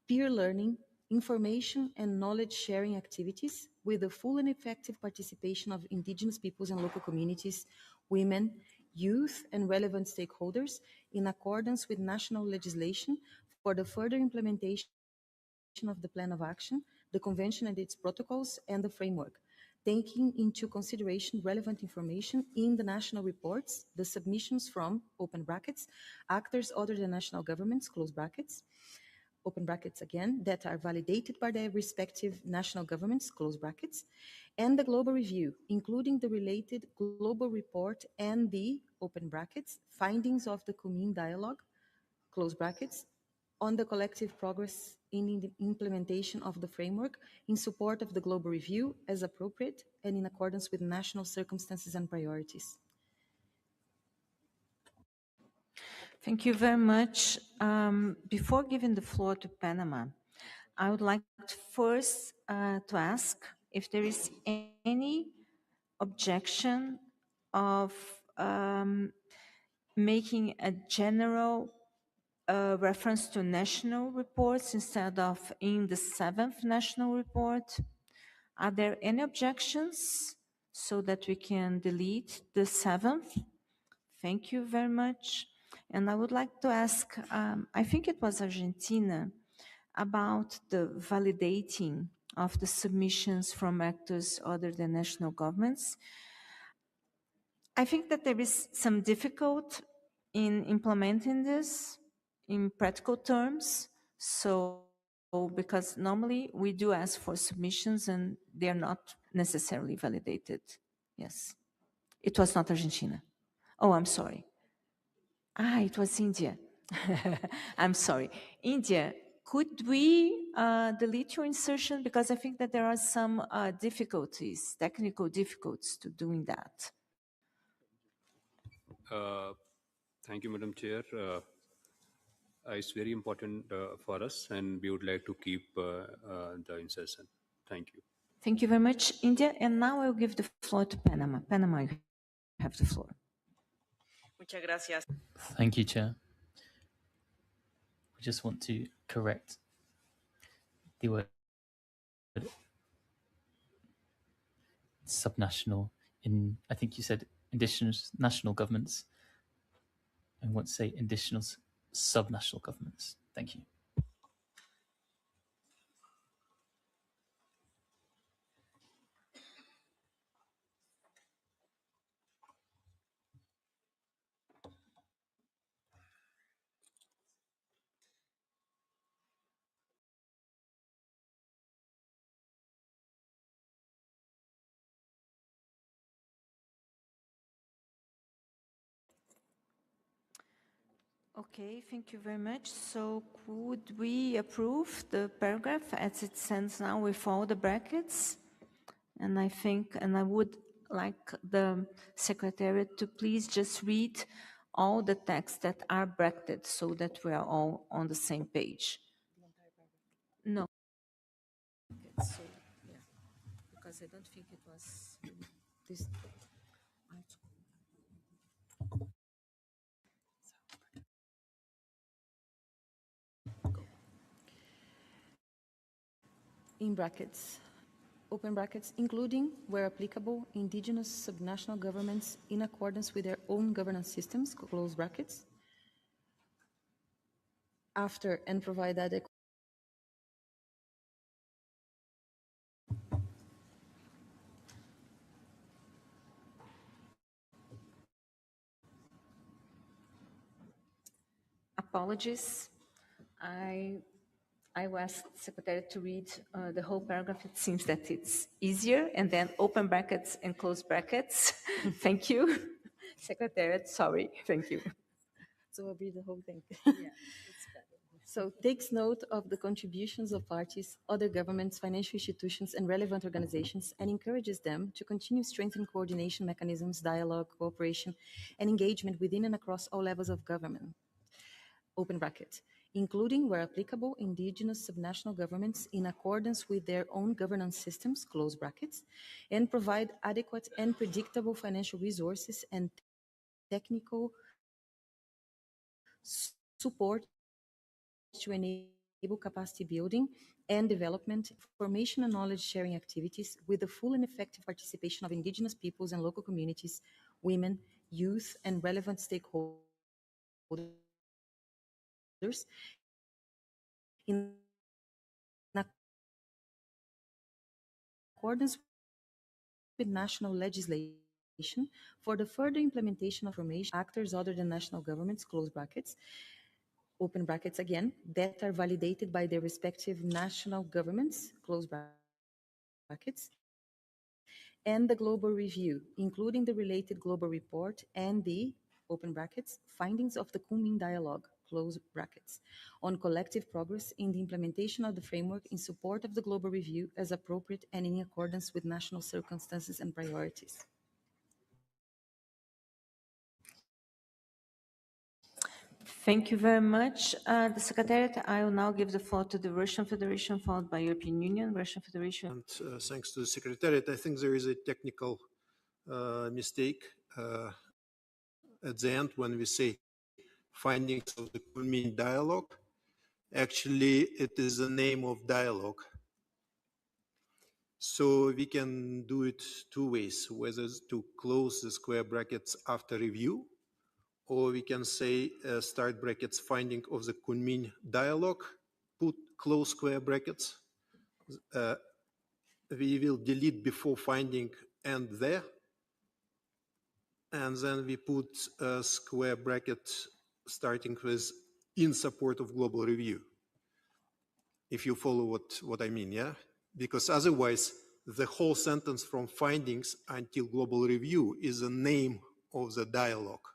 peer learning, information and knowledge sharing activities with the full and effective participation of indigenous peoples and local communities, women, youth and relevant stakeholders in accordance with national legislation for the further implementation of the plan of action, the convention and its protocols and the framework, taking into consideration relevant information in the national reports, the submissions from, open brackets, actors other than national governments, close brackets, open brackets again, that are validated by their respective national governments, close brackets, and the global review, including the related global report and the, open brackets, findings of the Kunming dialogue, close brackets, on the collective progress in the implementation of the framework in support of the global review as appropriate and in accordance with national circumstances and priorities. Thank you very much. Before giving the floor to Panama, I would like first to ask if there is any objection of making a general reference to national reports instead of in the 7th national report. Are there any objections so that we can delete the 7th? Thank you very much. And I would like to ask, I think it was Argentina, about the validating of the submissions from actors other than national governments. I think that there is some difficulty in implementing this in practical terms. So, because normally we do ask for submissions and they're not necessarily validated. Yes. It was not Argentina. Oh, I'm sorry. It was India. I'm sorry. India, could we delete your insertion? Because I think that there are some difficulties, technical difficulties to doing that. Thank you, Madam Chair. It's very important for us, and we would like to keep the insertion. Thank you. Thank you very much, India. And now I'll give the floor to Panama. Panama, you have the floor. Muchas gracias. Thank you, Chair. I just want to correct the word subnational in, I think you said indigenous national governments. I want to say indigenous subnational governments. Thank you. Okay, thank you very much. So could we approve the paragraph as it stands now with all the brackets? And I think, and I would like the Secretariat to please just read all the texts that are bracketed so that we are all on the same page. No. So, yeah, because I don't think it was this. in brackets, open brackets, including, where applicable, indigenous subnational governments in accordance with their own governance systems, close brackets, after and provide adequate Apologies. I asked the Secretary to read the whole paragraph. It seems that it's easier, and then open brackets and close brackets. Thank you. Secretariat, sorry. Thank you. So I'll read the whole thing. Yeah, it's better. So takes note of the contributions of parties, other governments, financial institutions, and relevant organizations, and encourages them to continue strengthening coordination mechanisms, dialogue, cooperation, and engagement within and across all levels of government. Open bracket, including, where applicable, indigenous subnational governments in accordance with their own governance systems, close brackets, and provide adequate and predictable financial resources and technical support to enable capacity building and development, information and knowledge sharing activities with the full and effective participation of indigenous peoples and local communities, women, youth, and relevant stakeholders in accordance with national legislation for the further implementation of information actors other than national governments, close brackets, open brackets again, that are validated by their respective national governments, close brackets, and the global review, including the related global report and the, open brackets, findings of the Kunming Dialogue, close brackets, on collective progress in the implementation of the framework in support of the global review as appropriate and in accordance with national circumstances and priorities. Thank you very much. The Secretariat, I will now give the floor to the Russian Federation, followed by European Union, Russian Federation. And thanks to the Secretariat, I think there is a technical mistake at the end when we say findings of the Kunming dialogue. Actually, it is the name of dialogue. So we can do it two ways, whether to close the square brackets after review, or we can say start brackets finding of the Kunming dialogue, put close square brackets. We will delete before finding and there. And then we put a square bracket starting with in support of global review. If you follow what I mean, yeah? Because otherwise, the whole sentence from findings until global review is the name of the dialogue.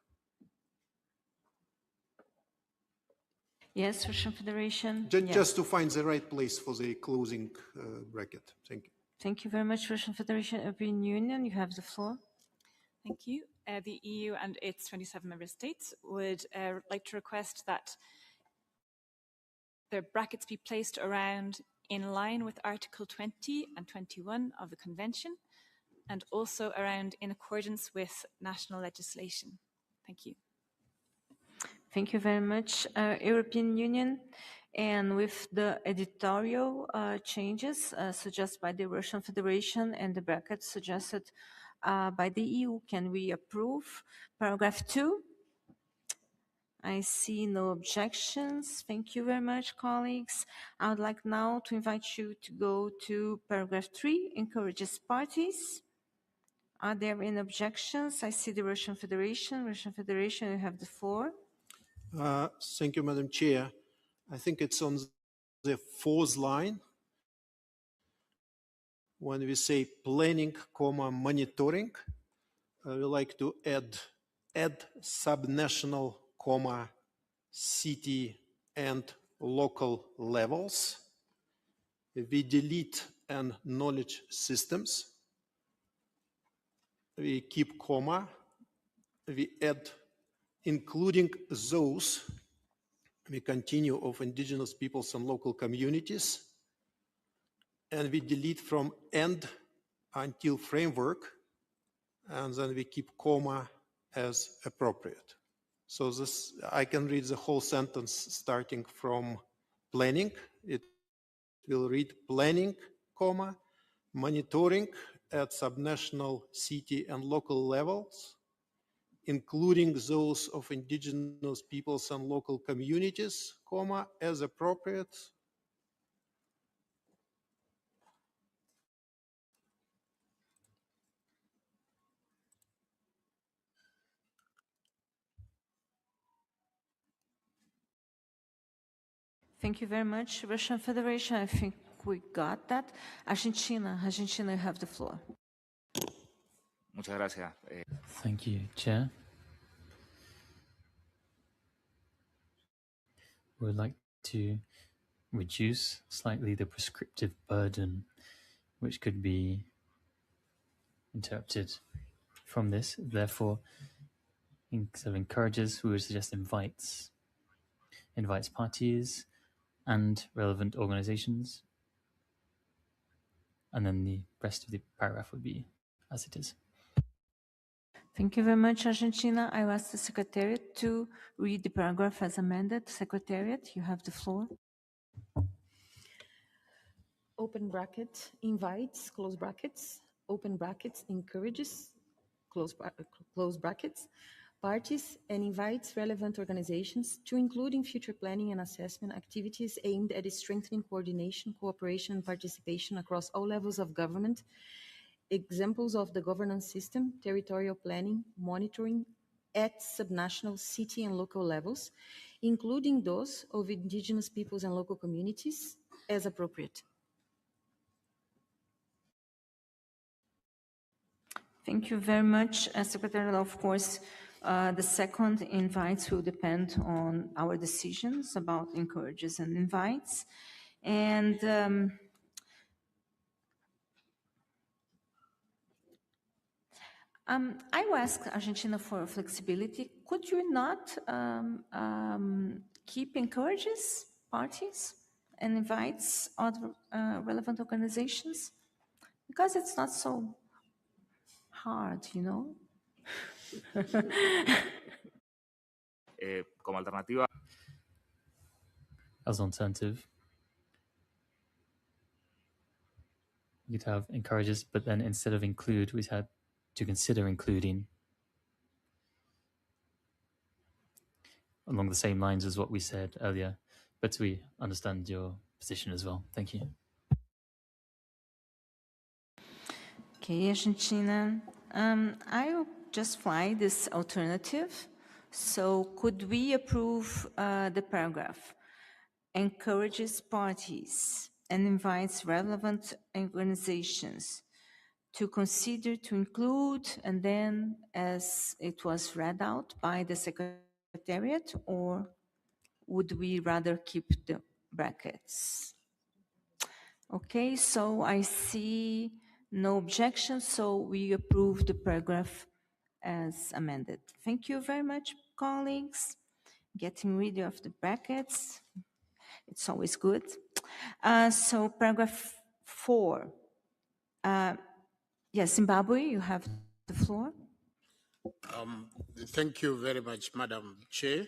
Yes, Russian Federation. Just to find the right place for the closing bracket. Thank you. Thank you very much, Russian Federation. European Union, you have the floor. Thank you. The EU and its 27 member states would like to request that the brackets be placed around in line with Article 20 and 21 of the Convention, and also around in accordance with national legislation. Thank you. Thank you very much, European Union. And with the editorial changes suggested by the Russian Federation and the brackets suggested by the EU, can we approve paragraph 2? I see no objections. Thank you very much, colleagues. I would like now to invite you to go to paragraph 3, encourages parties. Are there any objections? I see the Russian Federation. Russian Federation, you have the floor. Thank you, Madam Chair. I think it's on the fourth line when we say planning, monitoring. We like to add subnational, city and local levels. We delete and knowledge systems. We keep comma. We add including those. We continue of indigenous peoples and local communities. And we delete from end until framework. And then we keep comma as appropriate. So this, I can read the whole sentence starting from planning. It will read planning monitoring at subnational, city, and local levels, including those of indigenous peoples and local communities, as appropriate. Thank you very much, Russian Federation. I think we got that. Argentina, you have the floor. Muchas gracias. Thank you, Chair. We would like to reduce slightly the prescriptive burden which could be interpreted from this. Therefore, instead of encourages, we would suggest invites parties and relevant organizations. And then the rest of the paragraph would be as it is. Thank you very much, Argentina. I will ask the Secretariat to read the paragraph as amended. Secretariat, you have the floor. Open bracket, invites, close brackets, open brackets, encourages, close brackets, parties and invites relevant organizations to include in future planning and assessment activities aimed at strengthening coordination, cooperation, and participation across all levels of government, examples of the governance system, territorial planning, monitoring at subnational, city, and local levels, including those of indigenous peoples and local communities as appropriate. Thank you very much, Secretary. Of course, the second invites will depend on our decisions about encourages and invites. And I will ask Argentina for flexibility. Could you not keep encourages parties and invites other relevant organizations? Because it's not so hard, you know? Como alternativa. As an alternative, you'd have encourages, but then instead of include, we'd had to consider including along the same lines as what we said earlier. But we understand your position as well. Thank you. Okay, Argentina. I'll just fly this alternative. So could we approve the paragraph? Encourages parties and invites relevant organizations to consider to include, and then as it was read out by the Secretariat, or would we rather keep the brackets? Okay, so I see no objection, so we approve the paragraph as amended. Thank you very much, colleagues. Getting rid of the brackets, it's always good. So paragraph 4. Yes, Zimbabwe, you have the floor. Thank you very much, Madam Chair.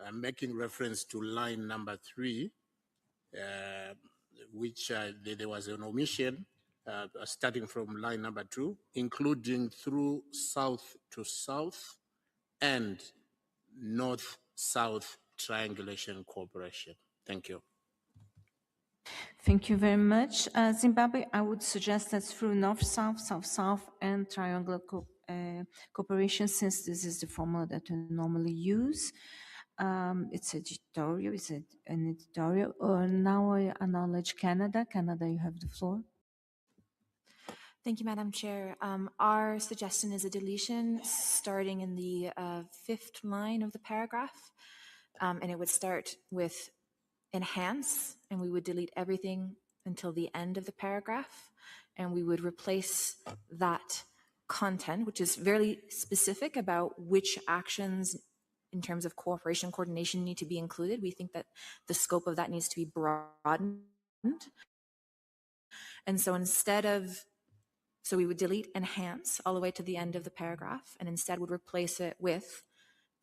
I'm making reference to line number 3, which there was an omission starting from line number 2, including through south to south and north-south triangulation cooperation. Thank you. Thank you very much. Zimbabwe, I would suggest that through north-south, south-south, and triangular cooperation, since this is the formula that we normally use. It's editorial, it's an editorial. Now I acknowledge Canada. Canada, you have the floor. Thank you, Madam Chair. Our suggestion is a deletion starting in the 5th line of the paragraph, and it would start with enhance, and we would delete everything until the end of the paragraph, and we would replace that content, which is very specific about which actions in terms of cooperation coordination need to be included. We think that the scope of that needs to be broadened. And so so we would delete enhance all the way to the end of the paragraph, and instead would replace it with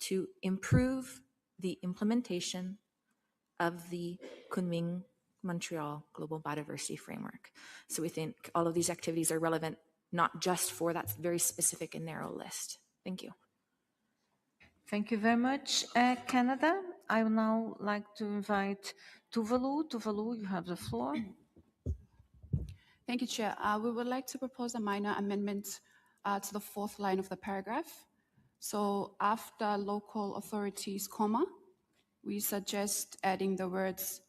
to improve the implementation of the Kunming Montreal Global Biodiversity Framework. So we think all of these activities are relevant not just for that very specific and narrow list. Thank you. Thank you very much, Canada. I would now like to invite Tuvalu. Tuvalu, you have the floor. Thank you, Chair. We would like to propose a minor amendment to the fourth line of the paragraph. So after local authorities, comma, we suggest adding the words,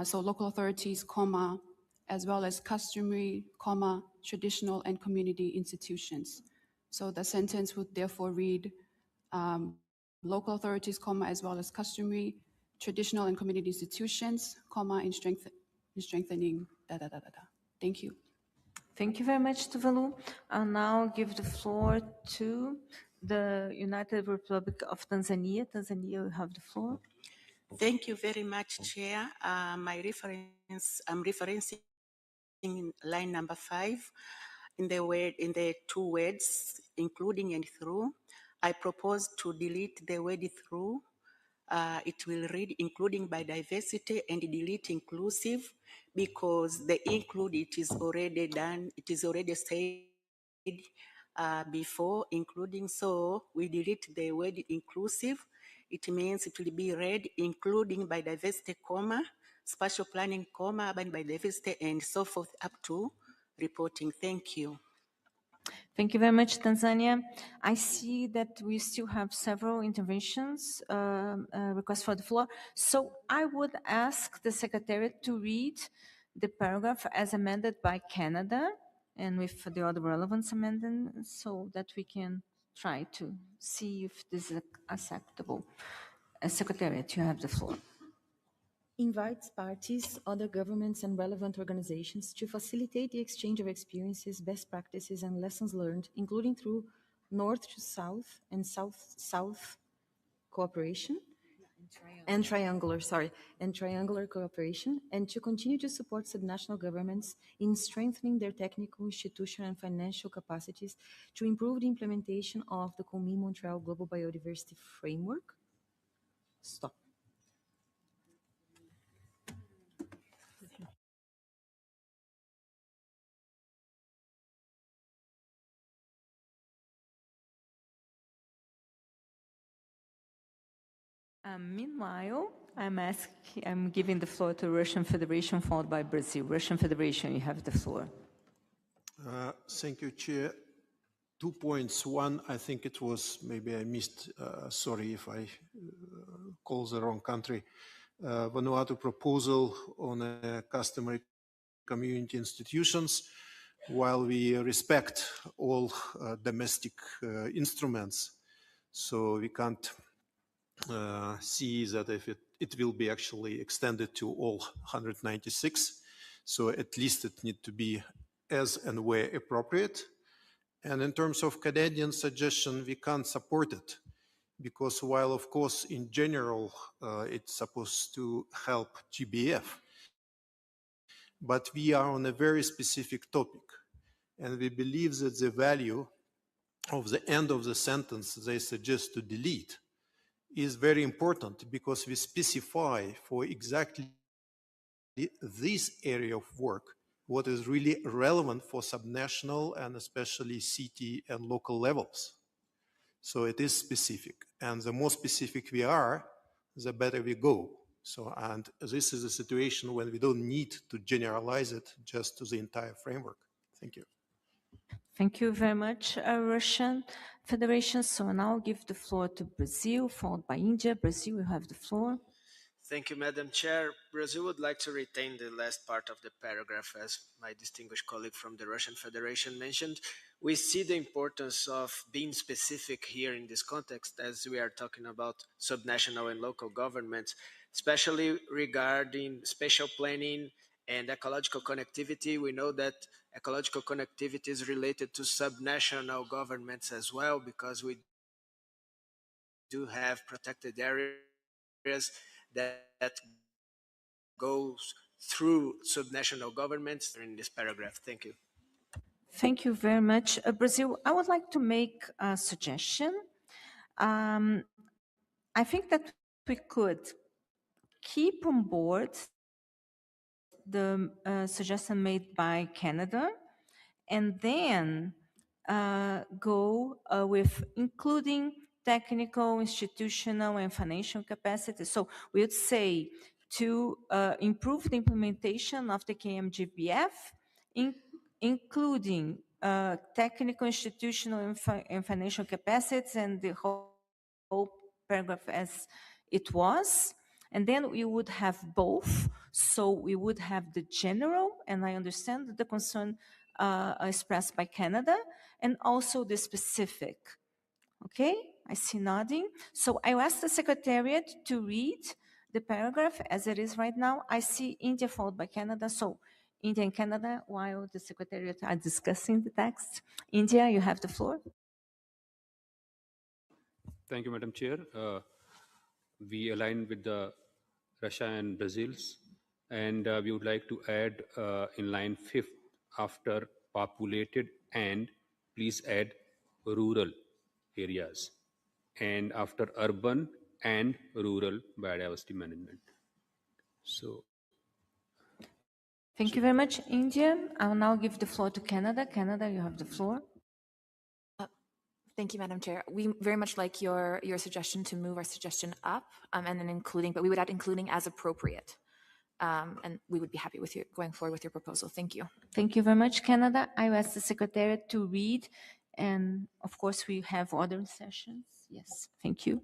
so local authorities, comma, as well as customary, comma, traditional and community institutions. So the sentence would therefore read, local authorities, comma, as well as customary, traditional and community institutions, comma, in strengthening, da, da, da, da, da. Thank you. Thank you very much, Tuvalu. I'll now give the floor to the United Republic of Tanzania. Tanzania, you have the floor. Thank you very much, Chair. I'm referencing line number 5 in the two words, including and through. I propose to delete the word through. It will read including biodiversity and delete inclusive, because the include, it is already done, it is already said before including, so we delete the word inclusive. It means it will be read including biodiversity, comma, spatial planning, comma, urban biodiversity, and so forth up to reporting. Thank you. Thank you very much, Tanzania. I see that we still have several interventions, requests for the floor. So I would ask the Secretariat to read the paragraph as amended by Canada and with the other relevance amendments so that we can try to see if this is acceptable. Secretariat, you have the floor. Invites parties, other governments, and relevant organizations to facilitate the exchange of experiences, best practices, and lessons learned, including through north to south and south-south cooperation, and triangular cooperation, and to continue to support subnational governments in strengthening their technical, institutional, and financial capacities to improve the implementation of the COMI Montreal Global Biodiversity Framework. Stop. Meanwhile, I'm giving the floor to Russian Federation, followed by Brazil. Russian Federation, you have the floor. Thank you, Chair. 2 points. One, I think it was, maybe I missed, sorry if I call the wrong country, Vanuatu proposal on customary community institutions. While we respect all domestic instruments, so we can't see that if it will be actually extended to all 196. So at least it need to be as and where appropriate. And in terms of Canadian suggestion, we can't support it because while of course in general it's supposed to help GBF, but we are on a very specific topic. And we believe that the value of the end of the sentence they suggest to delete is very important because we specify for exactly this area of work what is really relevant for subnational and especially city and local levels. So it is specific, and the more specific we are, the better we go. So, and this is a situation when we don't need to generalize it just to the entire framework. Thank you. Thank you very much, Russian Federation. So now I'll give the floor to Brazil, followed by India. Brazil, you have the floor. Thank you, Madam Chair. Brazil would like to retain the last part of the paragraph, as my distinguished colleague from the Russian Federation mentioned. We see the importance of being specific here in this context, as we are talking about subnational and local governments, especially regarding spatial planning and ecological connectivity. We know that ecological connectivity is related to subnational governments as well, because we do have protected areas that goes through subnational governments in this paragraph. Thank you. Thank you very much, Brazil. I would like to make a suggestion. I think that we could keep on board the suggestion made by Canada, and then go with including technical, institutional, and financial capacity. So we would say to improve the implementation of the KMGBF, including technical, institutional, and financial capacities, and the whole paragraph as it was. And then we would have both. So we would have the general, and I understand the concern expressed by Canada, and also the specific. Okay, I see nodding. So I asked the Secretariat to read the paragraph as it is right now. I see India followed by Canada. So India and Canada, while the Secretariat are discussing the text. India, you have the floor. Thank you, Madam Chair. We align with the Russia and Brazil's, and we would like to add in line 5th after populated and please add rural areas, and after urban and rural biodiversity management. So Thank you very much, India. I will now give the floor to Canada. Canada, you have the floor. Thank you, Madam Chair. We very much like your suggestion to move our suggestion up and then including, but we would add including as appropriate. And we would be happy with you going forward with your proposal. Thank you. Thank you very much, Canada. I will ask the Secretariat to read, and of course we have other sessions. Yes, thank you.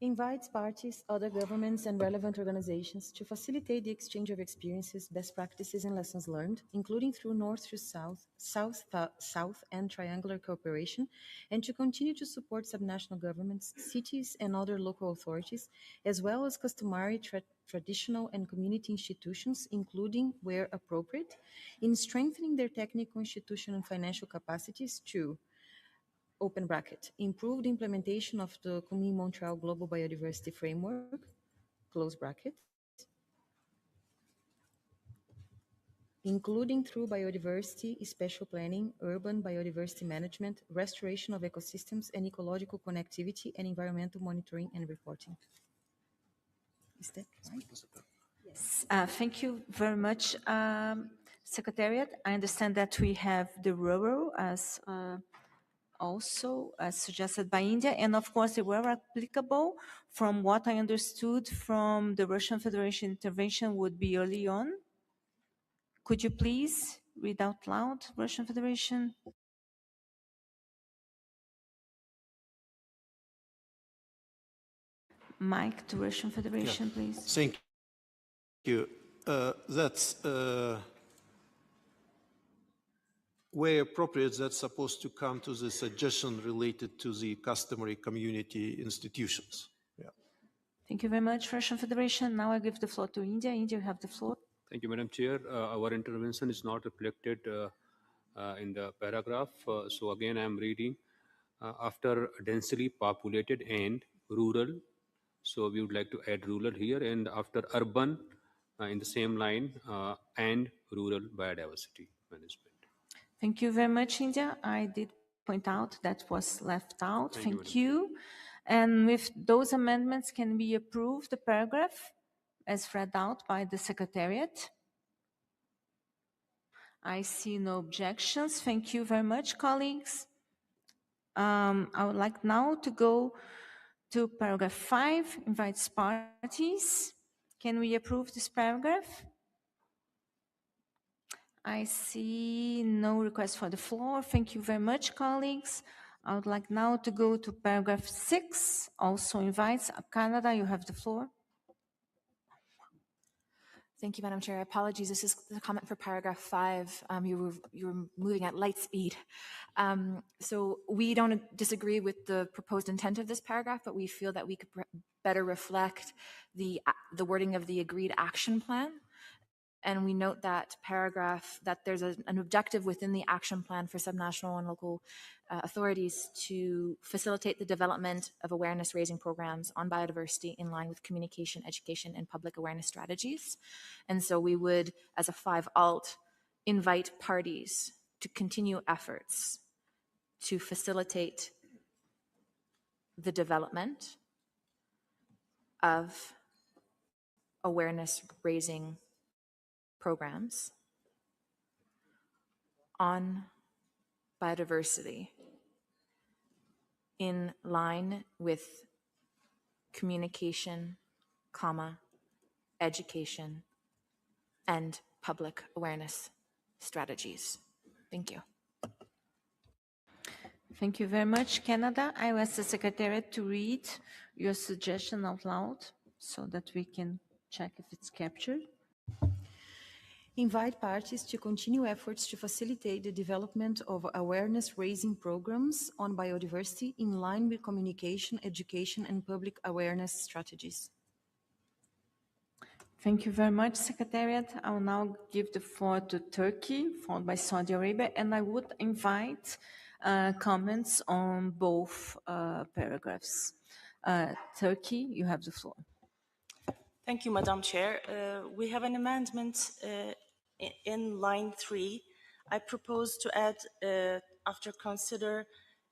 Invites parties, other governments, and relevant organizations to facilitate the exchange of experiences, best practices, and lessons learned, including through North to South, South, and triangular cooperation, and to continue to support subnational governments, cities, and other local authorities, as well as customary, traditional, and community institutions, including, where appropriate, in strengthening their technical, institutional, and financial capacities to open bracket, improved implementation of the Kunming Montreal Global Biodiversity Framework, close bracket, including through biodiversity, spatial planning, urban biodiversity management, restoration of ecosystems and ecological connectivity, and environmental monitoring and reporting. Is that right? Yes. Thank you very much, Secretariat. I understand that we have the rural as also as suggested by India, and of course they were applicable from what I understood from the Russian Federation intervention would be early on. Could you please read out loud, Russian Federation? Mike to Russian Federation, please. Thank you. That's where appropriate, that's supposed to come to the suggestion related to the customary community institutions. Yeah. Thank you very much, Russian Federation. Now I give the floor to India. India, you have the floor. thank you, Madam Chair. Our intervention is not reflected in the paragraph. So again, I am reading after densely populated and rural. So we would like to add rural here, and after urban in the same line and rural biodiversity management. Thank you very much, India. I did point out that was left out. Thank you. And with those amendments, can we approve the paragraph as read out by the Secretariat? I see no objections. Thank you very much, colleagues. I would like now to go to paragraph 5, invites parties. Can we approve this paragraph? I see no request for the floor. Thank you very much, colleagues. I would like now to go to paragraph 6, also invites Canada. You have the floor. Thank you, Madam Chair. Apologies, this is the comment for paragraph 5. You were moving at light speed. So we don't disagree with the proposed intent of this paragraph, but we feel that we could better reflect the wording of the agreed action plan. And we note that paragraph, that there's an objective within the action plan for subnational and local authorities to facilitate the development of awareness raising programs on biodiversity in line with communication, education, and public awareness strategies. And so we would, as a 5 alt, invite parties to continue efforts to facilitate the development of awareness raising programs on biodiversity in line with communication, education, and public awareness strategies. Thank you. Thank you very much, Canada. I will ask the Secretariat to read your suggestion out loud so that we can check if it's captured. Invite parties to continue efforts to facilitate the development of awareness-raising programs on biodiversity in line with communication, education, and public awareness strategies. Thank you very much, Secretariat. I will now give the floor to Turkey, followed by Saudi Arabia, and I would invite comments on both paragraphs. Turkey, you have the floor. Thank you, Madam Chair. We have an amendment in line 3. I propose to add after consider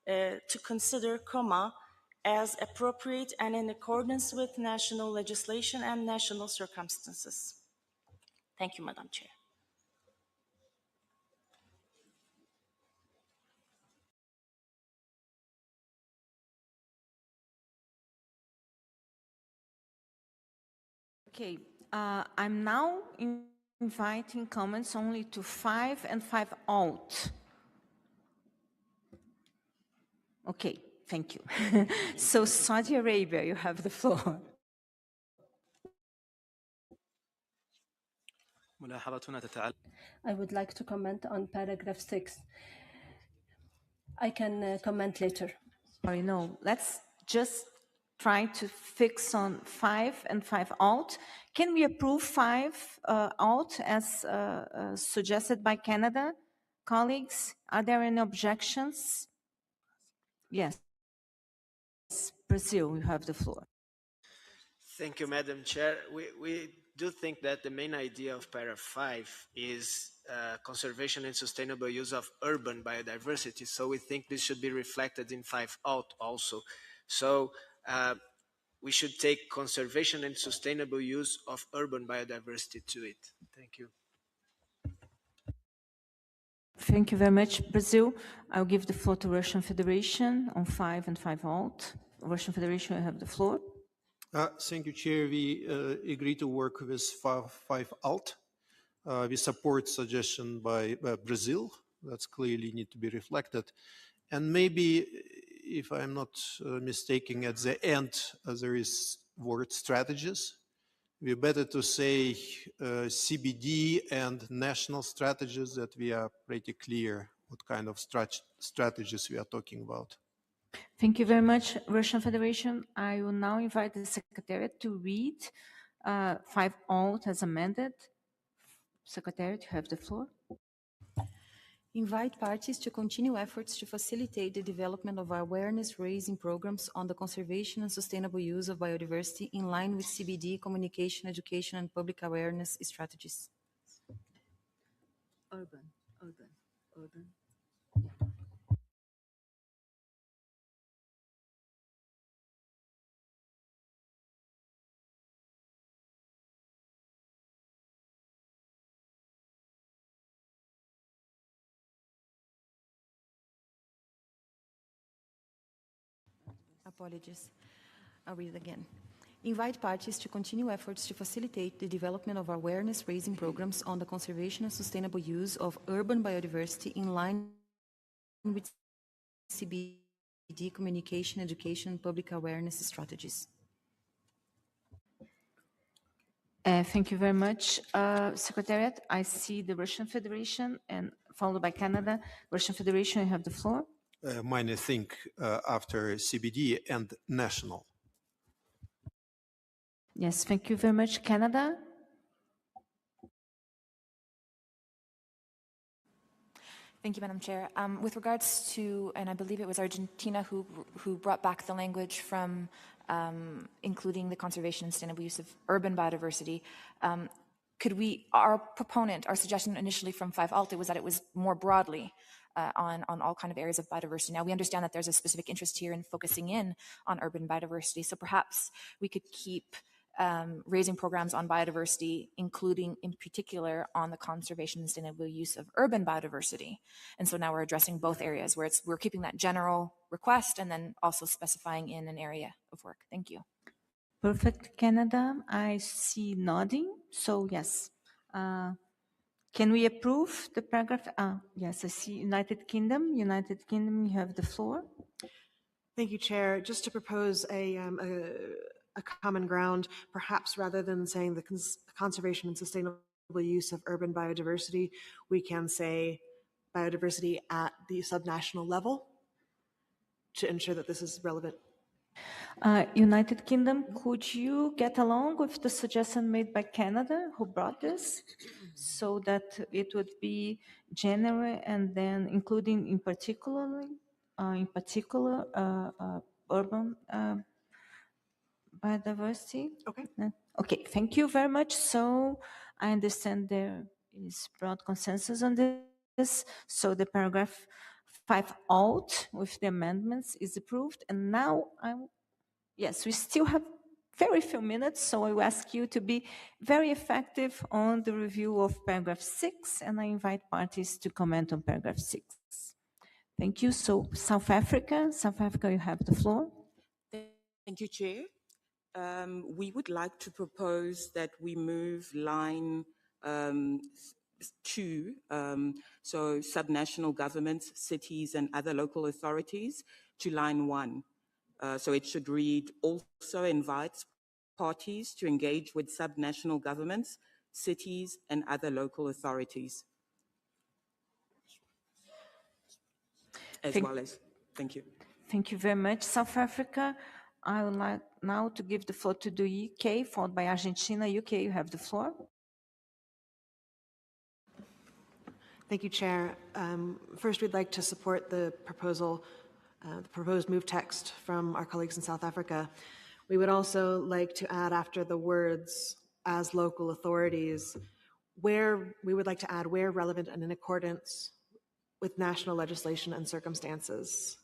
to consider, comma, as appropriate and in accordance with national legislation and national circumstances. Thank you, Madam Chair. Okay, I'm now inviting comments only to 5 and 5 alt. Okay, thank you. So Saudi Arabia, you have the floor. I would like to comment on paragraph 6. I can comment later. Sorry, no, let's just try to fix on 5 and 5 alt. Can we approve 5 alt as suggested by Canada? Colleagues, are there any objections? Yes. Brazil, you have the floor. Thank you, Madam Chair. We do think that the main idea of paragraph 5 is conservation and sustainable use of urban biodiversity. So we think this should be reflected in 5 alt also. So we should take conservation and sustainable use of urban biodiversity to it. Thank you. Thank you very much, Brazil. I'll give the floor to Russian Federation on 5 and 5 alt. Russian Federation, you have the floor. Thank you, Chair. We agree to work with 5 alt. We support suggestion by Brazil. That's clearly need to be reflected. And maybe, if I'm not mistaken, at the end, there is word strategies. We better to say CBD and national strategies, that we are pretty clear what kind of strategies we are talking about. Thank you very much, Russian Federation. I will now invite the Secretariat to read 5 alt as amended. Secretariat, you have the floor. Invite parties to continue efforts to facilitate the development of awareness-raising programs on the conservation and sustainable use of biodiversity in line with CBD, communication, education, and public awareness strategies. Urban. Apologies. I'll read it again. Invite parties to continue efforts to facilitate the development of awareness-raising programs on the conservation and sustainable use of urban biodiversity in line with CBD, communication, education, and public awareness strategies. Thank you very much, Secretariat. I see the Russian Federation and followed by Canada. Russian Federation, you have the floor. Mine, I think, after CBD and national. Yes, thank you very much, Canada. Thank you, Madam Chair. With regards to, and I believe it was Argentina who brought back the language from including the conservation and sustainable use of urban biodiversity, could we, our suggestion initially from 5 alt was that it was more broadly on all kind of areas of biodiversity. Now we understand that there's a specific interest here in focusing in on urban biodiversity, so perhaps we could keep raising programs on biodiversity, including in particular on the conservation and sustainable use of urban biodiversity. And so now we're addressing both areas where we're keeping that general request and then also specifying in an area of work. Thank you. Perfect, Canada. I see nodding. So yes. Can we approve the paragraph? Yes, I see United Kingdom. United Kingdom, you have the floor. Thank you, Chair. Just to propose a common ground, perhaps rather than saying the conservation and sustainable use of urban biodiversity, we can say biodiversity at the subnational level to ensure that this is relevant. United Kingdom, could you get along with the suggestion made by Canada, who brought this, so that it would be general and then including in particular urban biodiversity? Okay. Okay, thank you very much. So I understand there is broad consensus on this. So the paragraph 5 out with the amendments is approved. And now yes, we still have very few minutes, so I will ask you to be very effective on the review of paragraph 6, and I invite parties to comment on paragraph 6. Thank you. So South Africa, you have the floor. Thank you, Chair. We would like to propose that we move line 2, so subnational governments, cities, and other local authorities, to line 1. So it should read, also invites parties to engage with subnational governments, cities, and other local authorities. Thank you. Thank you very much. South Africa, I would like now to give the floor to the UK, followed by Argentina. UK, you have the floor. Thank you, Chair. First, we'd like to support the proposed move text from our colleagues in South Africa. We would also like to add after the words as local authorities, where we would like to add where relevant and in accordance with national legislation and circumstances.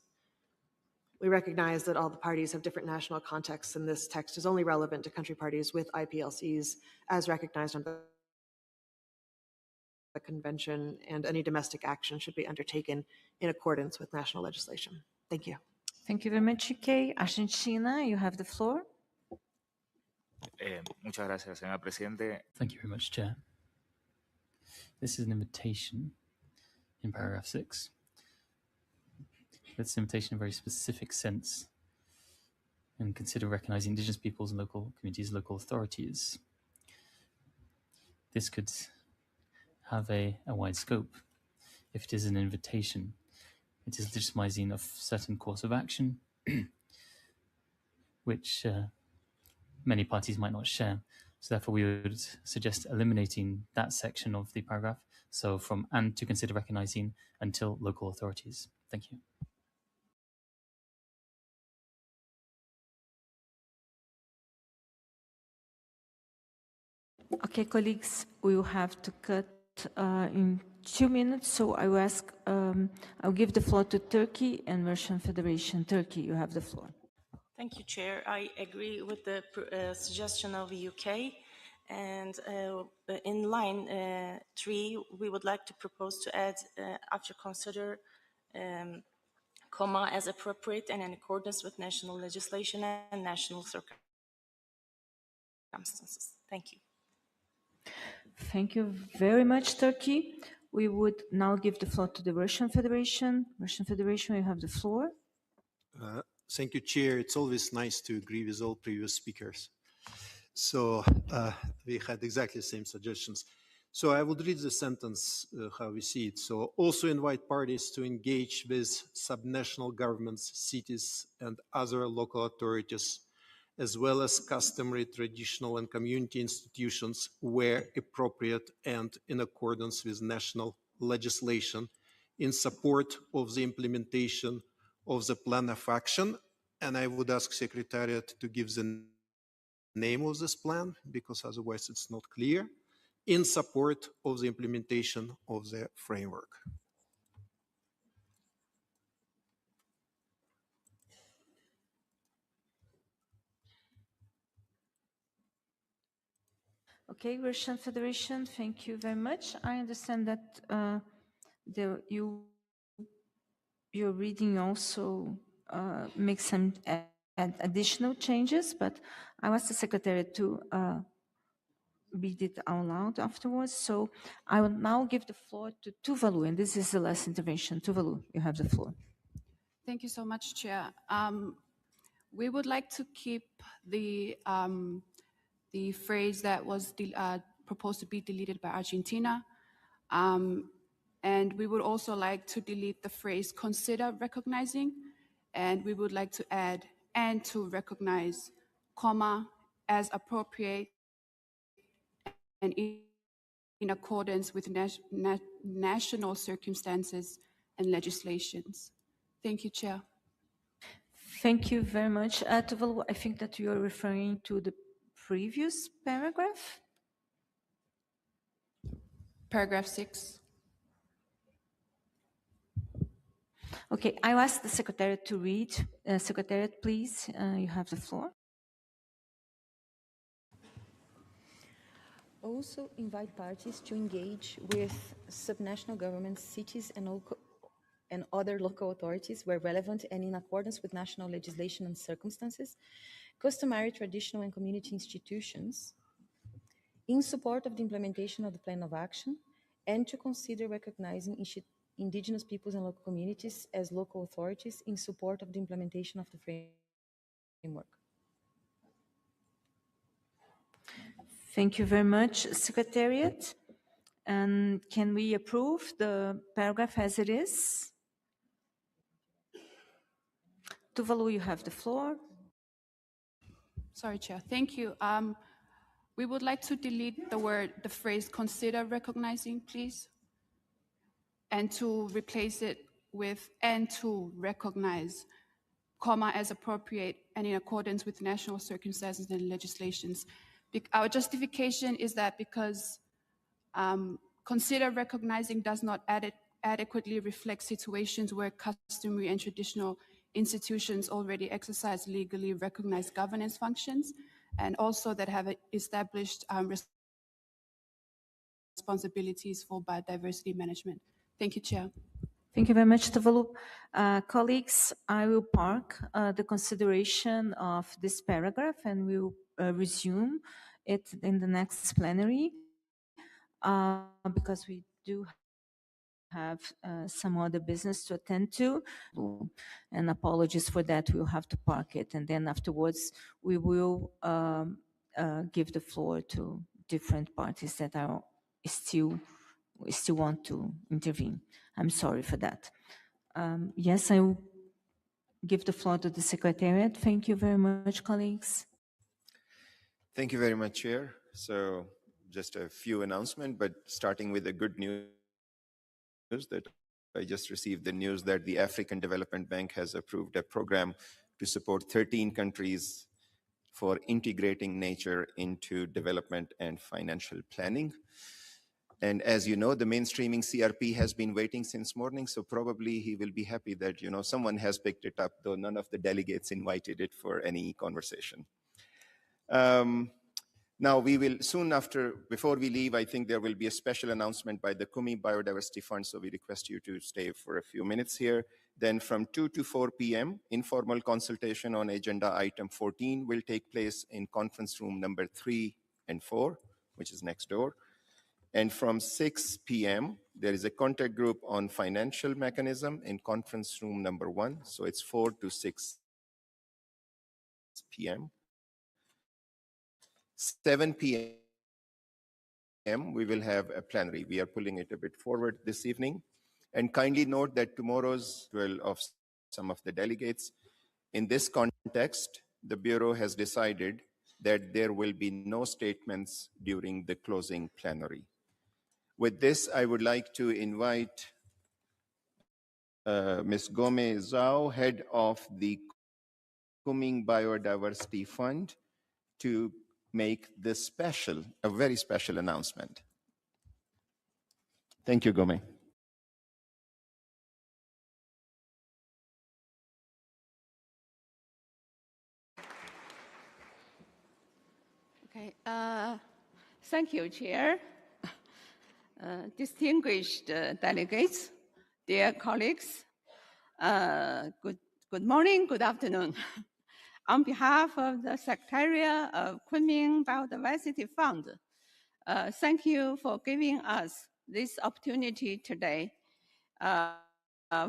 We recognize that all the parties have different national contexts, and this text is only relevant to country parties with IPLCs as recognized under the convention, and any domestic action should be undertaken in accordance with national legislation. Thank you. Thank you very much, UK. Argentina, you have the floor. Muchas gracias, señor presidente. Thank you very much, Chair. This is an invitation in paragraph 6. That's an invitation in a very specific sense, and consider recognizing indigenous peoples and local communities, local authorities. This could have a wide scope. If it is an invitation, it is legitimizing a certain course of action, which many parties might not share. So therefore, we would suggest eliminating that section of the paragraph. So from and to consider recognizing until local authorities. Thank you. Okay, colleagues, we will have to cut in 2 minutes, so I will ask, I'll give the floor to Turkey and Russian Federation. Turkey, you have the floor. Thank you, Chair. I agree with the suggestion of the UK. And in line 3, we would like to propose to add, after consider, comma, as appropriate and in accordance with national legislation and national circumstances. Thank you. Thank you very much, Turkey. We would now give the floor to the Russian Federation. Russian Federation, you have the floor. Thank you, Chair. It's always nice to agree with all previous speakers. So we had exactly the same suggestions. So I would read the sentence how we see it. So also invite parties to engage with subnational governments, cities, and other local authorities, as well as customary, traditional, and community institutions where appropriate and in accordance with national legislation in support of the implementation of the plan of action. And I would ask Secretariat to give the name of this plan, because otherwise it's not clear, in support of the implementation of the framework. Okay, Russian Federation, thank you very much. I understand that your reading also makes some additional changes, but I asked the secretary to read it out loud afterwards. So I will now give the floor to Tuvalu, and this is the last intervention. Tuvalu, you have the floor. Thank you so much, Chair. We would like to keep the phrase that was proposed to be deleted by Argentina. And we would also like to delete the phrase consider recognizing, and we would like to add and to recognize, comma, as appropriate and in accordance with national circumstances and legislations. Thank you, Chair. Thank you very much. Tuvalu, I think that you are referring to the previous paragraph. Paragraph 6. Okay, I ask the secretary to read. Secretariat, please, you have the floor. Also invite parties to engage with subnational governments, cities, and other local authorities where relevant and in accordance with national legislation and circumstances, customary, traditional, and community institutions, in support of the implementation of the plan of action, and to consider recognizing indigenous peoples and local communities as local authorities in support of the implementation of the framework. Thank you very much, Secretariat. And can we approve the paragraph as it is? Tuvalu, you have the floor. Sorry, Chair. Thank you. We would like to delete the phrase consider recognizing, please, and to replace it with and to recognize, comma, as appropriate and in accordance with national circumstances and legislations. Our justification is that because consider recognizing does not adequately reflect situations where customary and traditional institutions already exercise legally recognized governance functions, and also that have established responsibilities for biodiversity management. Thank you, Chair. Thank you very much, Tuvalu. Colleagues, I will park the consideration of this paragraph and we'll resume it in the next plenary because we do have some other business to attend to. And apologies for that, we'll have to park it. And then afterwards, we will give the floor to different parties that are still want to intervene. I'm sorry for that. Yes, I will give the floor to the Secretariat. Thank you very much, colleagues. Thank you very much, Chair. So just a few announcements, but starting with the good news that I just received the news that the African Development Bank has approved a program to support 13 countries for integrating nature into development and financial planning. And as you know, the mainstreaming CRP has been waiting since morning, so probably he will be happy that, you know, someone has picked it up, though none of the delegates invited it for any conversation. Now we will soon after, before we leave, I think there will be a special announcement by the Kumi Biodiversity Fund, so we request you to stay for a few minutes here. Then from 2 to 4 p.m., informal consultation on agenda item 14 will take place in conference room number 3 and 4, which is next door. And from 6 p.m., there is a contact group on financial mechanism in conference room number 1. So it's 4 to 6 p.m. 7 p.m., we will have a plenary. We are pulling it a bit forward this evening. And kindly note that tomorrow's drill of some of the delegates. In this context, the Bureau has decided that there will be no statements during the closing plenary. With this, I would like to invite Ms. Gomez Zhao, head of the Kuming Biodiversity Fund, to make this a very special announcement. Thank you, Gome. Okay. Thank you, Chair. Distinguished delegates, dear colleagues, good morning, good afternoon. On behalf of the Secretariat of Kunming Biodiversity Fund, thank you for giving us this opportunity today.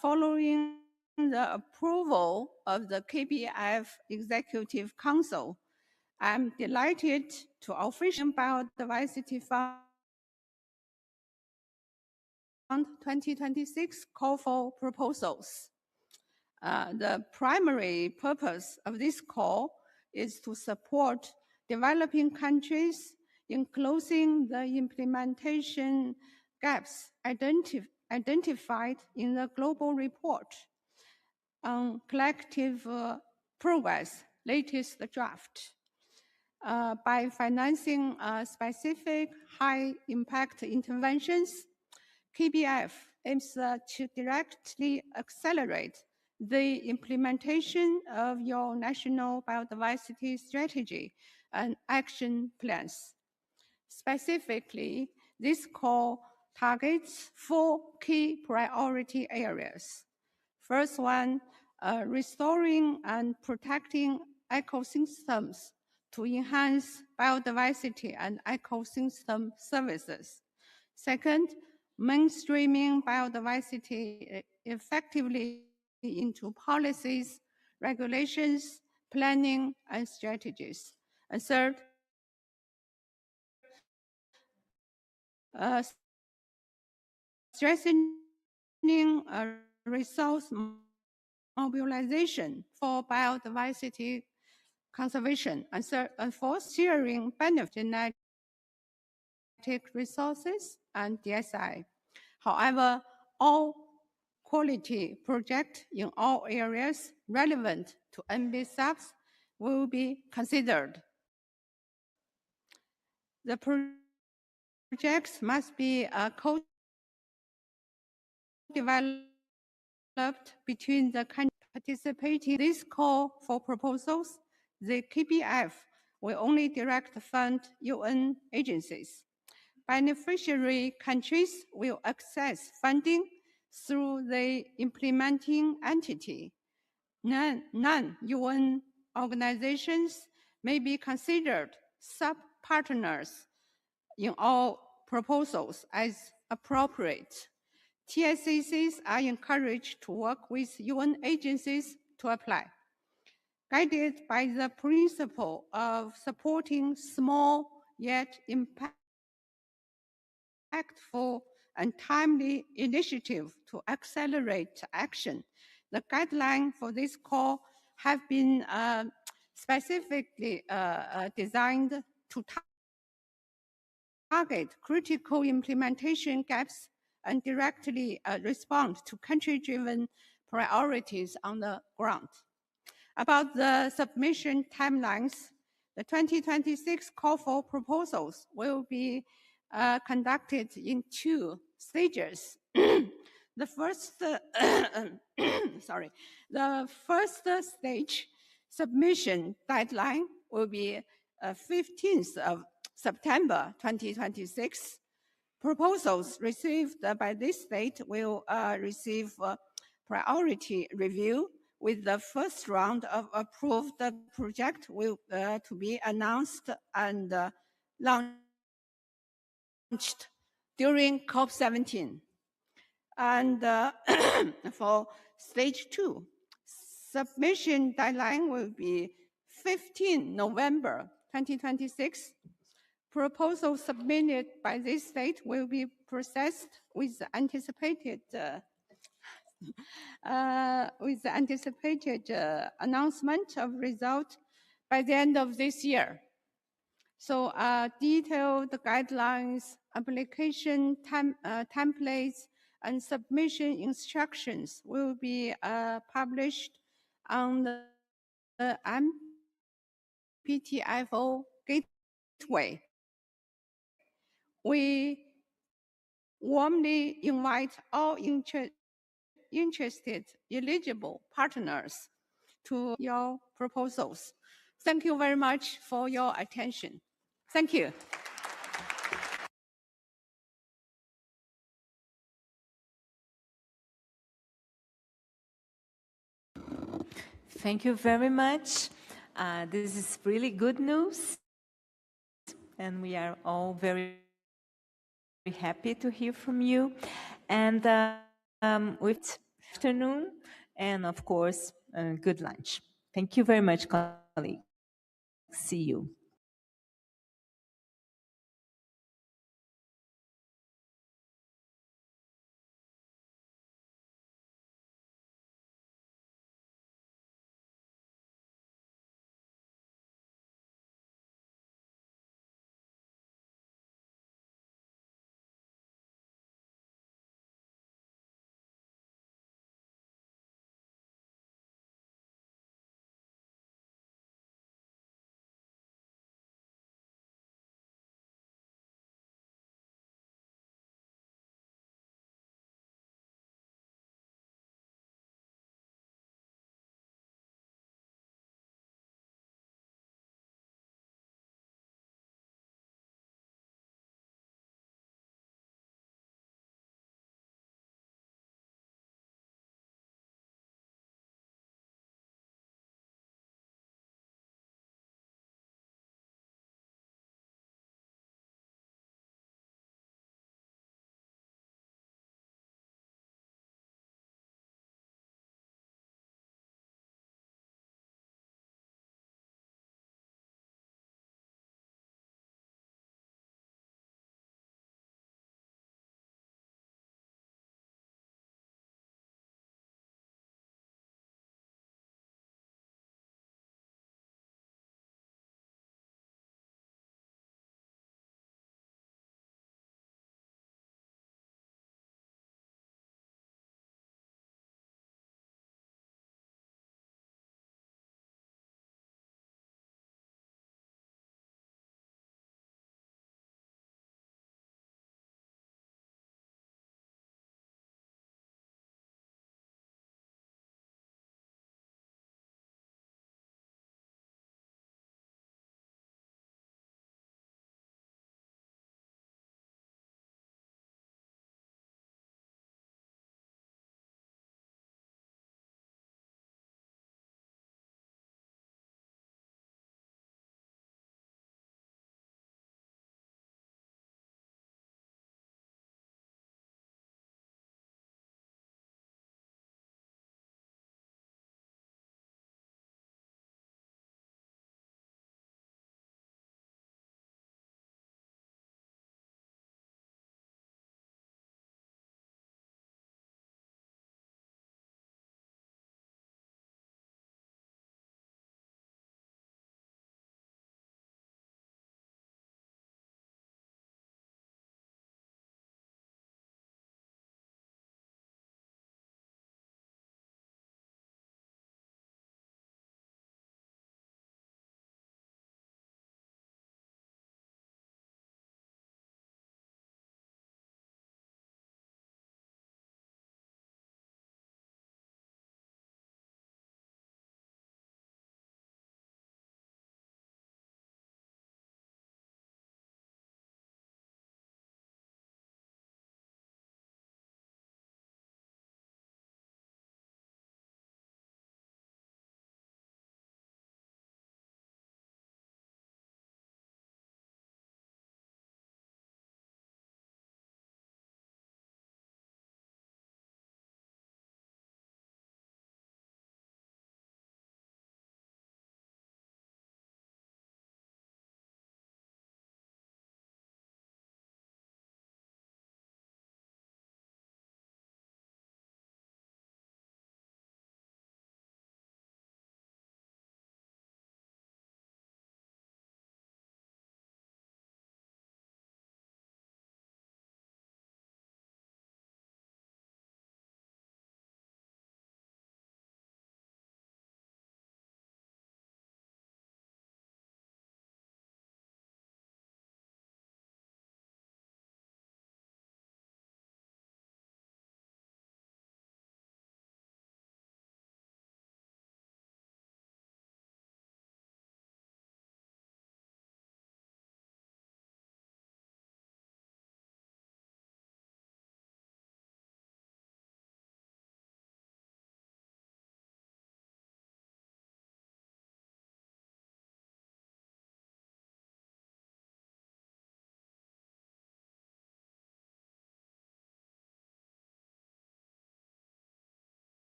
Following the approval of the KBF Executive Council, I'm delighted to officially Biodiversity Fund 2026 call for proposals. The primary purpose of this call is to support developing countries in closing the implementation gaps identified in the global report on collective progress, latest draft. By financing specific high-impact interventions, KBF aims to directly accelerate the implementation of your national biodiversity strategy and action plans. Specifically, this call targets 4 key priority areas. First one, restoring and protecting ecosystems to enhance biodiversity and ecosystem services. Second, mainstreaming biodiversity effectively into policies, regulations, planning, and strategies. And third, strengthening resource mobilization for biodiversity conservation, and fourth, sharing benefit genetic resources and DSI. However, all quality projects in all areas relevant to NB-SAPs will be considered. The projects must be co-developed between the countries participating in this call for proposals. The KBF will only direct fund UN agencies. Beneficiary countries will access funding through the implementing entity. Non-UN organizations may be considered sub-partners in all proposals as appropriate. TSCCs are encouraged to work with UN agencies to apply. Guided by the principle of supporting small yet impactful and timely initiative to accelerate action, the guidelines for this call have been specifically designed to target critical implementation gaps and directly respond to country-driven priorities on the ground. About the submission timelines, the 2026 call for proposals will be conducted in 2 stages. The first, the first stage submission deadline will be 15th of September 2026. Proposals received by this date will receive priority review, with the first round of approved project will to be announced and launched during COP17. And for stage 2, submission deadline will be 15 November 2026. Proposals submitted by this date will be processed with anticipated announcement of result by the end of this year. So detailed guidelines, application templates, and submission instructions will be published on the MPTFO gateway. We warmly invite all interested eligible partners to your proposals. Thank you very much for your attention. Thank you. Thank you very much. This is really good news, and we are all very happy to hear from you. And with afternoon, and of course, good lunch. Thank you very much, colleagues. See you.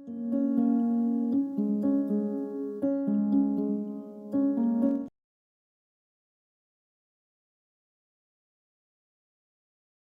you.